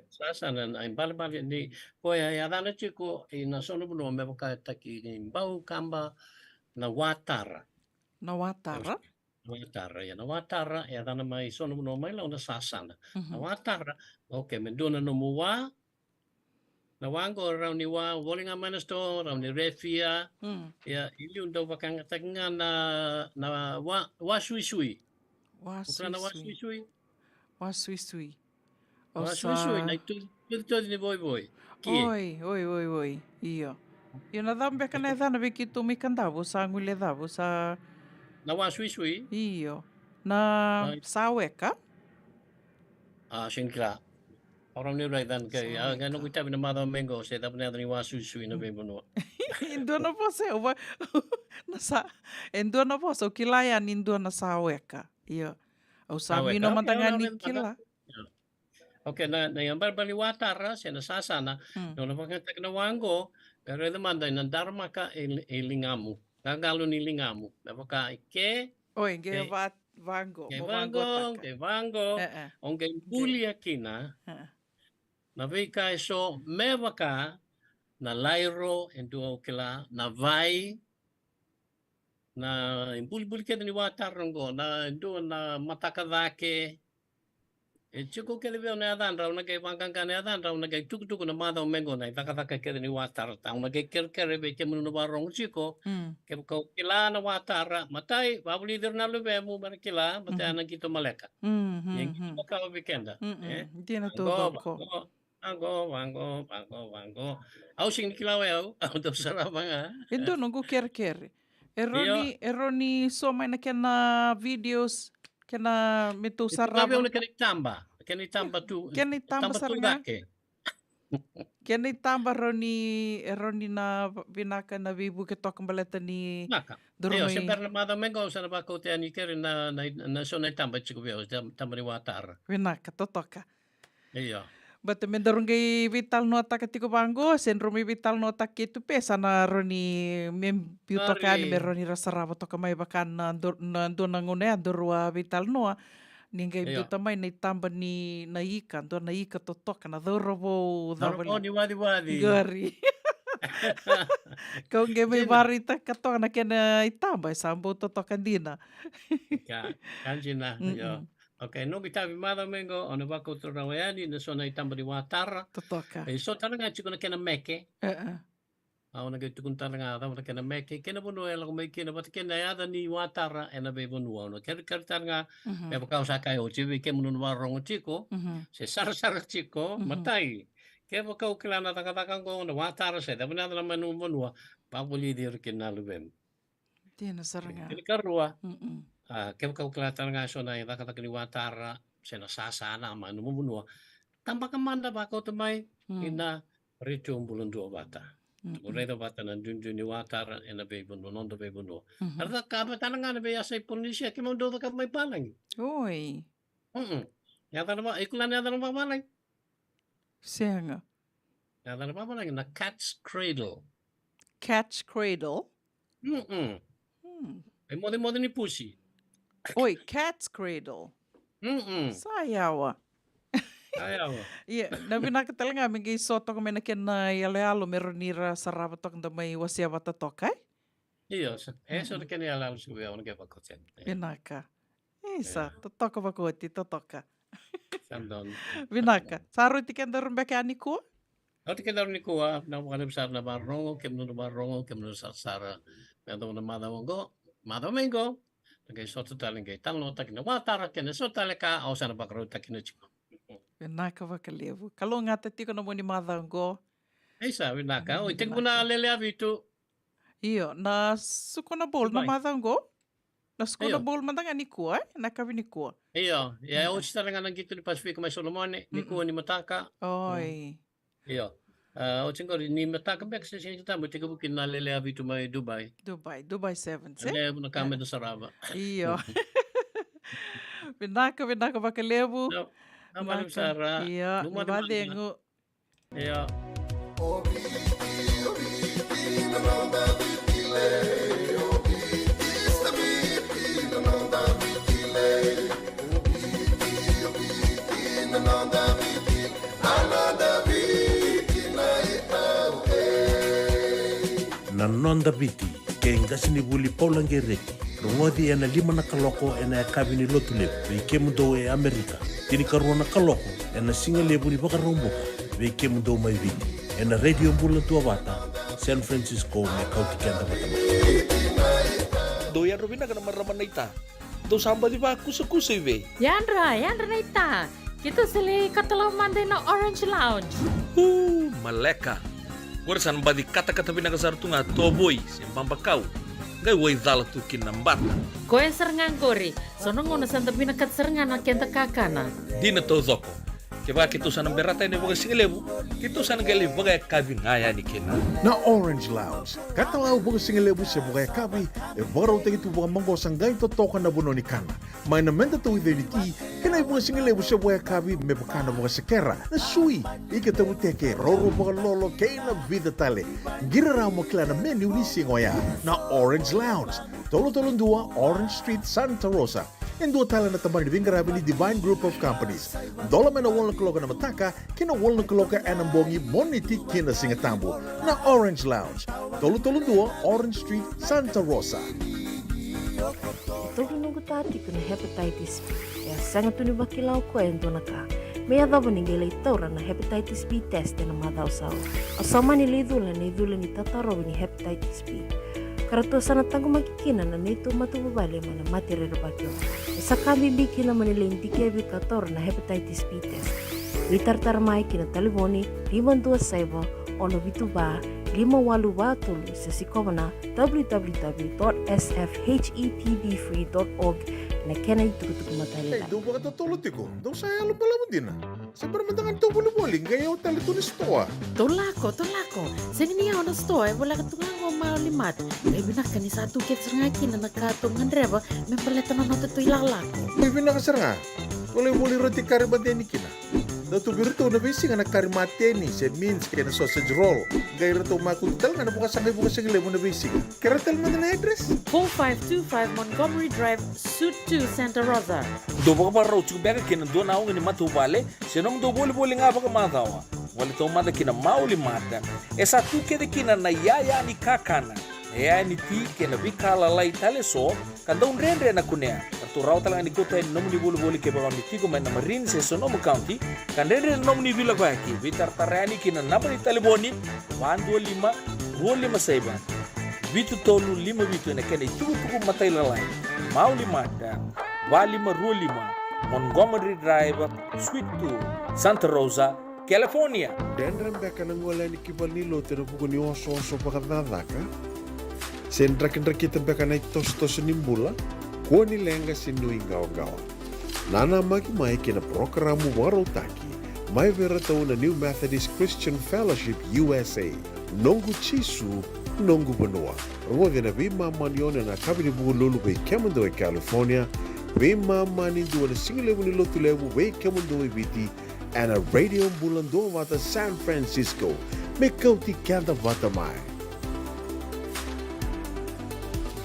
Sasana na yung bale-bale ni kuya yadana chiko na sono buno may baka takin bau kamba na watara. Na watara? Watara ya na watara yadana may sono buno may lau na sasana. Na watara okay menduna no muwa na wango raw ni wa woling amanas to raw ni refia ya iliun daw bakang takinga na wa sui na itu ni boy oi iyo na dambe kana dana bikitu mi kandavu sa ngule davu sa na wa sui iyo na saweka singkla orang ni dan kay ngano kita na mada mengo se dapat na ni wasu na bebono. Indo na po se uba nasa indo na po so kilayan indo na saweka. Iyo. Au sami no mantangan ni kila. Okay na yung barbali watara se na sasana no na pagkatag na wango pero demanda na dharma ka ilingamu. Gagalo ni lingamu. Napaka ke Oi, ge vango. Ke vango. Onge bulia kina. Na vika so mevaka na lairo endo kila na vai na impul-pul ke ni watar ngo na do na matakadake chuko ke lebe na adan raw na kay pangkang kan adan raw na kay tuk-tuk na madaw mengo na takataka ke ni watar tang na kay ker be ke munu barong chiko ke ko kila na watar matay babu leader na lebe mo bar kila matay na kito maleka yang kita ka weekend Di na to ko. Bango. Au sing kilawe au do sarabanga. Indo nungu ker. Eroni somay na kena videos kena mitu sarama. Sabi kani tamba tu. Kena tamba saranga. Kena tamba eroni na binaka na vibu ke tok baleta ni. Iyo, siyempre na mada mengo sa nabako te ani kere na sonay tamba chiko biyo tamba ni watar. Binaka totoka. Iyo. Bata mendarungai vital nota katiko bango, senrumi vital nota kitu pesa na roni membiuto kani meroni rasarava toka mai bakan na dona ngone andorua vital noa. Ningai biuto mai na tamba ni na ika, na ika totoka na dorobo ni wadi. Gari. Kau nge mai barita katoka na kena itamba sambo totoka dina. Kanjina, yo. Okay, no kita mada mengo ono bako trawayani na sona itamba di watara. Totoka. So taranga chiko na kena meke. Na tukun taranga na kena meke. Kena bono ela kumai kena bat kena ada ni watara ena be bono ono. Ker taranga be bakau sakai o chibi ke munun warong chiko. Se sar chiko matai. Ke bakau kilana taka ko no watara se da bana na manu bono. Pabuli dir kena lubem. Tiena saranga. Ini karua. Kaya kauklatan nga so na itakata ni watara sinasasana manu munua tambah kemanda ba ko tumay ina rito bulan dua bata Redo bata na dunjun ni watara ina be buno non do be buno arta ka ba tananga na be asay polisia kimo do ka may palang Oy yata na ikulan yata na palang Senga yata na palang na cat's cradle ay mo ni pusi Oi, cat's cradle. Sayawa. Iya, nabi nakatalinga mingi soto kami na kena yalealo meron nira saraba tok na may wasiaba tatokai? Iyo, so na kena yalealo suya on kaya pakoten. Binaka. Isa, totoka bakoti, totoka. Sandon. Binaka. Saro iti kenda rumbe kaya ni kuwa? Ati kenda ni kuwa, na mga besar na barongo, kemno sara. Meron na madawongo. Nagay soto taling kay talo takin watara kena soto taleka au sana bakro takin chiko. Binaka bakalevu. Kalau ngata tiko na mo ni madawongo. Isa binaka. O itik mo na lele avitu. Iyo, na suko na bol na madawongo? Na suko na bol madanga ni kuwa? Nakabi ni kuwa? Iyo, ya o chitara nga nang gitu ni Pacific may Solomone, ni kuwa ni mataka. Oy. Iyo. O chingko ni mataka bek sa siya kita mo tika bukin na lele avitu may Dubai. Dubai 7, se? Lele mo na kami do saraba. Iyo. Binaka bakalevu. Amalim sara. Iya, badengo. Iyo. Na nonda biti ke ngasini buli paulange reki rongodi ena 5 na kaloko ena kabini lotule be kemudo e Amerika tini karona kaloko ena singale buli baka romboka be kemudo mai viti ena radio bula tua bata San Francisco me kauti kenda batama do ya robina kana marama naita do samba di ba kusa ive Yandra naita kita sele katalaw mande na Orange Lounge maleka Gurasan badi kata-kata binakasar tunga toboy sempambakau. Gai wai dala tu kinambata. Koe serengan kori, sono ngono santa binakat serengan na kenta kakana. Dina to zoko. Keba kitu sana berata ini bagai singelebu, kitu sana gali bagai kabi ngaya ni kena. Na Orange Lounge, kata lau bagai singelebu se bagai kabi, baru te itu bagai manggo sanggai to toka na buno ni kana. Mai na menta to identity, kena bagai singelebu se bagai kabi me bakana bagai sekera. Na sui, ike te buteke roro bagai lolo keina vida tale. Gira ramo kila na menu ni singoya. Na Orange Lounge, tolo-tolong 2 Orange Street, Santa Rosa. Yang dua tala na tamang divingarabi ni Divine Group of Companies. Dola mena wala kaloka na mataka, kina wala kaloka anambongi moniti kina singatambo. Na Orange Lounge, tolo-tolong 2 Orange Street, Santa Rosa. Ito nunggu tati kuna hepatitis B. Ya sanga tuni bakilau ko endo naka. May adabo ninggela itaura na hepatitis B test na madao sao. Asama ni lidula ni tataro ni hepatitis B. Karato sana tango makikina na nito matubabali mana matire bakyo. Isa kami bikina manilindi kebi kator na hepatitis B test. Litartar mai kina taliboni 527 ono bituba 582 tulu sa sikomana www.sfhetbfree.org na kena itukutuk matalila. Hey, doon ba ka tutulot ko? Doon sa alam pala mo din Sa permandangan ito buli-buli, ngayon tali ito ni Stoa. Tolako. Sa niya ako na store, wala ka tungang mo maulimat. May binaka ni sa tukit sa ngaki na nagkatungan reba, may paleta na nato ito ilalako. May binakasar nga. Wala yung muli roti karimateni kina. Natubirito na bisi nga nagkarimateni, sa means kaya na sausage roll. Gaya rito makuntal nga na bukas sa gilay mo na bisi. Karatal mo na address? 4525 Montgomery Drive, Suite 2, Santa Rosa. Dobo ka pa raw tsubeka kina doon ako ni matubale, sinong do boli-boli nga ba ka matawa? Wala ito mada kina mauli mata. Esa tu kede kina na yaya ni kakana. Yaya ni ti kina bikala lai tale so, kanda un rendre na kunea. Kartu raw talang ni kota nomu ni boli-boli ke bawang ni tigo may na Marine sa Sonoma County, kan rendre nomu ni vila baki, vitar tarani kina napa ni taliboni, 125 saiba. Vitu tolu 5 vitu na kena ituku matay lalay. Mauli mata, 2525 Montgomery Drive, Suite 2, Santa Rosa, California. Dendram beka nang wala ni kibal ni lo tira buku ni oso-oso pakadadaka. Sendrak-ndrak beka na itos-tos ni mula, kuha ni lenga sinui gawa-gawa. Nana magi mai kina programo warotaki, mai vera tau na New Methodist Christian Fellowship USA, nongu chisu, nongu benua. Rungode na bima manione na kabini buku lulu bei Kemando e California, bima mani dua na singilewu ni lotu lewu bei Kemando e biti, and a radio bulando wata San Francisco, me kauti kanda wata mai.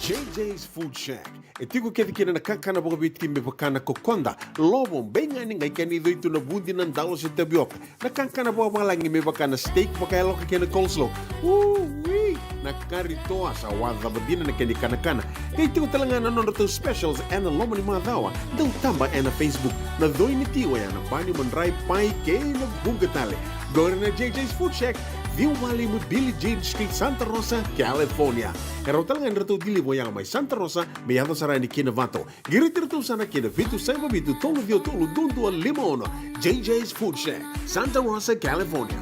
JJ's Food Shack. Etigo kedi kina na kakana boka biti me bakana kokonda. Lobo benga ni ngai kani do itu na bundi nan dalo sa tapioca. Na kakana boka malangi me bakana steak baka loka kina coleslaw. Wee! Na karitoa sa wadha badina na kani kana. Kaya itigo talanga na nono specials and na lomo ni mga dawa. Daw tamba na Facebook. Na doy ni tiwa ya na banyo manray pai kaya na bungatale. Go na JJ's Food Shack. View Valley mo Billie Jean Street, Santa Rosa, California. Karo talaga nito dili mo yang may Santa Rosa, may yato sa rani kinavato. Giritir to sana kinavitu sa mabitu tolo dio tolo dundu al limono. JJ's Food Shack, Santa Rosa, California.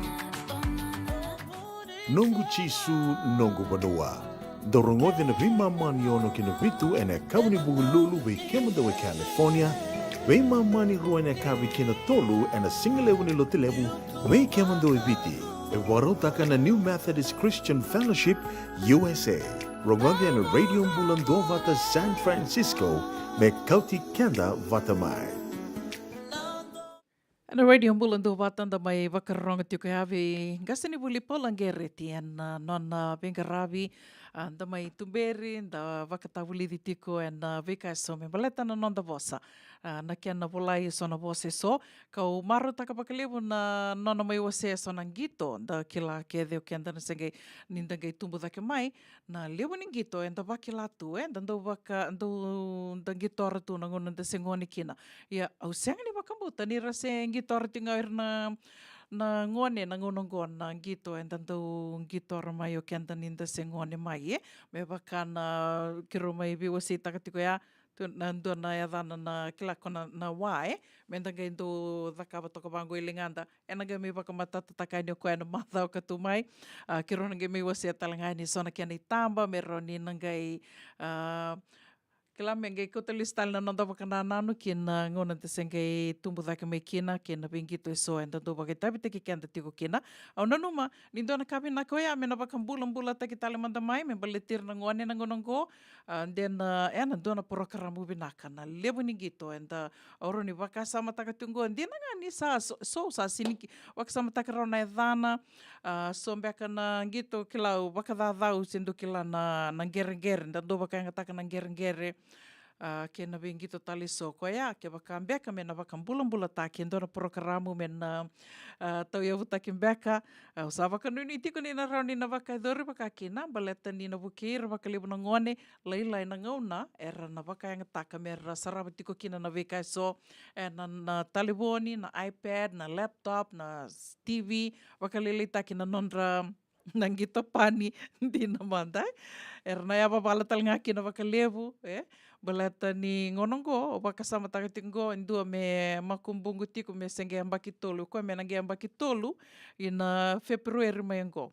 Nongu chisu, nongu banua. Dorongode na vima maniono kinavitu ene kawni bugululu we kemado we California. We mamani ruane kawi kinatolu ene singlewu ni lotilewu we kemado we viti. Warotaka na New Methodist Christian Fellowship, USA. Rongode na Radio Bulando Vata San Francisco, me kauti kenda vatamai. Na radio bulando vatan da mai vakarong tiu ka havi gasani buli polangere tian non bengaravi da mai tumberi da vakatavuli ditiko en vika so me baleta na non da vosa na ken na volai so na vose so kau maru taka pakalevu na non mai wase so na ngito da kila ke de kenda na senge ninda gai tumbu da ke mai na lewu ni ngito en da vakila tu en da vaka da ngito ratu na ngon da sengoni kina ya au senga ni vakamuta ni rase gitor tingair na ngone na ngonongon na gito en tanto gitor mayo kenta ninda se ngone mai me bakana kiro mai biwasi takatiko ya nando na ya dana na kilako na wae menda gendo dakaba to kabango ilinganda enaga me bakamata tatakani ko en matha ka tumai kiro nge me wasi talangani sona kiani tamba meroni nangai kila mengai ko telistal na nanda bakana nanu kina ngona tesengai tumbu dake me kina bingito so enda do bagai tabi te kenda tiko kina au nanuma nindo na kabi na koya me na bakam bulan te kitale manda mai me baletir na ngone na ngonongo then ena do na program binaka na lebu ni gito enda oro ni baka sama takatungo ndina ngani sa so sa siniki wak sama takarona edana so mbeka na gito kila baka dadau sindu kila na ngere-ngere nda do baka ngataka na ngere-ngere kena bengito tali so ko ya ke baka beka mena baka bulan-bulan ta ke ndona programa mena tau ia vuta ke beka usa baka nuni tiko ni na rauni na baka dori baka kina baleta ni na bukir baka libu na ngone leila na ngauna era na baka yang taka mera saraba tiko kina na beka so na taliboni na iPad na laptop na TV baka lilita kina nondra nangito pani di na mandai erna ya bala tal ngaki na baka levu baleta ni ngonongo o baka sama takatingo indua me makumbungu tiku me senge ambaki tolu ko me nange ambaki tolu ina February mayango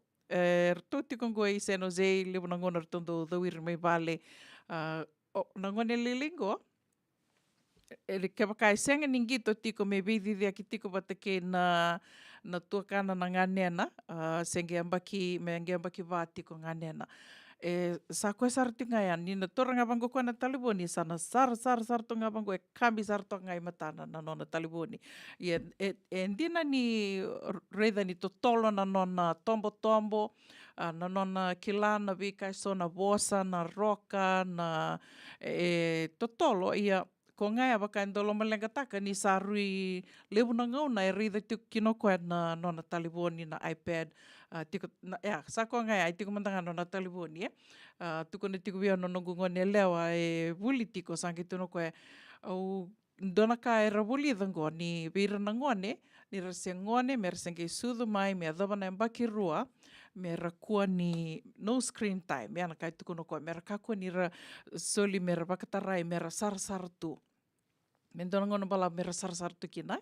to tiku ngo i San Jose levu na ngono tondo dawir me vale na ngone lilingo ke baka senga ningito tiku me bidi dia kitiko batake na tuakana na nganena senge ambaki me nge ambaki vati ko nganena sa koe sartu ngai ani na tora ngabango ko na taliboni sana sar to ngabango kambi sar to ngai matana na nona taliboni endina ni reda ni totolo na nona tombo na nona kilana vika so na bosa na roka na totolo ia ko ngai abaka ndolo malenga taka ni sarui lebu na ngau na reda tu kinoko na nona taliboni na iPad tiko sa ko ngai ai tiko mantanga nona taliboni tuko ne tiko via no ngone lewa vuli tiko sangi tuno ko au dona ka era vuli dango ni vira na ngone ni rase ngone mer senge sudu mai me adova na mbaki rua me rakua ni no screen time me ana kai tuko no ko me rakako ni ra soli me rakatarai me sar tu mendona ngono bala me sar tu kinai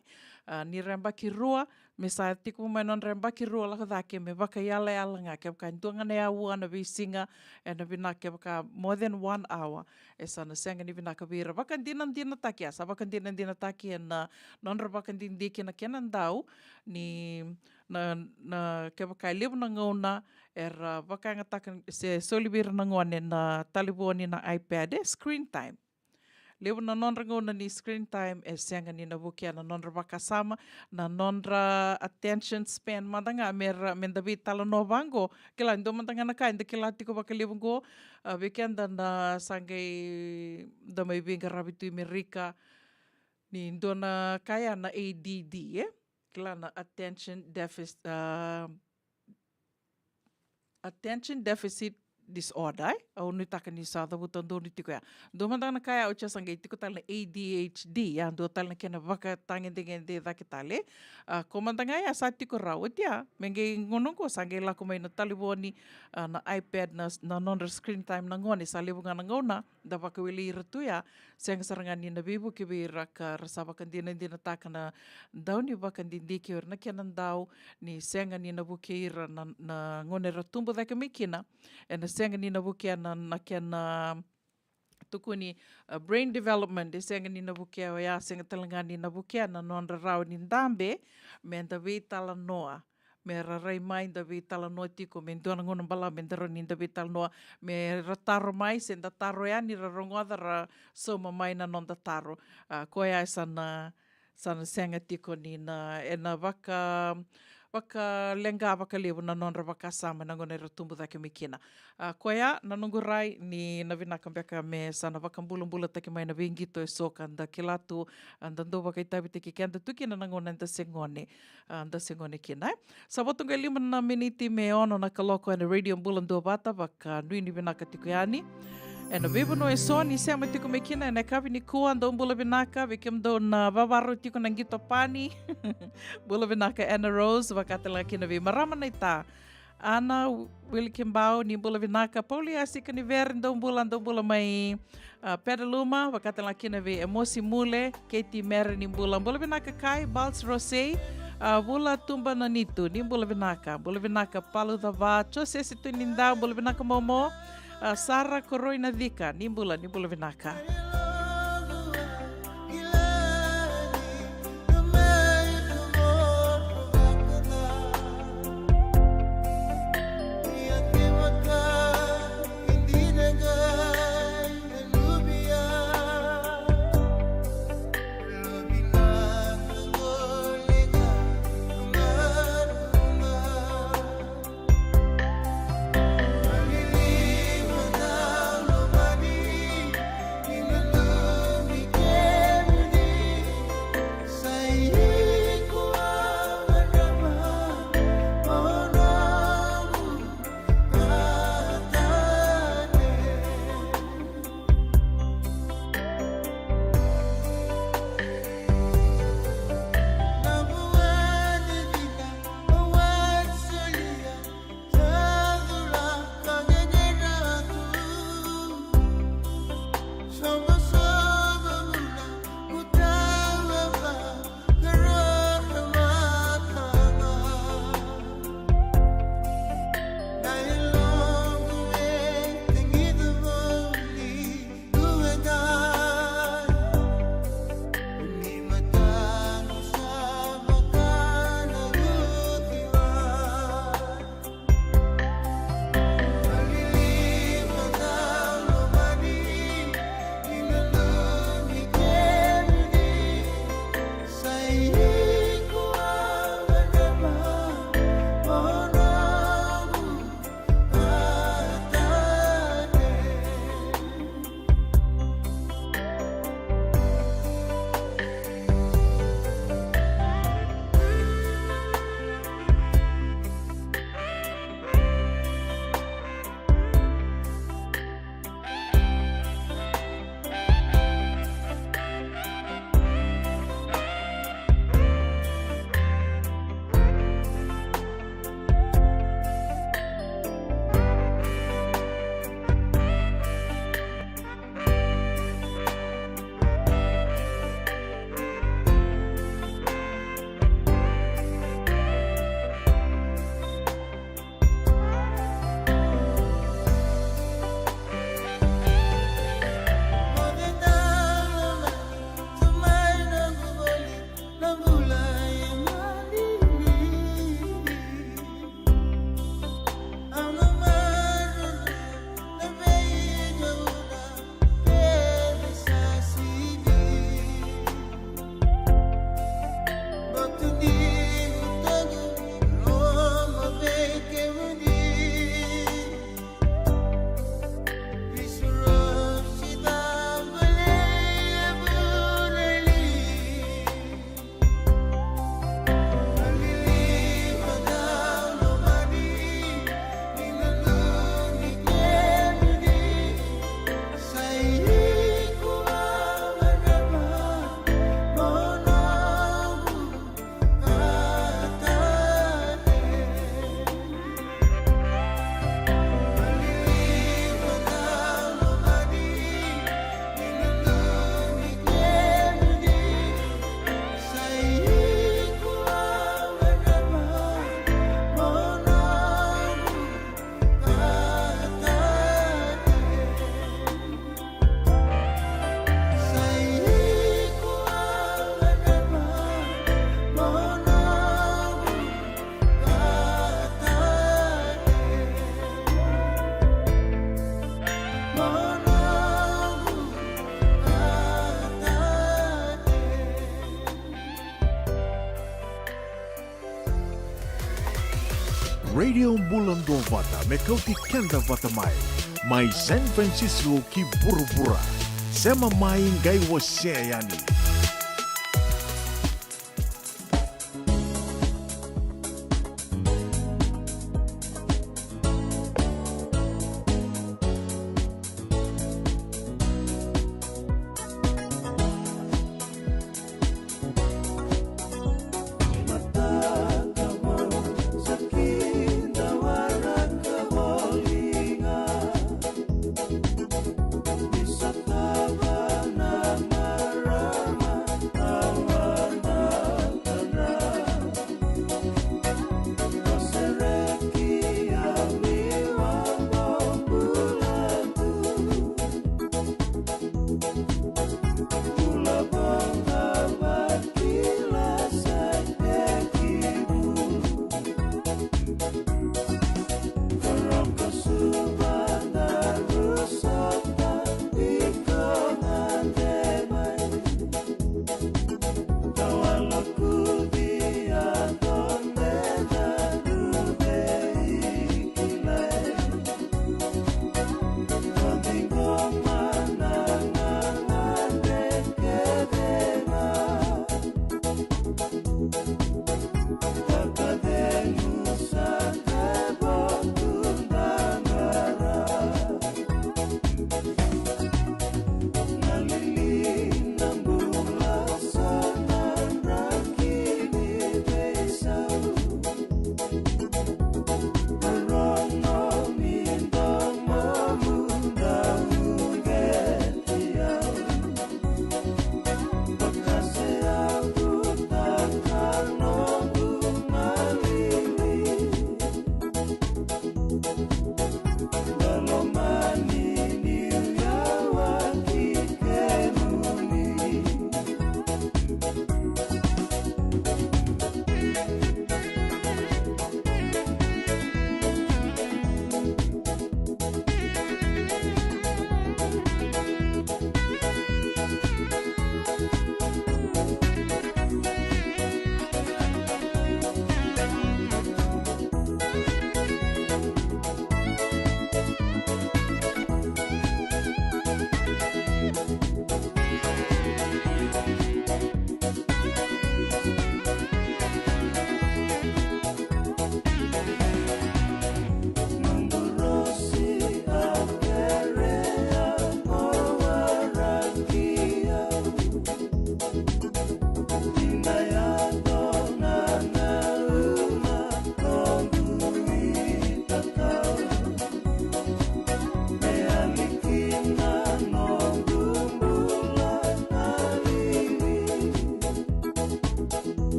ni rembaki rua me sa tiku mai non rembaki rua la kadake me baka yala nga ke baka ntunga ne awu ana visinga na vina ke baka more than 1 hour sana senga ni vina ka vira baka dina takia sa baka dina takia na non baka dindiki na kenan dau ni na ke baka libu na ngona era baka ngataka se solibir na ngone na taliboni na iPad screen time lewa na nonra ngona ni screen time senga ni na bukia na nonra baka sama na nonra attention span madanga mendabi tala no bango kila ndo mandanga na kainda kila tiko baka lewa ngo weekenda na sangai da mai vinga rabitu Amerika ni ndo na kaya na ADD kila na attention deficit disorder au ni taka ni sa da buton do ni tiko ya do mandang na kaya o cha sangai tiko tal na ADHD ya do tal na kena baka tangen dengan de da kitale ko mandang ya sa tiko rawat ya menge ngono ko sangai la ko mai na taliboni na iPad na non screen time na ngone sa lebu ngana ngona da baka wili retu ya seng sarangan ni na bibu ke bira ka rasa baka dina taka na daw ni baka dindiki na kenan daw ni senga ni na bukeira na ngone ratumbo da ke mikina na senga ni na bukia na kena tuku ni brain development senga ni na bukia ya senga talanga ni na bukia na non rau ni ndambe menda vitala noa me rarai mai da vitala noa tiko me ndona ngona bala me ndaro ni da vitala noa me rataro mai senda taro ya ni rarongoda ra soma mai na non da taro ko ya sana senga tiko ni na ena vaka lenga baka lebu na nonra baka sama na ngone ratumbu da ke mikina koya na nungurai ni na vinaka beka me sana baka bulum-bula take mai na vingito soka da kilatu anda ndo baka itabi te kenda tukina na ngone da sengone kina sabotunga 5 miniti me ono na kaloko na radio bulan do bata baka nui ni vinaka tikuyani na vivo no so ni sema tiko mekina na kavi ni kuan do bula binaka vikem do na vavaru tiko na ngito pani bula binaka Anna Rose wakatela kina vi marama na ita Ana Wilkimbau ni bula binaka poli asika ni ver do bula mai Pedaluma wakatela kina vi emosi mule Katie Mer ni bula binaka kai Balts Rosé bula tumba na nitu ni bula binaka palu dava chose situ ninda bula binaka momo Sara Koroina Dika, nimbula vinaka. Radio Bulandovata me kauti kenda vata mai San Francisco ki burubura sema mai ngai wase yani.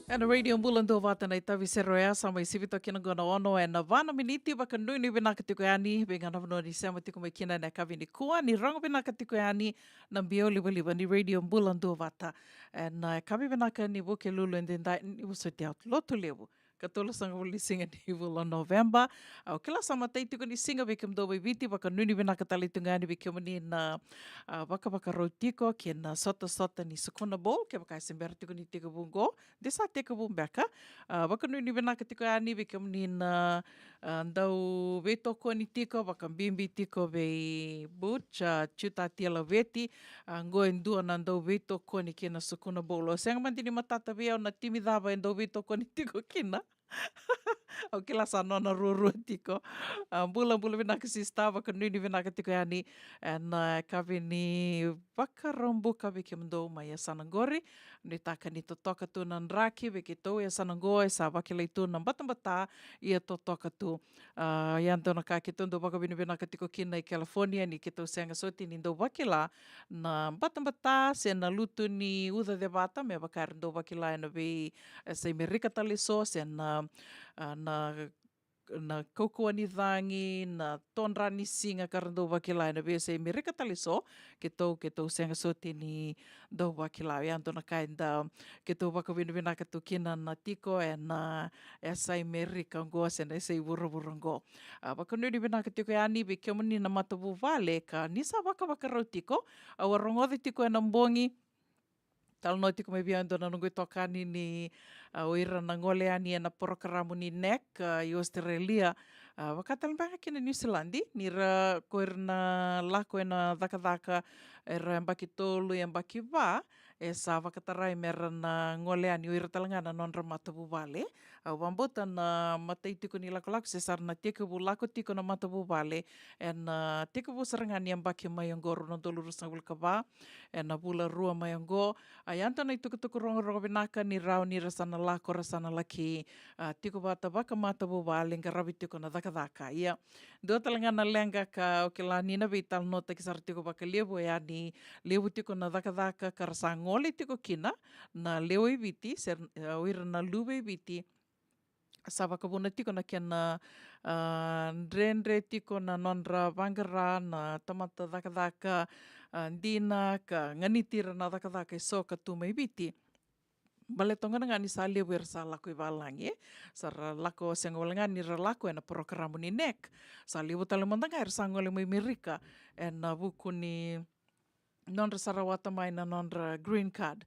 Ana radio mbulando vata na itavi seroea sa mai sivito kina gona ono e na vana miniti baka nui vina katiko yani benga na vano ni sema tiko mai kina na kavi ni kua ni rango vina katiko yani na bio liba ni radio mbulando vata na kavi vina ka ni woke lulu and then ni wuso te out loto lewu katolo sanga wuli singa ni vula November au kila sama tai tiko ni singa bekem do viti baka nui vina katali tungani bekem ni na baka rotiko ke na sota ni sukuna bowl ke baka sember tiko ni tiko bungo desa tiko bumbeka baka nui vina katiko yani bekem ni na ndau veto ko ni tiko baka bimbi tiko ve butch chuta tiela veti ngo endua na ndau veto ko ni ke na sukuna bowl o senga mandi ni matata vea na timidava ndau veto ko ni tiko kina o kila sa nona ruru tiko bula vina kasi stava ka nuni vina ka tiko yani and ka vini vakarombuka veke mdou mai a sanangori. Ni taka ni totoka tu nan raki veke tau e sanangoa e sa wakilai tu nan batambata ia totoka tu. Ian tona ka ke tundu waka vinivina ka tiko kina i California ni ke tau senga soti ni ndou wakila na batambata se na lutu ni uda de vata me wakari ndou wakila e na vei sa Amerika tali so se na kaukua ni dhangi, na tonra ni singa karandou wakila na vese Amerika tali so, ke tau senga soti ni dau wakila. Ian tona kainda ke tau wakawinawina ka tu kina na tiko e na sa Amerika ngoa se na sa iwurawura ngo. Wakanuni wina ka tiko e ani be kia muni na matawu wale ka nisa wakawakarau tiko, awa rongodi tiko e na mbongi, talo no tiko mai bia ando na nungui tokani ni oira na ngole ani e na porokaramu ni NEC i Australia. Wakatalimanga kina New Zealandi, ni ra koira na lako e na dhaka e ra mbaki tolu e mbaki wā, e sa wakatarai me ra na ngole ani oira talangana non ra matawu wale. Wambota na matai tiko ni lako se sar na tikawu lako tiko na matawu wale, e na tikawu sarangani e mbaki mai angoru na dolu rusang wilka wā, e na wula rua mai ango. Ianta na tukutuku rongo vinaka ni rau ni rasana lako rasana laki tiko wata waka matawu wale nga rawi tiko na dhaka. Ia, dua talangana lenga ka o ke la nina vital nota ki sar tiko waka lewo e ani lewo tiko na dhaka ka rasa ngole tiko kina na lewo i viti, oira na luwe i viti, sa wakabuna tiko na kena nrenre tiko na nonra vangara na tamata dhaka dina ka nganitira na dhaka e so ka tuma i viti. Bale tongana ngani sa lewe sa lako i walangi, sa lako senga walangani ra lako e na porokaramu ni NEC. Sa lewo talemandanga e sa ngole mai Amerika e na wuku ni non-ra sarawata mai na non-ra green card.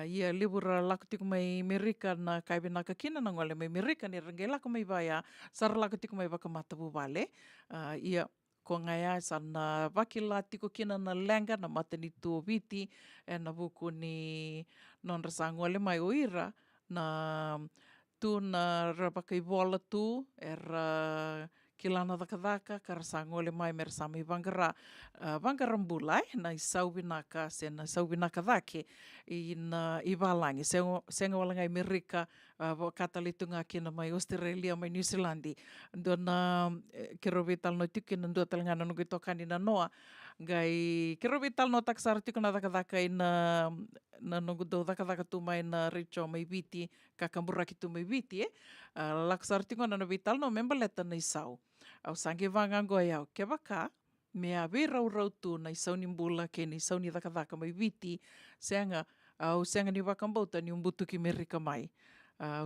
Ia lewo ra lako tiko mai Amerika na kaibinaka kina na ngole mai Amerika ni rangai lako mai vaya, sa lako tiko mai wakamatawu wale. Ia ko ngai sa na wakila tiko kina na lenga na matani tu viti e na wuku ni non-ra sa ngole mai oira na tu na rabakai wola tu e ra kilana dhaka ka rasa ngole mai me rasa mai vangara mbulai na i sauwinaka se na sauwinaka dhake i walangi senga walanga Amerika katalitunga kina mai Australia mai New Zealandi ndo na kerovital no tiki na ndo talangana nungu tokani na noa gai kerovital no taksara tiko na dhaka i na nungu do dhaka tu mai na richo mai viti kakamburaki tu mai viti laksara tiko na vital no membaleta na isau au sangi vangango iau ke waka me a rau tu na isau ni mbula ke ni isau ni dhaka mai viti senga ni wakambauta ni umbutu ki Amerika mai.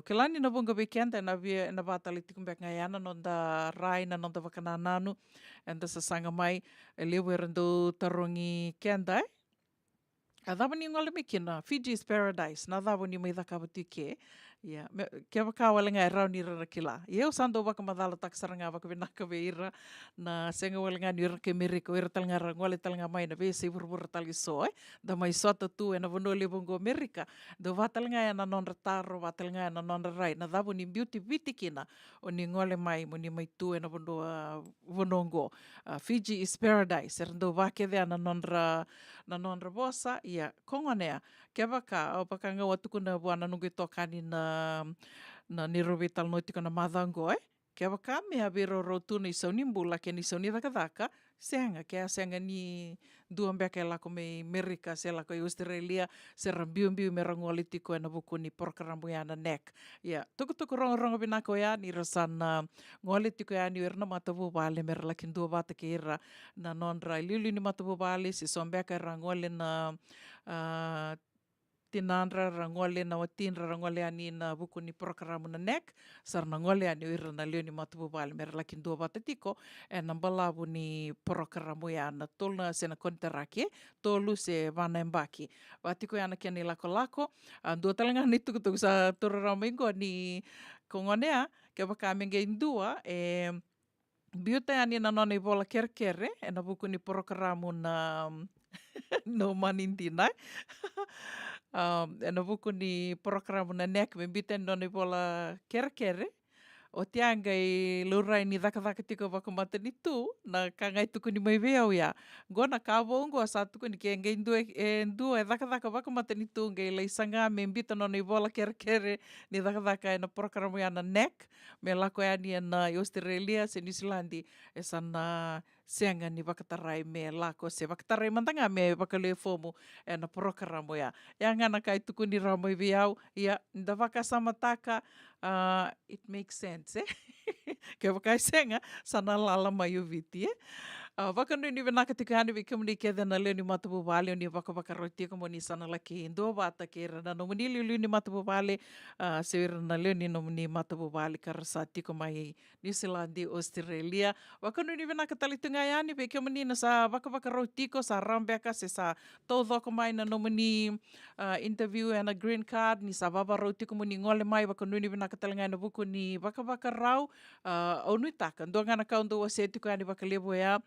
Ke lani na bunga weekend na via na vatali tikum bek ngayana non da rai na non da wakanananu and sa sanga mai lewe rando tarongi kenda a dhaba ni ngole me kina Fiji's Paradise na dhaba ni mai dhakawatu ke ke wakawalenga e rau ni rarakila eu sando wakamadhala taksaranga wakavinaka veira na senga walenga ni rake Amerika ira talanga ngole talanga mai na vese iwurwura tali so da mai sota tu e na vanole bongo Amerika do vatalanga e na non rataro vatalanga e na non rai na dhaba ni beauty viti kina o ni ngole mai mo ni mai tu e na vonongo Fiji is Paradise e rando vakede na non ra bosa ia kongonea ke waka au pakanga watuku na wana nungu tokani na nirovital no tika na madhango ke waka me avero rotu ni sauni mbula ke ni sauni dhaka senga ke senga ni dua mbeka lako me Amerika se lako i Australia se rambiu me rangoli tiko na buku ni porokaramu ya na NEC ia tuku rongo binako ya ni rasana ngoli tiko ya ni erna matavu wale me lakin dua bata ke ira na nonra liuli ni matavu wale se sombeka rangoli na tinandra rangole na watinra rangole ani na buku ni porokaramu na NEC sar na ngole ani ira na leo ni matubu bale mer lakin dua batatiko e na balabu ni porokaramu ya na tolna se na kontarake tolu se vana embaki batiko ya na keni lako dua talanga ni tuku sa turaramingo ni kongonea ke baka menge indua biuta ani na nona bola kerkere e na buku ni porokaramu na no manindina e na buku ni porokaramu na NEC me bita nona bola kerkere o te angai lurai ni dhaka tiko wakamata ni tu, na ka ngai tuku ni mai veo ia. Go na ka wongo a sa tuku ni ke ngai ndua e dhaka wakamata ni tu, ngai leisanga me mbita no ni vola kere ni dhaka e na porokaramu ia na NEC, me lako e ani na Australia, se New Zealandi, e sana seanga ni wakatarai me lako se wakatarai mantanga me wakalue fomu e na porokaramu ia. Ia ngana kai tuku ni ramo i viau, ia nda waka samataka, it makes sense, eh? Ke wakai senga, sana lala mai o viti, eh? Wakanui ni wanaka tika ane vi kumuni ke dana leo ni matapu wale o ni waka tia kamo ni sana laki indua wata ke rana nomuni leo ni matapu wale se rana leo ni nomuni matapu wale karasa tiko mai New Zealand, Australia. Wakanui ni wanaka talitunga ane vi kumuni na sa waka tiko sa rambeka se sa tau dhoko mai na nomuni interview and a green card ni sa wawarau tiko muni ngole mai wakanui ni wanaka talinga ane buku ni waka rau au nui taka. Ndua ngana kaundu wa se tiko ane waka levo ea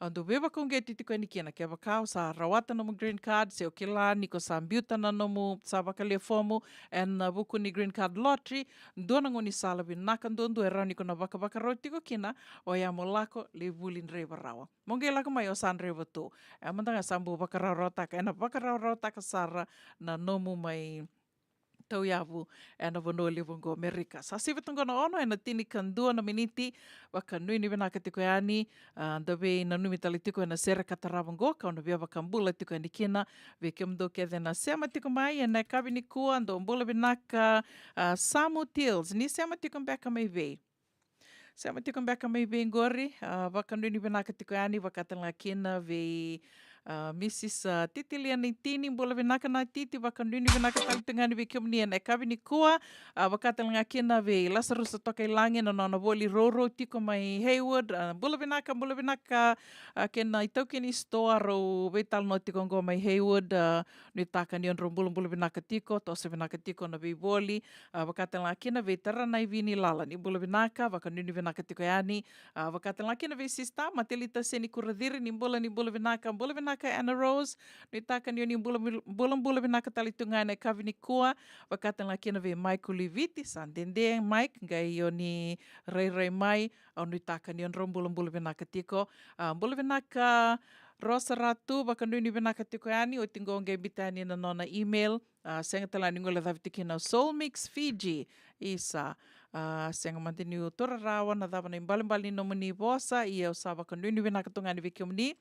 ando wewa konge titiko ni kena ke wakao sa rawata nomu green card se o kila niko sa mbiuta na nomu sa wakale fomu and buku ni green card lottery ndona ngoni sala binaka ndondo era niko na waka rotiko kina o ya molako le bulin rewa rawa monge lako mai o san rewa to amandanga sambu waka rotaka ena waka rotaka sara na nomu mai tau iawu e na wanoa livongo Amerika. Sa siwatonga na ono e na tini kandua na miniti waka nui ni wanaka tiko e ani dawe na numi tali tiko e na sere katarawongo ka ona via waka mbula tiko e ni kina ve ke mdo ke na sema tiko mai e na kawi ni kua ando mbula vinaka Samu Tils ni sema tiko mbeka mai vei. Sema tiko mbeka mai vei ngori waka nui ni wanaka tiko e ani waka tala kina ve Mrs. Titilia ni tini mbula vinaka na titi waka nui ni vinaka talitungani ve kiomni e kawi ni kua wakatalanga kina ve Lazarus toka ilangi na nana woli roro tiko mai Hayward mbula vinaka kena itauki ni stoa ro veital no tiko ngo mai Hayward nui taka ni onro mbula vinaka tiko tose vinaka tiko na ve woli wakatalanga kina ve tarana i vini lala ni mbula vinaka waka nui ni vinaka tiko yani wakatalanga kina ve sista matelita seni kuradiri ni mbula vinaka Anna Rose, nui taka ni mbula vinaka talitunga na kawi ni kua, wakatanga kina ve Mike Oliviti, sandende Mike, ngai o ni rei mai, au nui taka ni onro mbula vinaka tiko, mbula vinaka Rosa Ratu, waka nui ni vinaka tiko yani, o tingo ngai bitani na nona email, senga tala ni ngole dhavi tikina Soul Mix Fiji, isa, senga mantini o tora rawa na dhava na imbalimbali no mani bosa, ia o sa waka nui ni vinaka tunga ni viki omni,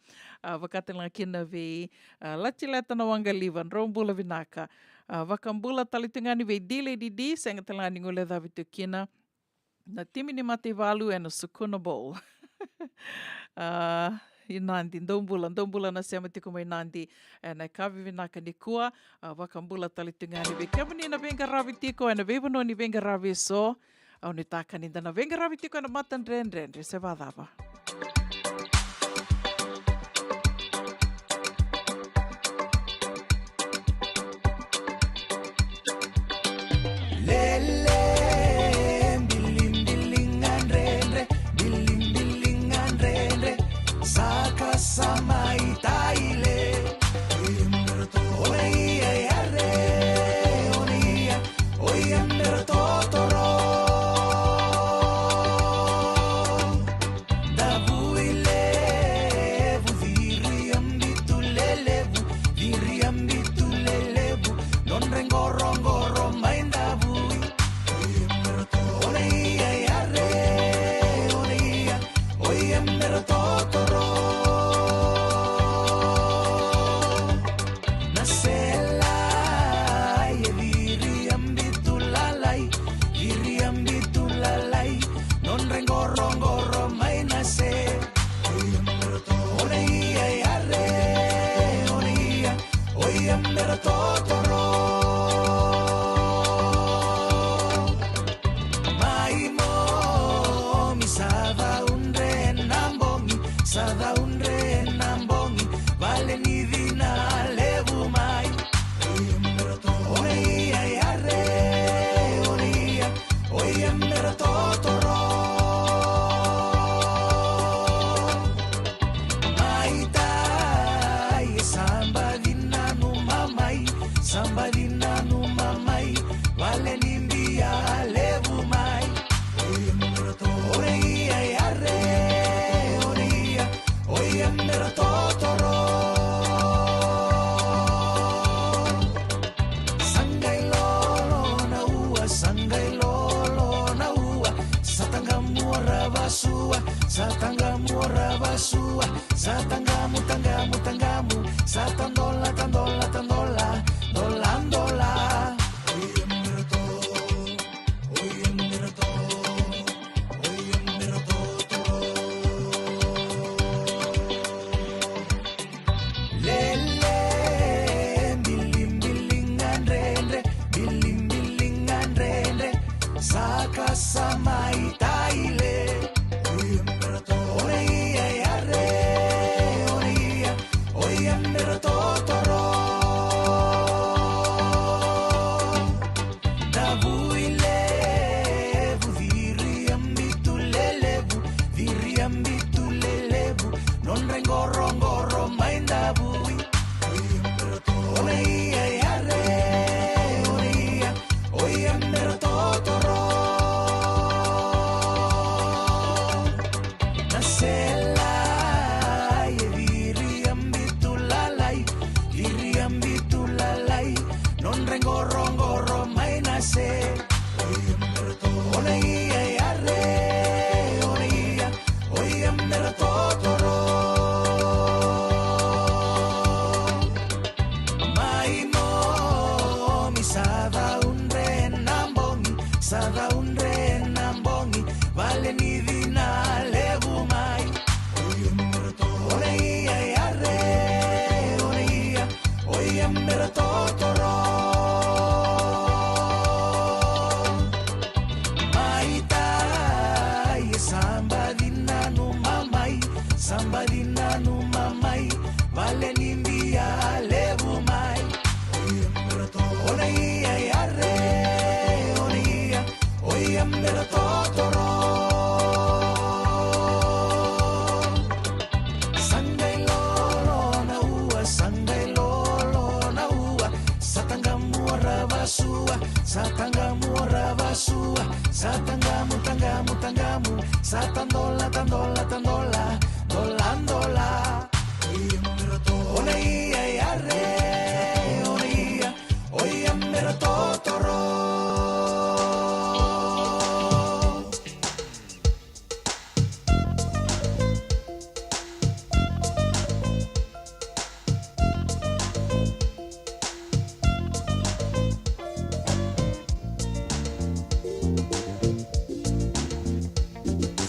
wakatanga kina ve Latileta na wangaliva, nrombula vinaka, wakambula talitunga ni ve Dile Didi, senga tala ni ngole dhavi tikina, na timi ni mate valu e na Sukuna Bowl. I Nandi, ndombula na sema tiko mai Nandi e na kawi vinaka ni kua wakambula talitunga ni ve kemani na venga ravi tiko e na vevano ni venga ravi so au ni taka ni na venga ravi tiko e na matan rendre se vadava. Sama itaile ona ia iare oia mero totoro da vui ora basua, satanggamu ora basua, satanggamu tanggamu tanggamu, satandola tandola tandola, dolandola. Sama itaile ore ia yare ore ia oia mero totoro davuile viri ambitulelevu non rengorongoro mai davui ore ia yare ore ia oia mero totoro. Non rengorongoro mai nase ona ia yare ona ia oia mera totoro mai mo misada unre nambongi vale ni vina levu mai ona ia yare ona ia oia mera totoro. Sambadina no mamai, vale nimbia levu mai. Ona ia yare, ona ia, oia mera totoro. Sangai lolo na ua, satangamu ora basua, satangamu ora basua, satangamu tangamu tangamu, satandola tandola tandola. Dolandola ona ia yare ona ia oia mera totoro.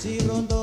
Si rondo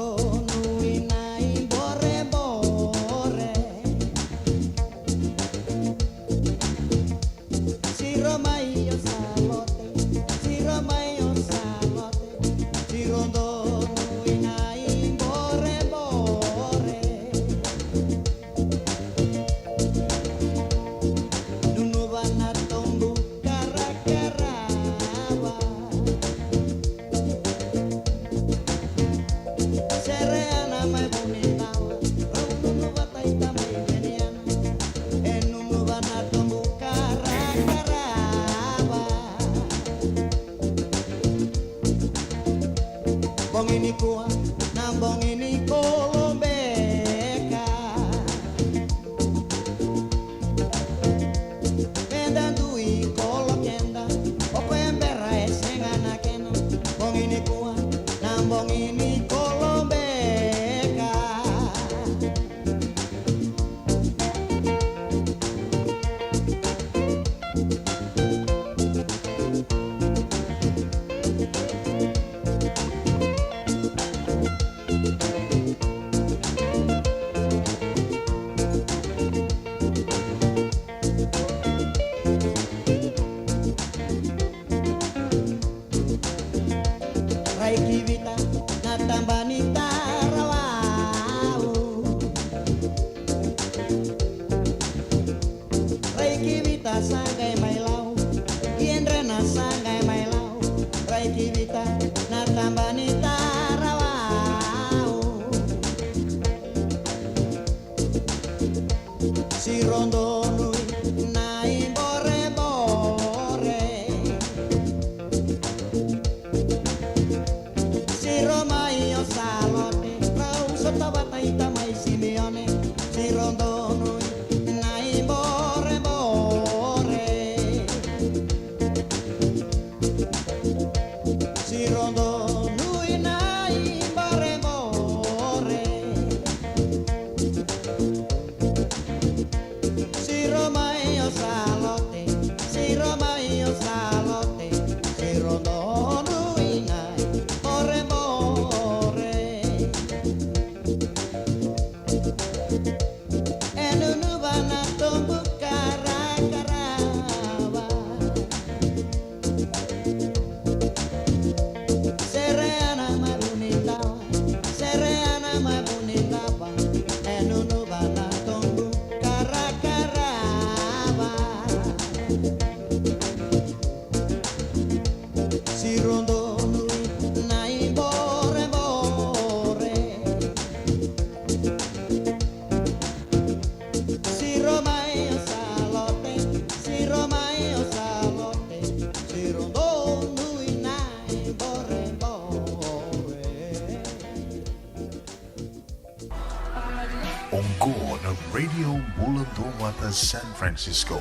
Ongo na Radio Mulandomata San Francisco.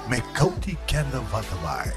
Mekauti Kenda Vatamai.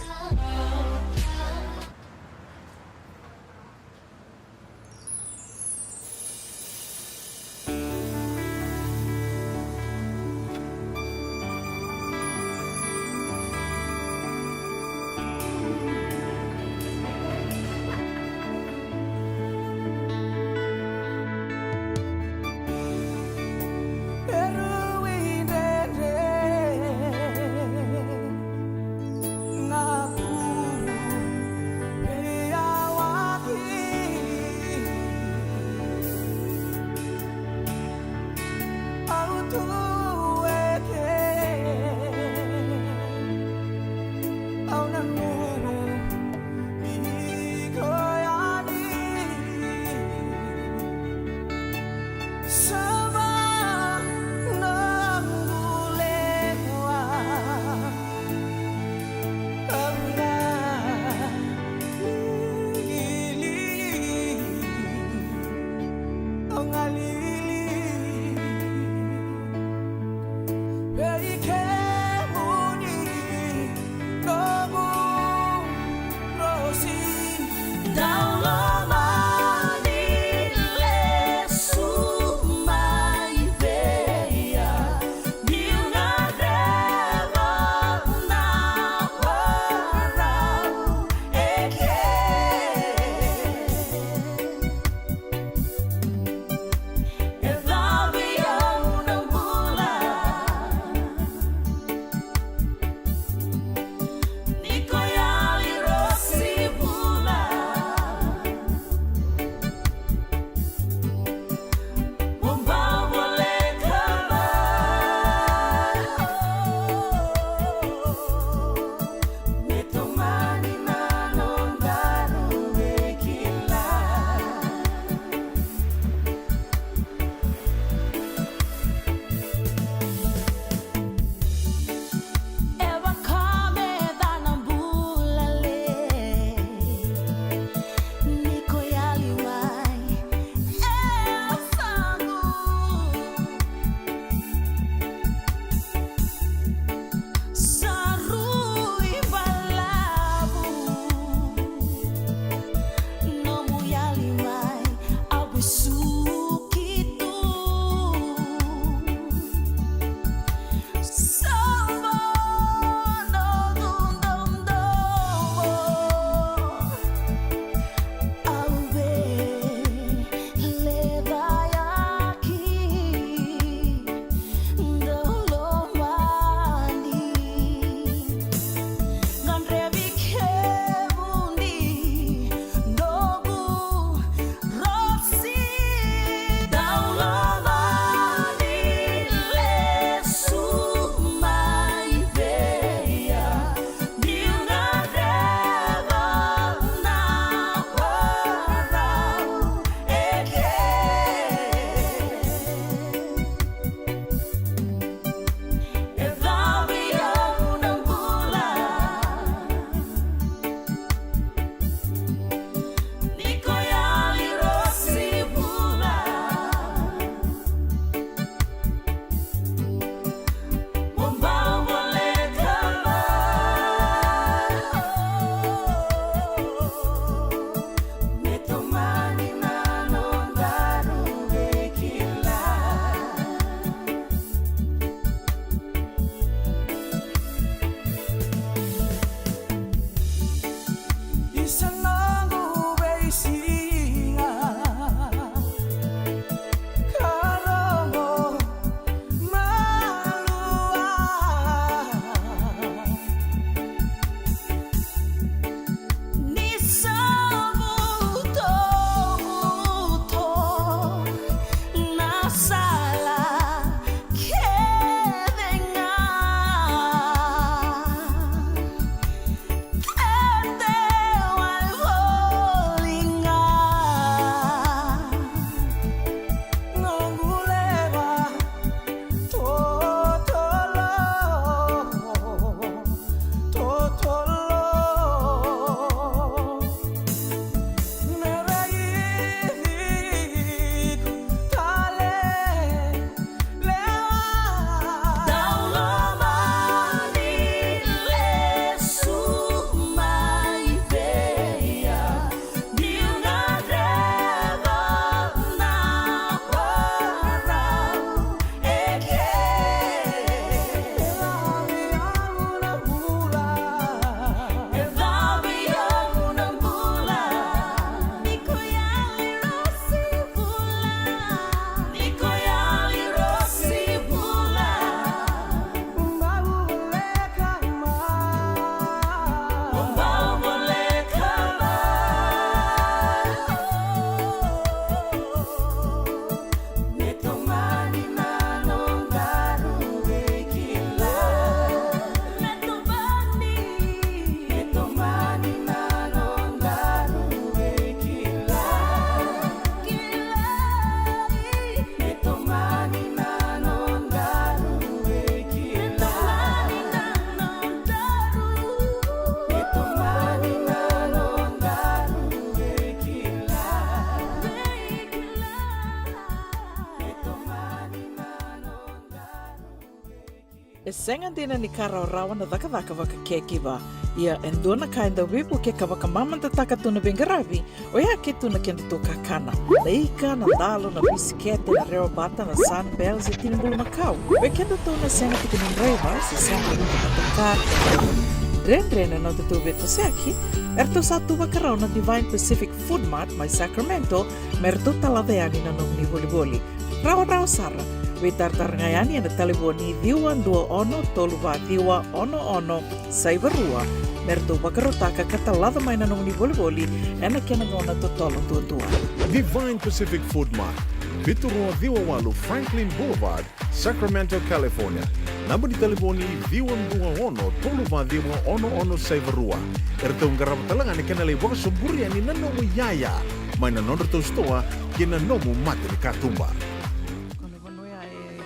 E senga dina ni kara rawa na daka waka kekiwa. Ia endona kainda wipu ke ka waka mamanta taka tuna bengaravi, o ia ke tuna kenda tō kakana. Na ika, na dalo, na bisikete, na reo bata, na sunbells e tinimbulu makau. We kenda tōna senga tika ni mreiva, se senga luka mataka. Drena na te tō veto seaki, erto sa tū wakarau na Divine Pacific Food Mart mai Sacramento, merto talaveani na nong ni voliboli. Rawa Sara. We tartarangayani na taliboni diwa ndua ono toluwa diwa ono saivarua merto bakarotaka katalada mai na nungni voliboli ena kena ngona totolo tua. Divine Pacific Food Mart, Viturua Diwawalu Franklin Boulevard, Sacramento, California. Namba di taliboni diwa ndua ono toluwa diwa ono saivarua. Erto ngarama talanga ni kena lewa suburi ani na nomu yaya. Mai na nonderto stoa kena nomu mate ni katumba.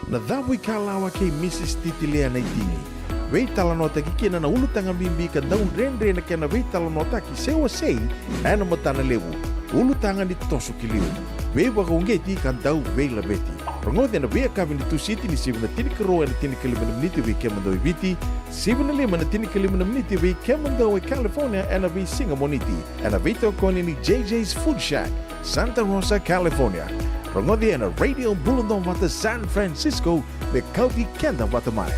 Na dhawi kalawa kay Mrs. Titilea na itini. Wei talanota ki kina na ulutanga mimbi ka daun rendre na kena wei talanota ki sewa sei ana matana lewu. Ulutanga ni tosu ki liu. Wei waka ungeti ka dau wei labeti. Rongote na wei akawin ni tu siti ni sibina tini karoa na tini kalimana miniti wei kemandoi viti. Sibina lima na tini kalimana miniti wei kemandoi California ana wei singa moniti. Ana wei tokoni ni JJ's Food Shack, Santa Rosa, California. Rongodi na Radio Bulundong Wata San Francisco, the County Kenda Watamai.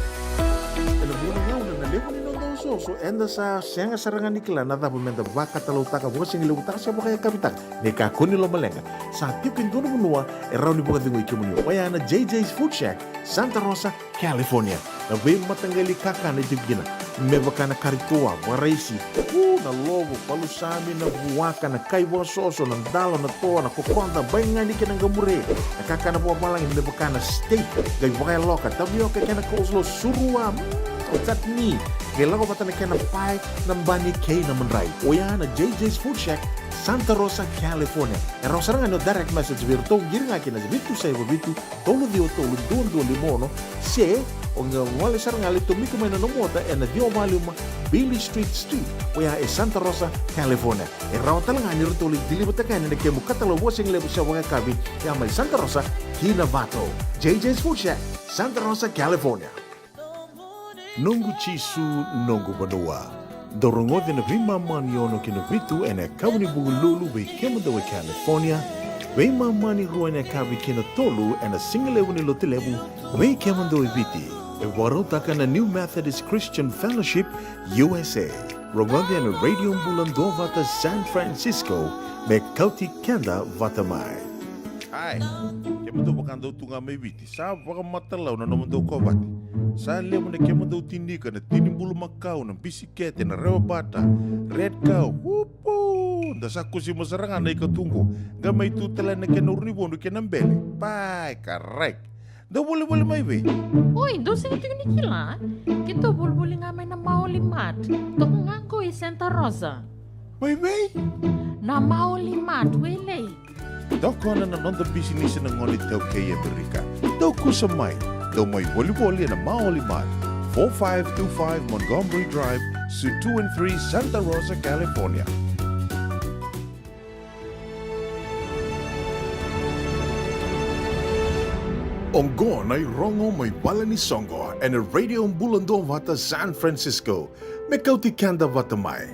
Ena muna ngau na lewa ni nondong soso enda sa senga sarangan nikla na dapat menda baka talau taka buka singi lewu taka siapa kaya kapitak ne kakuni lo malenga sa tiukin tunu bunua erau ni buka tingu ikimunyo waya na JJ's Food Shack, Santa Rosa, California. Na wei matangali kaka na jibgina mebaka na karitoa waraisi na lobo palusami na buwaka na kaiwa soso na dalo na toa na kokonta baingani kena ngamure na kaka na buwa malangin mebaka na steak gai wakaya loka tabioka kena coleslaw surua tatni gelago bata na kena pie na mbani kay na manray oya na JJ's Food Shack, Santa Rosa, California. Erau sarangan no direct message virto giringa kina bitu sai bitu tolu dio tolu dondo limono se onga wale sarangan le tomiku mena no mota ena dio maluma Billy Street oya e Santa Rosa, California. Erau talanga ni rutoli dilibata kana ne kemu katalo wasing lebu sa wanga kabi ya mai Santa Rosa Kinavato. JJ's Food Shack, Santa Rosa, California. Nungu chisu nungu banua. Dorongode na vima mani ono kina vitu ena kawani bugululu we kemadawe California. We mani rua ena kawi kina tolu ena singalewu ni lotilewu we kemadawe viti. E warotaka na New Methodist Christian Fellowship USA. Rongode na Radio Bulando Vata San Francisco me County Kenda Vatamai. Hai, kemadawe bakando tunga may viti sa waka matalaw na namando ko bati. Sa lemo na kemadaw tinika na tinimbulu makau na bisikete na rewa bata red cow wupo dasa kusi masarangan na ikatungo gamay tutala na kenurnibono kenambele pai karek da boleh mai we Oi, dosa itu ni kila. Kita boleh ngamai na maoli mat. Tok nganggo i Santa Rosa. mai we Na maoli mat wele. doko na nonda business na ngoli tau kay Amerika doko sa mai do mai volleyball na maoli mat 4525 Montgomery Drive, Suite 2 and 3, Santa Rosa, California. Onggo na rongo may bala ni Songo and a radio bulando Vata San Francisco. Me County Kenda Vatamai.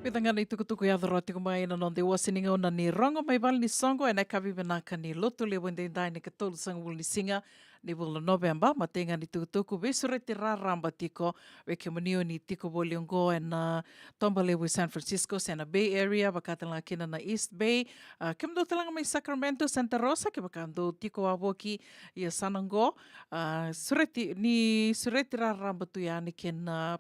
Pitangana i tukutuku ia dharoti ko mai na non de wasininga ona ni rongo mai bal ni songo e na kavi venaka ni lotu le wende ndai ni katolu sang wul ni singa ni wul November matenga ni tukutuku besure ti raramba tiko we kemunio ni tiko boliongo e na tomba le San Francisco sena Bay Area bakatala kina na East Bay kemdo talanga mai Sacramento Santa Rosa ke bakando tiko awoki ia sanango sureti raramba tu ya ni ken na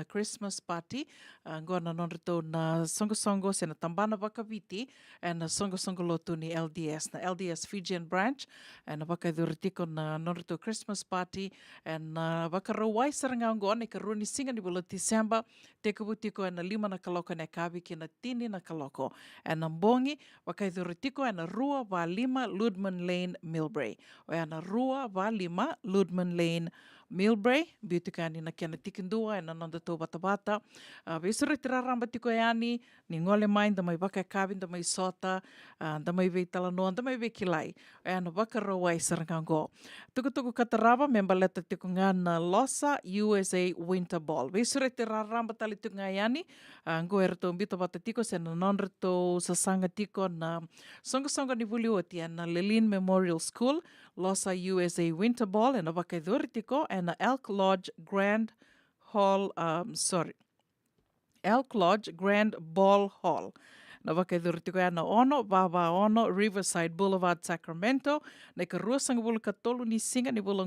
Christmas party ngona nonrito na songo sena tambana vakaviti and na songo lotu ni LDS na LDS Fijian branch and na vakadurtiko na nonrito Christmas party and na vakarawai saranga ngona karuni singa ni bula December tekabutiko na 5 na kaloko na kavi kina tini na kaloko and na mbongi vakadurtiko na rua va 5 Ludman Lane Millbrae o na rua va 5 Ludman Lane Millbrae, biutikani na kena tikindua, na nonda tō bata-bata. Vesura te raramba tiko e ani, ni ngole mai, da mai waka kawi, da mai sota, da mai vei talanoa, da mai vei kilai. E ana waka rawa i Sarangango. Tukutuku katarawa, memba leta tiko ngā na Losa USA Winter Ball. Vesura te raramba tali tiko ngā ani, ngo e rato mbito bata tiko, se na non rato sasanga tiko na songa ni vuli oti, na Lilin Memorial School, Losa USA Winter Ball, na waka idhuri tiko, na Elk Lodge Grand Ball Hall. Na waka idhuri tiko na ono, Wawa ono, Riverside Boulevard, Sacramento. Na ka ruasanga bula ka tolu ni singa, ni bula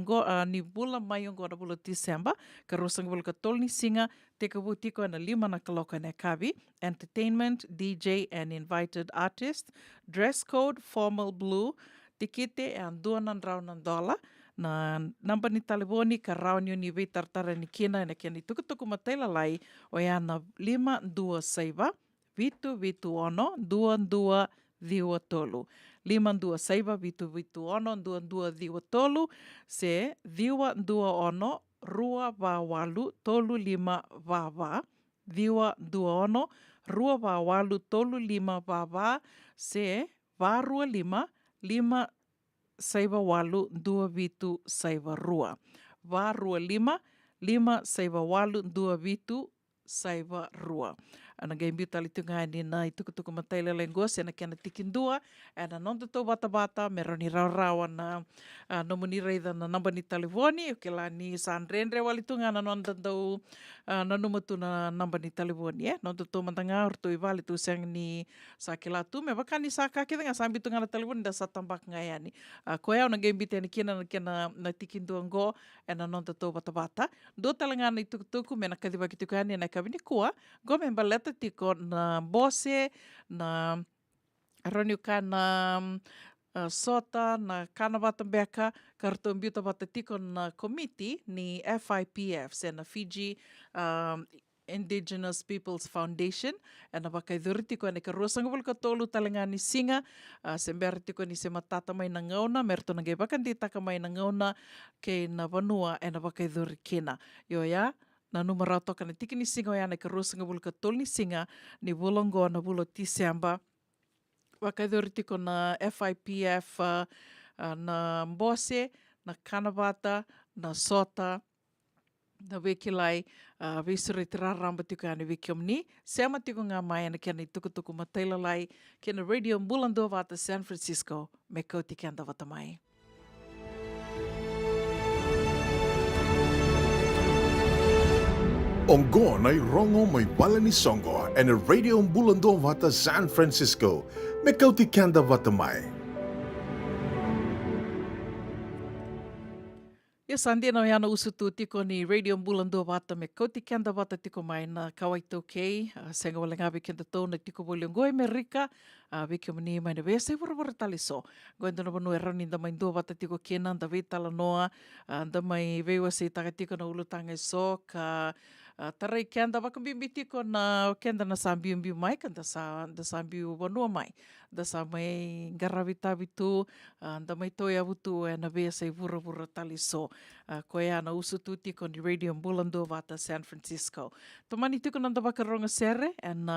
maiongo na bula December. Ka ruasanga bula ka tolu ni singa, te ka tiko na 5 na kaloka na kavi. Entertainment, DJ and invited artists. Dress code, formal blue. Tikite e an $200 na namba ni telefoni ka raunio ni vei tartara ni kina na kia ni tukutuku mataila lai o ia na 526 vitu ono 2223 526 vitu ono 2223 se 220 rua wawalu tolu 5 wawa 220 rua wawalu tolu 5 wawa se varua 5 saiva walu 2 vitu saiva rua. Varua 5 saiva walu 2 vitu saiva rua. Ana gaimbiu tali tunga ni na itukutuku mataila lengos na kiana tikindua ana nonto to bata-bata meroni raurawa na nomunira ida na namba ni telefoni ukela ni sanrenre wali tunga na nonto tau na numatu na namba ni telefoni nonto to mantanga orto ivali tu sang ni sakila tu me bakani saka kita nga sambi tunga na telefoni da satambak ngayani koya na gaimbiu tani kiana na tikindua ngo ana nonto to bata-bata do talanga na itukutuku me na kadiba kitukani na kabini kuwa go memba tiko na bose, na roniuka na sota, na kanawata beka, karto mbiuta bata tiko na komiti ni FIPF, se na Fiji Indigenous Peoples Foundation, na wakaidhuri tiko na karosanga vulka tolu talenga ni singa, se mbera tiko ni se matata mai na ngauna, merto na gai bakan ditaka mai na ngauna, ke na vanua, na wakaidhuri kena. Yo ya, na numero toka na tiki ni singa ya na karosanga bulu ka tol ni singa ni bulongo na bulo December wakaidhuri tiko na FIPF na Mbose na Kanawata na Sota na Wekilai visuri tiraramba tiko ya na Wikiomni sema tiko ngā mai na kia na tukutuku mataila lai kia na Radio Mbulando Vata San Francisco me kauti kia nda wata mai. Ongo nai rongo mai wala ni songo and a Radio Mbulando Vata San Francisco. Me kauti kanda vata mai. Yes, andi na yana usutu tiko ni Radio Mbulando Vata me kauti kanda vata tiko mai na kawaito kei. Senga wale ngawe kenda tau na tiko boli ngoi Amerika. Viki mani mai na vese wara taliso. Ngoi ndona wanu e rani nda mai ndua vata tiko kena, nda vei tala noa, nda mai veiwa se taka tiko na ulutanga so ka tarai kenda wakambimbi tiko na kenda na sambiumbi mai, ka nda sambiu wanua mai. Nda sa mai ngarawitawi tu, nda mai toi avutu e na vese wura taliso. Koe ana usutu tiko ni Radio Mbulando Vata San Francisco. Tomani tiko nanda wakaronga sere, and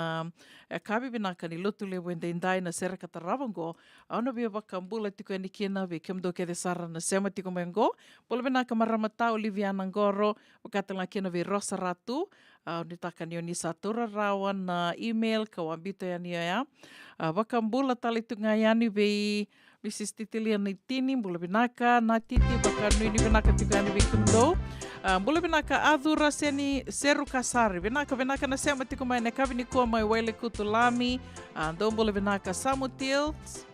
kabi binaka ni lotu le wende indai na sere katarawango, ana via wakambula tiko ni kina, vi kimdo ke de sara na sema tiko mengo, bola binaka maramata Oliviana Ngoro, wakatala kina vi Rosa Ratu, nitaka ni oni satura rawan na email, kawambito ya niya ya, wakambula tali tunga yani vi Mrs. Titilia ni tini, bula binaka na titi, baka nui ni binaka tiko yani vi kimdo, bula binaka adhura seni seru kasari, binaka na sema tiko mai ne kavi ni kua mai waile kutulami, don bula binaka Samutils,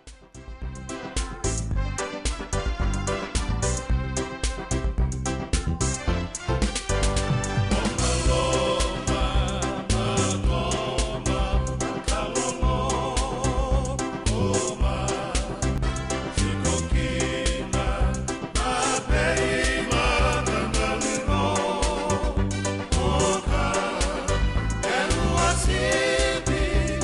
Sibi,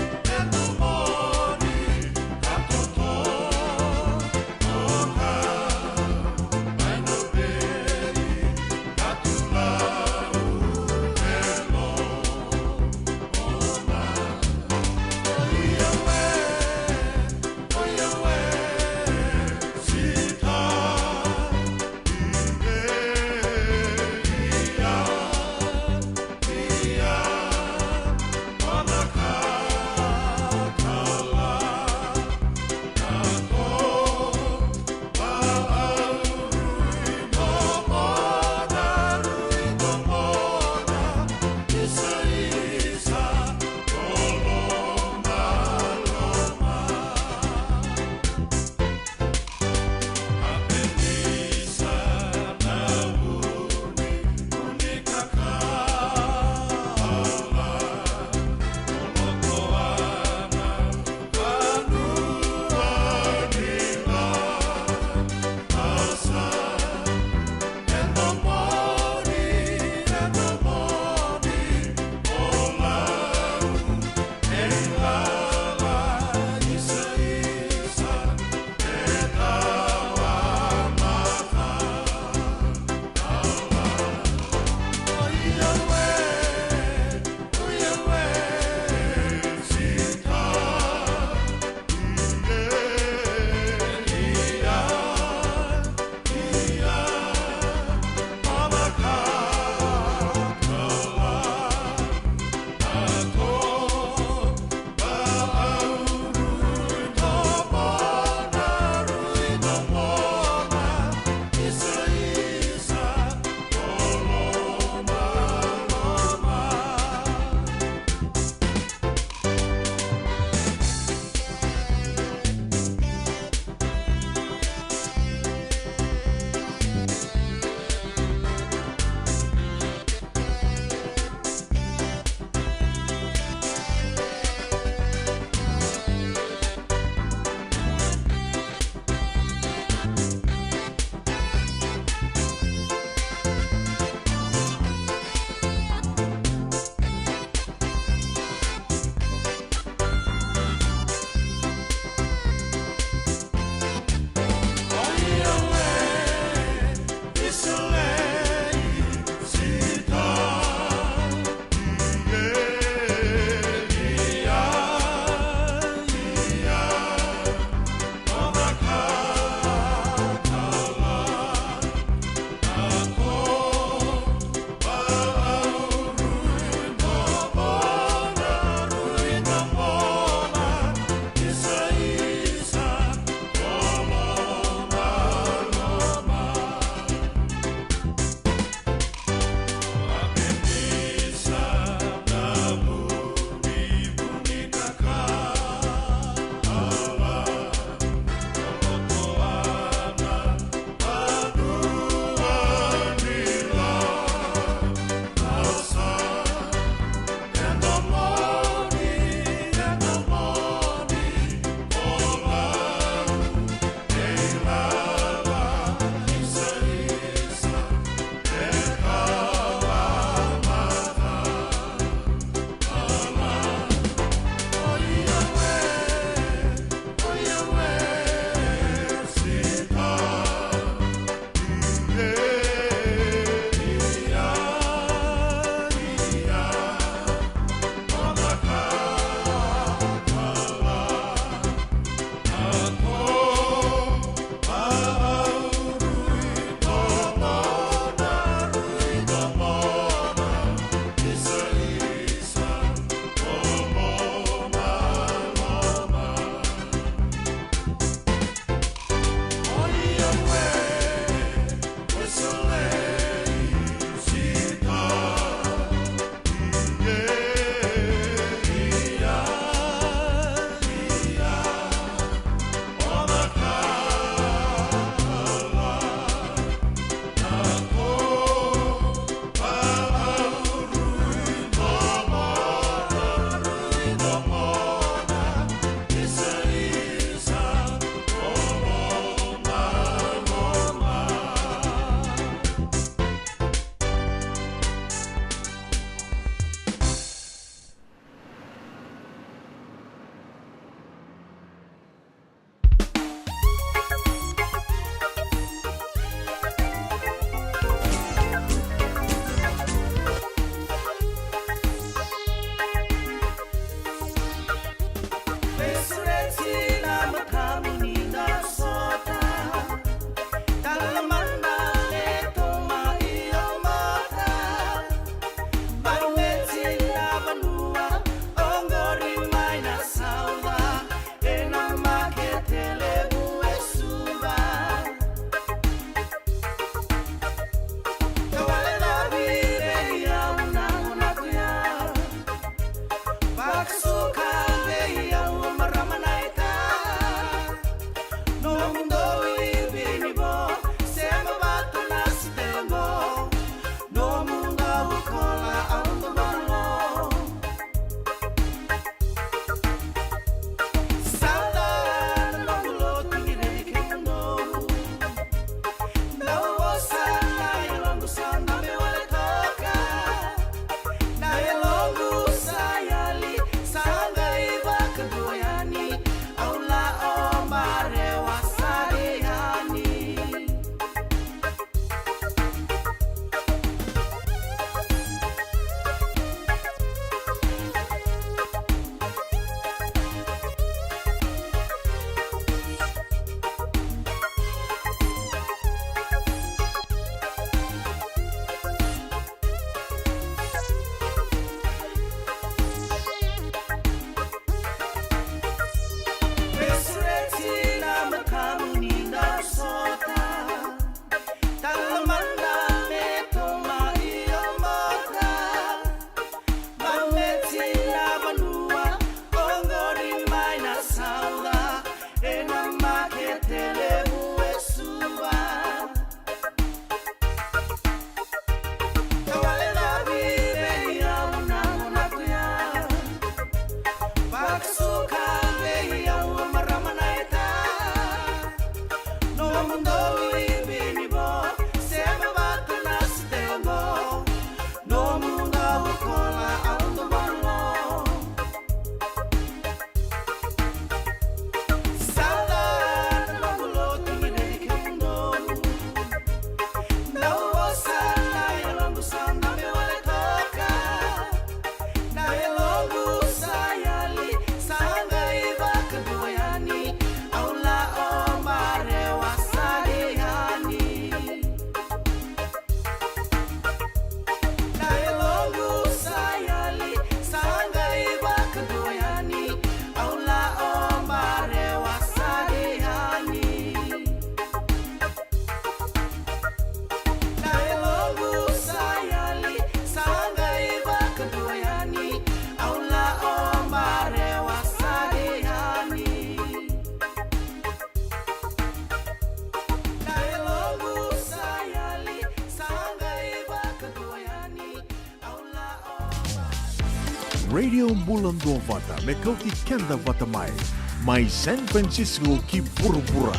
Radio Bulan Dua Vata, me kauti kenda vata mai San Francisco ki pura-pura.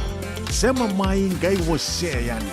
Sema mai ngai wase yani.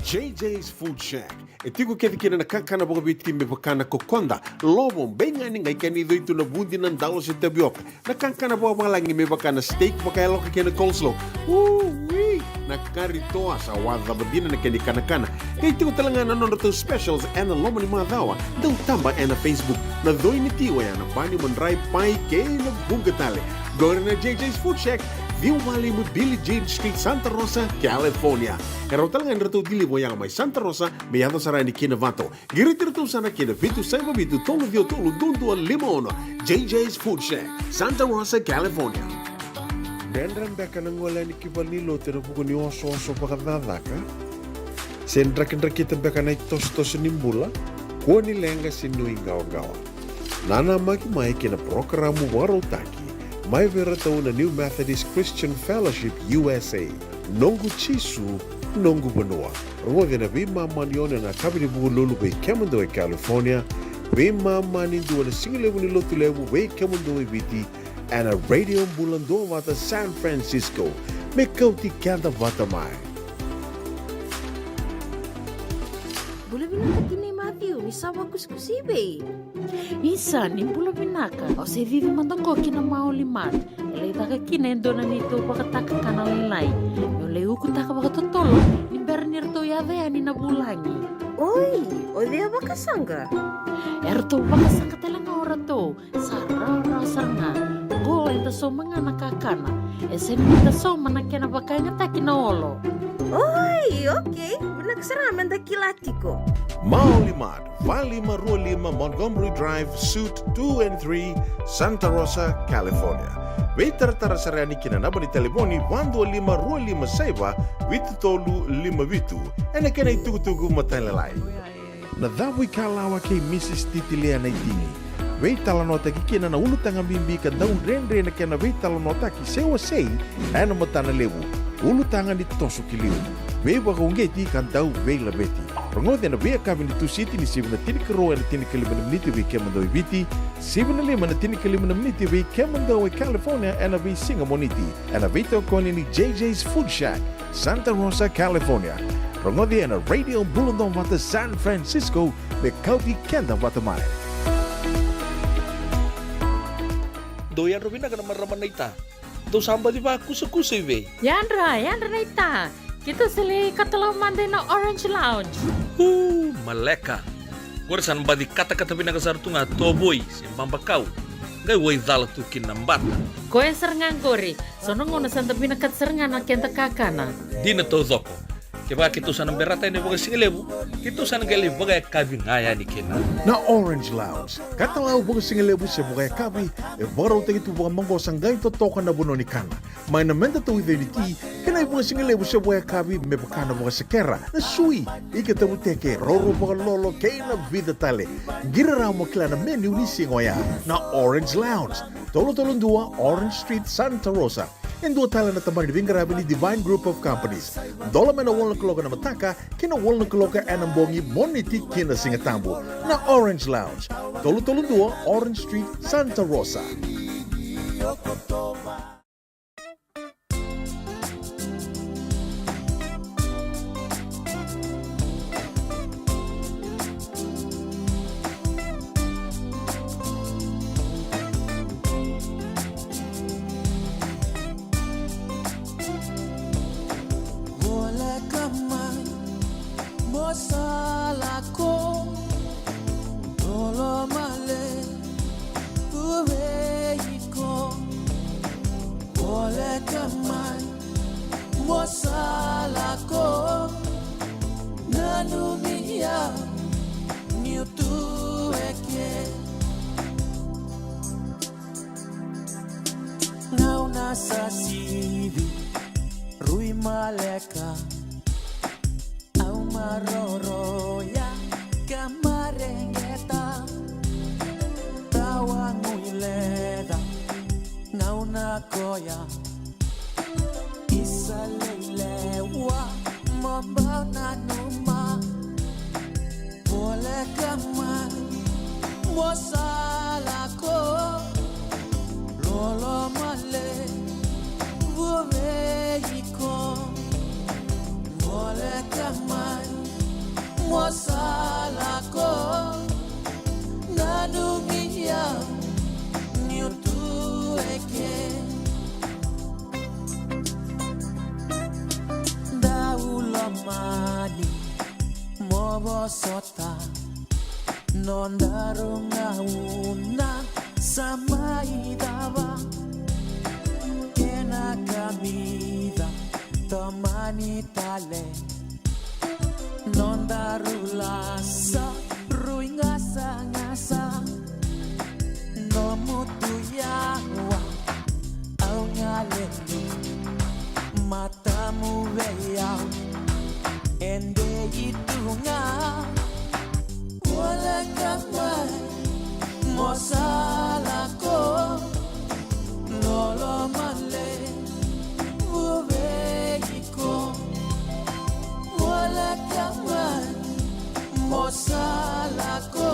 JJ's Food Shack. E tiku kedi kina na kakana boka biti me pakana kokonda. Lobo benga ni ngai kani doitu na bundi na ndalo se tapioca. Na kakana boka malangi me pakana steak pakai loka kena coleslaw. Wee! Na kari toa sa wadha badina na keni kana. Kay tiku talangana nono to specials and the lomo ni madawa. Dau tamba and na Facebook. Na doi ni tiwa ya na bani mandrai pai kay na bungatale. Go na JJ's Food Shack. Viu Valley mo Billie Jean Street, Santa Rosa, California. Karo talaga nrito dili mo yang may Santa Rosa, may yato sarani kinavato. Giritirto sana kinavitu sa mabitu tongo dio tolo dundu al limono. JJ's Food Shack, Santa Rosa, California. Dendran beka nang wala ni kibalilo tira buko ni oso pakadadaka. Sen drakin-drakitan beka na itos-tos nimbula, kuha nilenga sinuingaw-gawa. Nana magi-mai kina programo warotaki. Mai vera tau na New Methodist Christian Fellowship USA. Nongu chisu, nongu banua. Rongo na bima manione na kabini buku lulu bei Kemundo e California. Bima manindu na singilewu ni lotu lewu bei Kemundo e biti. And a radio bulando vata San Francisco. Me kauti kanda vata mai. Boleh Nakatini Matthew ni sawa kusikusibe. Isa ni mbulo binaka. O se vivi mandongo kina maoli mat. Ele taka kina endona nito pakataka kana lelai. Yo le uku taka pakatotolo. Ni bernir to yave ani na bulangi. Oi, o dia bakasanga. Erto pakasanga telanga ora to. Sarara saranga. Go enta so mga nakakana. Ese nita so manakena bakanya takina olo. Oi, okay. Nagsaraman da kilatiko. Maulimat, Valley Marulima, Montgomery Drive, Suite 2 and 3, Santa Rosa, California. Vetar tarasarani kinanaba ni telefoni 125 saiba vitu tolu 5 vitu. Ena kena itugutugu matalelai. Na dhawi kalawa kay Mrs. Titilea na itini. Veitala nota kikina na ulutanga mimbi ka daun rendre na kena veitala nota ki sewa sei ana matana lewu. Ulutanga ni tosu kiliu. Veba kongeti kan dau veila beti. Rongode na vea kabin tu siti ni sibna tinikaro na tinikalimana miniti we kemando ibiti. Sibna lima na tinikalimana miniti we kemando California and we Singamoniti. And a vito koni ni JJ's Food Shack, Santa Rosa, California. Rongode na Radio Bulundong Wata San Francisco me kauti kenda Watamai. Doyan Robina ka naman raman na ita. Do samba di ba kusa-kusa iwe? Yandra na ita. Kita sili katalaw manday na Orange Lounge. Maleka. Gurasan ba di kata-kata pinakasar tu nga toboy simbang bakaw. Ngay way dala tu kinambata. Koe serengan gori. Sono ngona santa pinakat serengan na kenta kakana. Di na to zoko. Kaya kita sana berata ini bagai singelebu. Kita sana gali bagai kabi ngaya ni kena. Na Orange Lounge. Katalau bagai singelebu se bagai kabi. Baru tegi tu bagai manggo sanggai to toka na buno ni kana. Mai na menda tu identity. Kena bagai singelebu se bagai kabi me bakana bagai sekera. Na sui. Ika tamu teke roro bagai lolo kena vida tale. Gira ramo kila na menu ni singoya. Na Orange Lounge. Tolo-tolong 2 Orange Street, Santa Rosa. En dua tala na tamang ni Divine Group of Companies. Dola mena wala kaloka na mataka, kina wala kaloka anambongi moniti kina singatambo. Na Orange Lounge. Tolo-tolong 2 Orange Street, Santa Rosa. Salako Dolo male Uweiko Ole kamay Mosalako Nanumia Niutueke Ngau nasa sivi Rui maleka Maroroya kamarengeta tawa nguileda nauna koya isalelewa mabana numa pole kama mosalako lolo male vuveiko pole kama mosalako nanumia niutueke daulamani mobosota nondarungauna samaidava kena kamida tomani tale non darulasa rui ngasa-ngasa no mutuyawa au ngaleni matamu weyau ende itu nga wala kamay mosalako lolo male uweiko wala kamay mosalako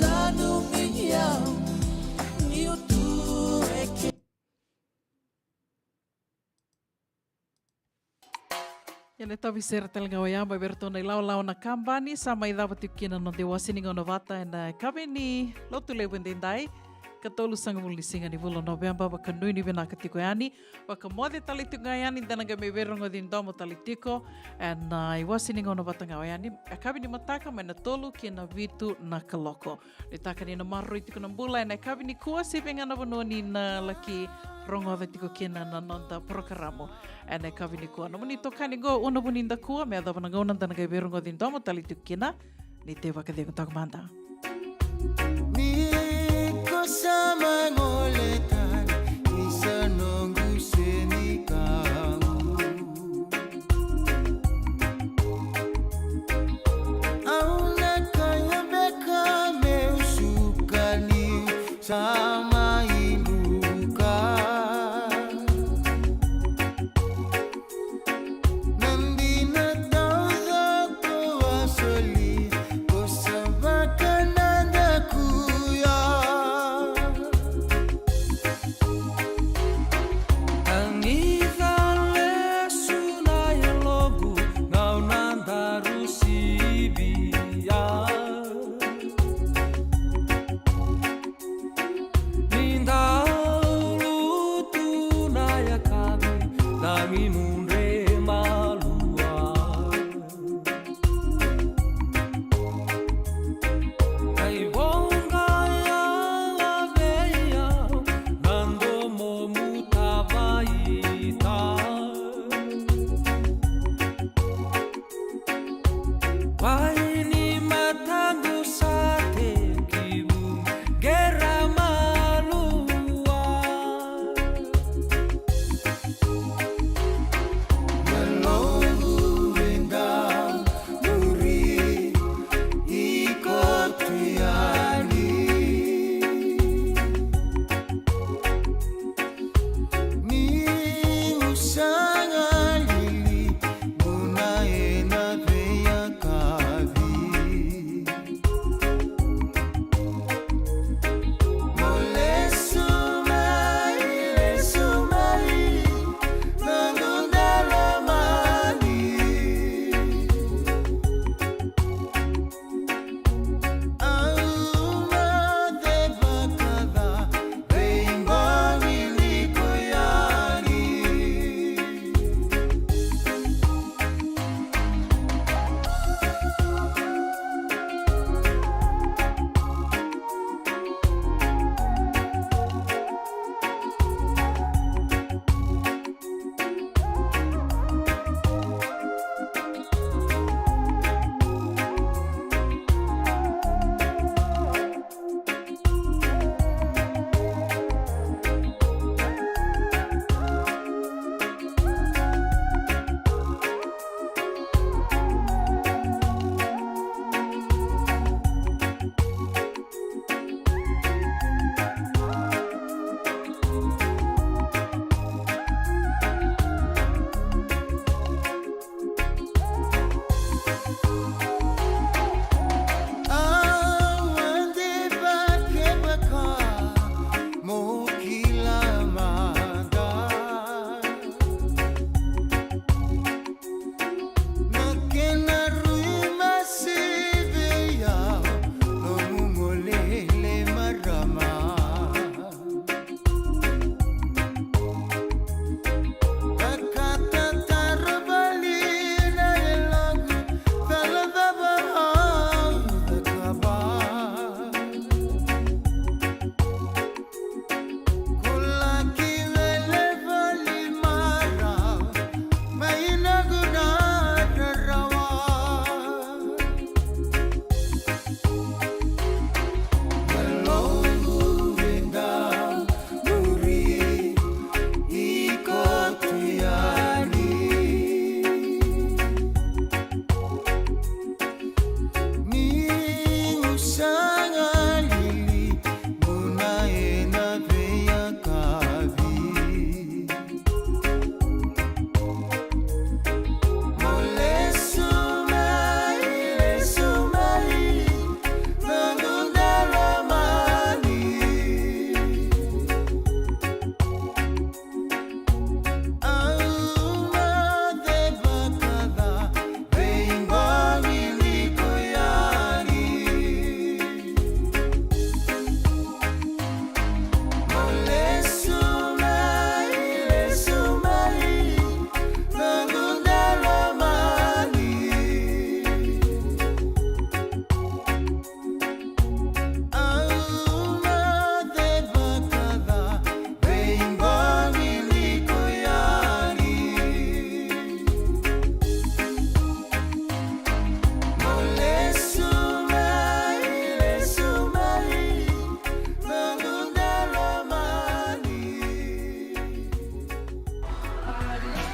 nanumiyam Ele tavi ser telga o yamba bertona i lau na kambani sama i dawa tikina no te wasini ngona vata na kabe ni lotu lewe ndendai katolu sanga muli singa ni vula November waka nui ni vena katiko yani waka mode talitiko yani ndananga me verongo din domo talitiko and i wasini ngona vata ngao yani kabe ni mataka mai na tolu ki na vitu na kaloko le taka ni na maru itiko na mbula na kabe ni kua sipenga na vanoni na laki rongo tiko kena na nonda programo ene kavini kua no muni tokani go una buninda kua me adava nga una tana kai rongo din domo talitiko kena ni te waka de tak manda Niko sama ngoletan isa nongu senikau Auna kaya beka meusukani sama ibuka Nandina tauza kwa soli Kosabaka nanda kuya Angiza lesu na ya logu Ngau nanda rusibia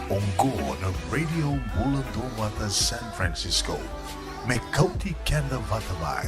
Ongko na Radio Mulandomata San Francisco. Mekauti Kanda Vatamai.